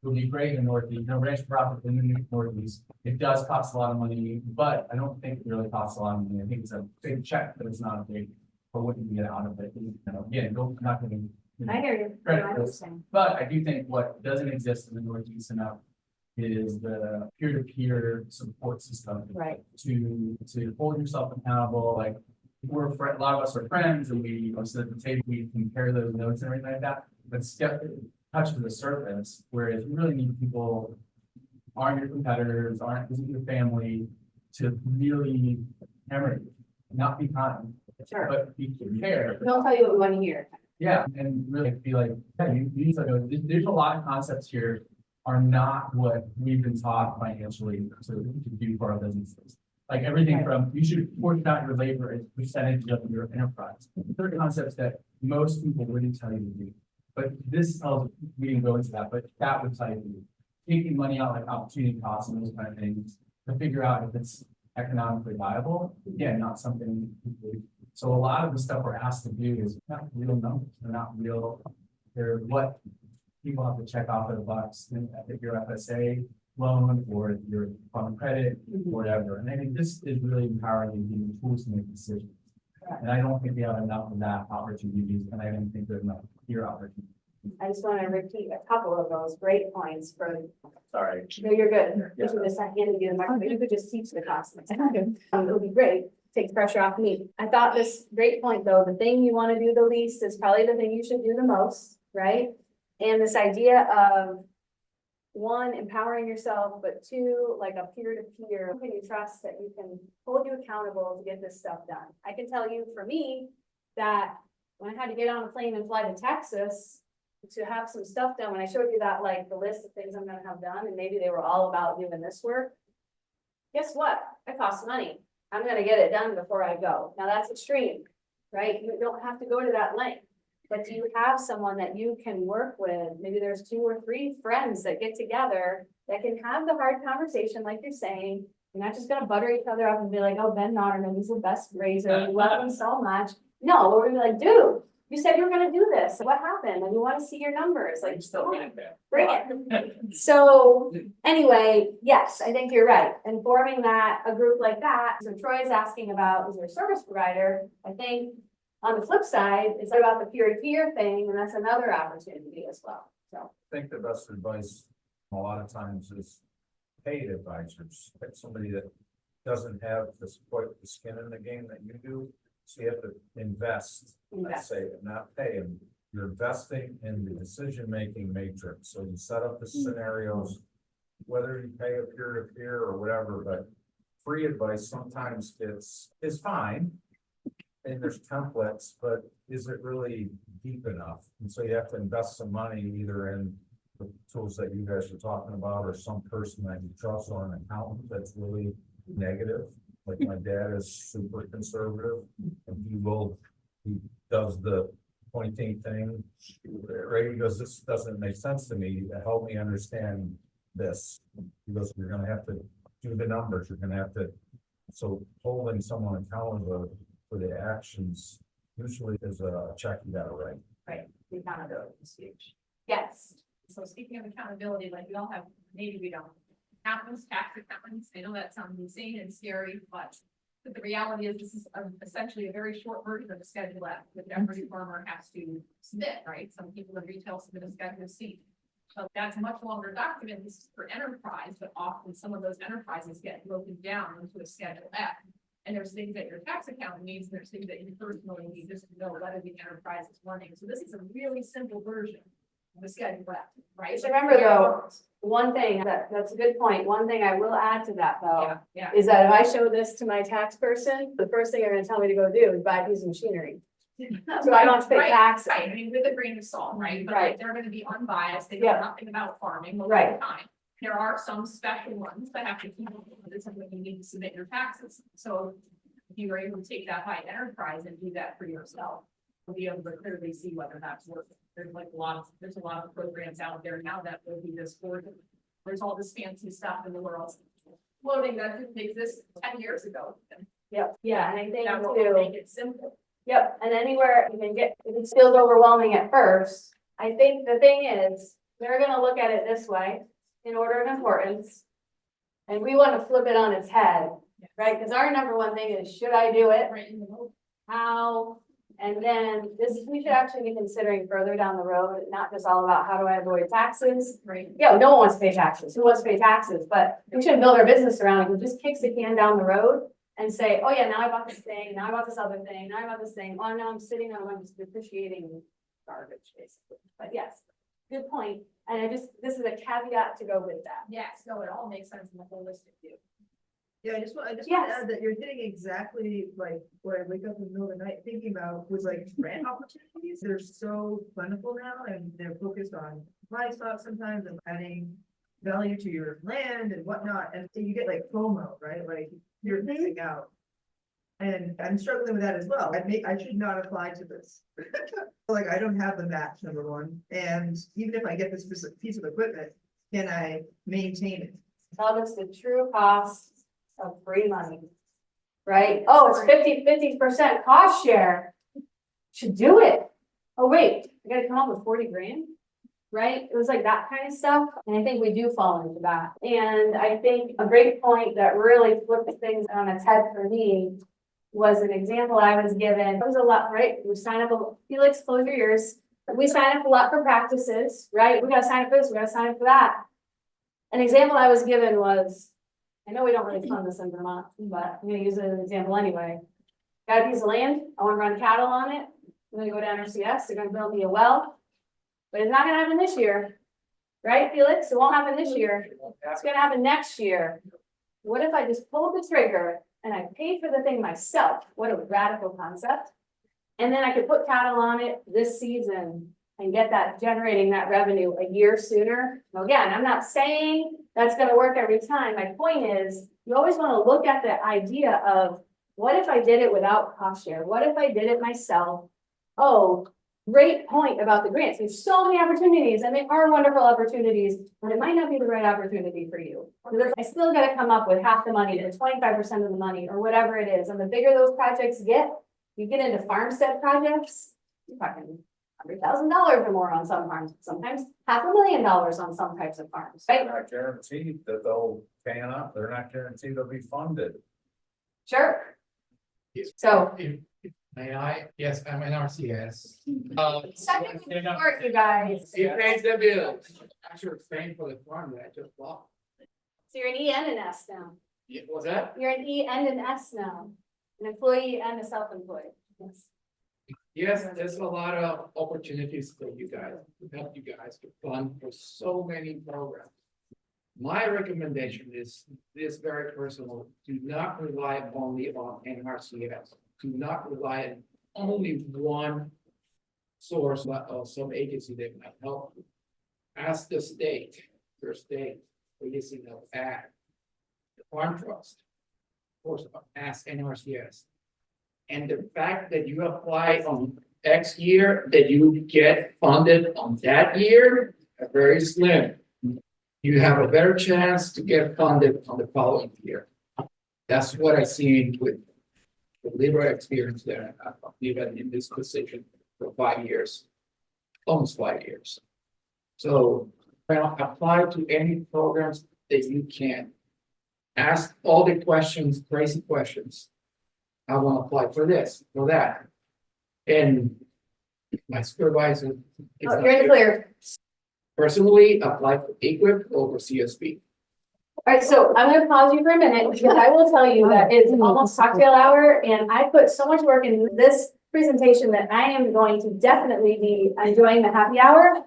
would be great in the Northeast, ranch profit in the Northeast, it does cost a lot of money, but I don't think it really costs a lot of money. I think it's a big check, but it's not a big, for what you get out of it. Again, I'm not gonna. I hear you. Credit I for this. understand. But I do think what doesn't exist in the Northeast enough is the peer-to-peer support system. Right. To hold yourself accountable, like a lot of us are friends and we sit at the table, we compare those notes and everything like that, but touches the surface, whereas you really need people aren't your competitors, isn't your family, to really hammer you, not be kind, Sure. but be prepared. Don't tell you what we want to hear. Yeah, and really be like, yeah, you need to go, there's a lot of concepts here are not what we've been taught financially to do for our businesses. Like everything from, you should portion out your labor as a percentage of your enterprise. There are concepts that most people wouldn't tell you to do. But this tells, we didn't go into that, but that would tell you, taking money out like opportunity costs and those kind of things to figure out if it's economically viable. Again, not something. So a lot of the stuff we're asked to do is not real numbers. They're not real. They're what people have to check off of the box. If your FSA loan or your farm credit or whatever. And I think this is really empowering and giving tools to make decisions. And I don't think we have enough of that opportunities, and I don't think there's enough here opportunities. I just want to repeat a couple of those great points for. Sorry. No, you're good. You should just hand you the market, but you could just teach the class. It would be great. Takes pressure off me. I thought this great point though, the thing you want to do the least is probably the thing you should do the most, right? And this idea of one, empowering yourself, but two, like a peer-to-peer, who can you trust that you can hold you accountable to get this stuff done? I can tell you for me that when I had to get on a plane and fly to Texas to have some stuff done, when I showed you that, like the list of things I'm gonna have done, and maybe they were all about doing this work. Guess what? It costs money. I'm gonna get it done before I go. Now that's extreme, right? You don't have to go to that length. But do you have someone that you can work with? Maybe there's 2 or 3 friends that get together that can have the hard conversation, like you're saying. You're not just gonna butter each other up and be like, oh, Ben Notterman, he's the best grazer, we love him so much. No, we're gonna be like, dude, you said you were gonna do this, what happened? And we wanna see your numbers, like, Still get there. bring it. So anyway, yes, I think you're right. And forming that, a group like that, so Troy's asking about, is there a service provider? I think on the flip side, it's about the peer-to-peer thing, and that's another opportunity as well, so. I think the best advice a lot of times is paid advisors, like somebody that doesn't have this quite the skin in the game that you do. So you have to invest, let's say, not pay them. You're investing in the decision-making matrix. So you set up the scenarios, whether you pay a peer-to-peer or whatever, but free advice sometimes is fine. And there's templates, but is it really deep enough? And so you have to invest some money either in the tools that you guys are talking about, or some person that you trust, or an accountant that's really negative. Like my dad is super conservative, and he does the pointing thing, right? He goes, this doesn't make sense to me, help me understand this. He goes, you're gonna have to do the numbers, you're gonna have to, so holding someone accountable for the actions usually is a check you gotta write. Right, the accountability is huge. Yes. So speaking of accountability, like we all have, maybe we don't. Accountants, tax accountants, I know that sounds insane and scary, but the reality is this is essentially a very short version of a Schedule F that every farmer has to submit, right? Some people in retail submit a Schedule C. So that's a much longer document. This is for enterprise, but often some of those enterprises get broken down into a Schedule F. And there's things that your tax accountant needs, and there's things that you personally need just to know whether the enterprise is running. So this is a really simple version of the Schedule F, right? Just remember though, one thing, that's a good point. One thing I will add to that though, Yeah. is that if I show this to my tax person, the first thing they're gonna tell me to go do is buy a piece of machinery. So I don't have to pay Right, taxes. Right, I mean, with a grain of salt, right? But Right. like, they're gonna be unbiased, they know Yeah. nothing about farming most Right. of the time. There are some special ones that have to keep, this is when you need to submit your taxes. So if you were able to take that high enterprise and do that for yourself, you'll be able to clearly see whether that's working. There's like there's a lot of programs out there now that will do this for you. There's all this fancy stuff in the world floating that didn't exist 10 years ago. Yep, yeah, and I think That will too. make it simple. Yep, and anywhere you can get, if it feels overwhelming at first, I think the thing is, they're gonna look at it this way, in order of importance. And we wanna flip it on its head, right? Cause our number one thing is, should I do it? Right in the middle. How? And then we should actually be considering further down the road, not just all about how do I avoid taxes? Right. Yeah, no one wants to pay taxes. Who wants to pay taxes? But we shouldn't build our business around it. We'll just kick the can down the road and say, oh yeah, now I bought this thing, now I bought this other thing, now I bought this thing. Oh, now I'm sitting on a bunch of depreciating garbage, basically. But yes, good point. And this is a caveat to go with that. Yes, no, it all makes sense in the holistic view. Yeah, I just want to Yes. add that you're hitting exactly like what I wake up in the middle of the night thinking about was like grant opportunities. They're so plentiful now and they're focused on livestock sometimes and adding value to your land and whatnot. And so you get like FOMO, right? Like you're missing out. And I'm struggling with that as well. I should not apply to this. Like I don't have the match, number one. And even if I get this piece of equipment, can I maintain it? Tell us the true cost of free money. Right? Oh, it's 50% cost share. Should do it. Oh, wait, I gotta come up with 40 grand. Right? It was like that kind of stuff. And I think we do fall into that. And I think a great point that really flipped things on its head for me was an example I was given. It was a lot, right? We sign up, Felix, close your ears. We sign up a lot for practices, right? We gotta sign up for this, we gotta sign up for that. An example I was given was, I know we don't really fund this in Vermont, but I'm gonna use it as an example anyway. Got a piece of land, I wanna run cattle on it. I'm gonna go down RCS, they're gonna build me a well. But it's not gonna happen this year. right, Felix? It won't happen this year. It's gonna happen next year. What if I just pulled the trigger and I paid for the thing myself? What a radical concept. And then I could put cattle on it this season and get that, generating that revenue a year sooner. Now, again, I'm not saying that's gonna work every time. My point is, you always wanna look at the idea of, what if I did it without cost share? What if I did it myself? Oh, great point about the grants. There's so many opportunities and they are wonderful opportunities, but it might not be the right opportunity for you. I still gotta come up with half the money to 25% of the money or whatever it is. And the bigger those projects get, you get into farmstead projects, you're talking $100,000 or more on some farms, sometimes $500,000 on some types of farms, They're right? not guaranteed that they'll pan up, they're not guaranteed they'll be funded. Sure. So. May I? Yes, I'm an RCS. Second report, you guys. So It pays the bills. Actually, paying for the farm that I just bought. you're an EN and S now. Was that? You're an EN and S now, an employee and a self-employed. Yes. Yes, there's a lot of opportunities for you guys, to help you guys to fund for so many programs. My recommendation is this very personal, do not rely only on NRCS. Do not rely on only one source or some agency that might help you. Ask the state, your state, releasing of ag, the farm trust. Of course, ask NRCS. And the fact that you apply on X year, that you get funded on that year, are very slim. You have a better chance to get funded on the following year. That's what I see with the liberal experience there. I've been in this position for 5 years, almost 5 years. So apply to any programs that you can. Ask all the questions, crazy questions. I want to apply for this, for that. And my supervisor. Oh, you're in the clear. Personally, apply for EQIP over CSP. All right, so I'm gonna pause you for a minute, because I will tell you that it's almost cocktail hour, and I put so much work in this presentation that I am going to definitely be enjoying the happy hour.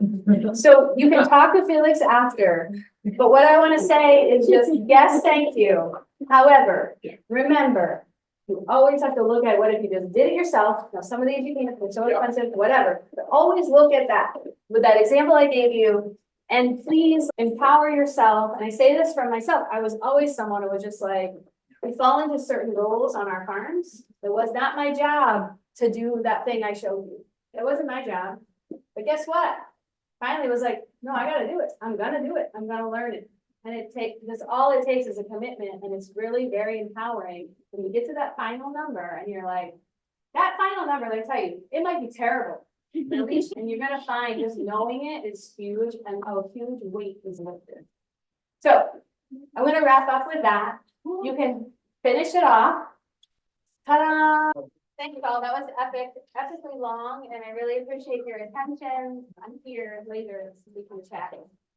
So you can talk to Felix after, but what I want to say is just, yes, thank you. However, remember, you always have to look at what if you just did it yourself. Now, some of these you can't, they're so expensive, whatever, but always look at that. With that example I gave you, and please empower yourself. And I say this for myself. I was always someone who was just like, we fall into certain roles on our farms. It was not my job to do that thing I showed you. It wasn't my job. But guess what? Finally was like, no, I gotta do it. I'm gonna do it. I'm gonna learn it. And this all it takes is a commitment, and it's really very empowering. When you get to that final number and you're like, that final number, let me tell you, it might be terrible. At least, and you're gonna find just knowing it is huge, and a huge weight is lifted. So I'm gonna wrap up with that. You can finish it off. Ta-da! Thank you all. That was epically long, and I really appreciate your attention. I'm here later so we can chat.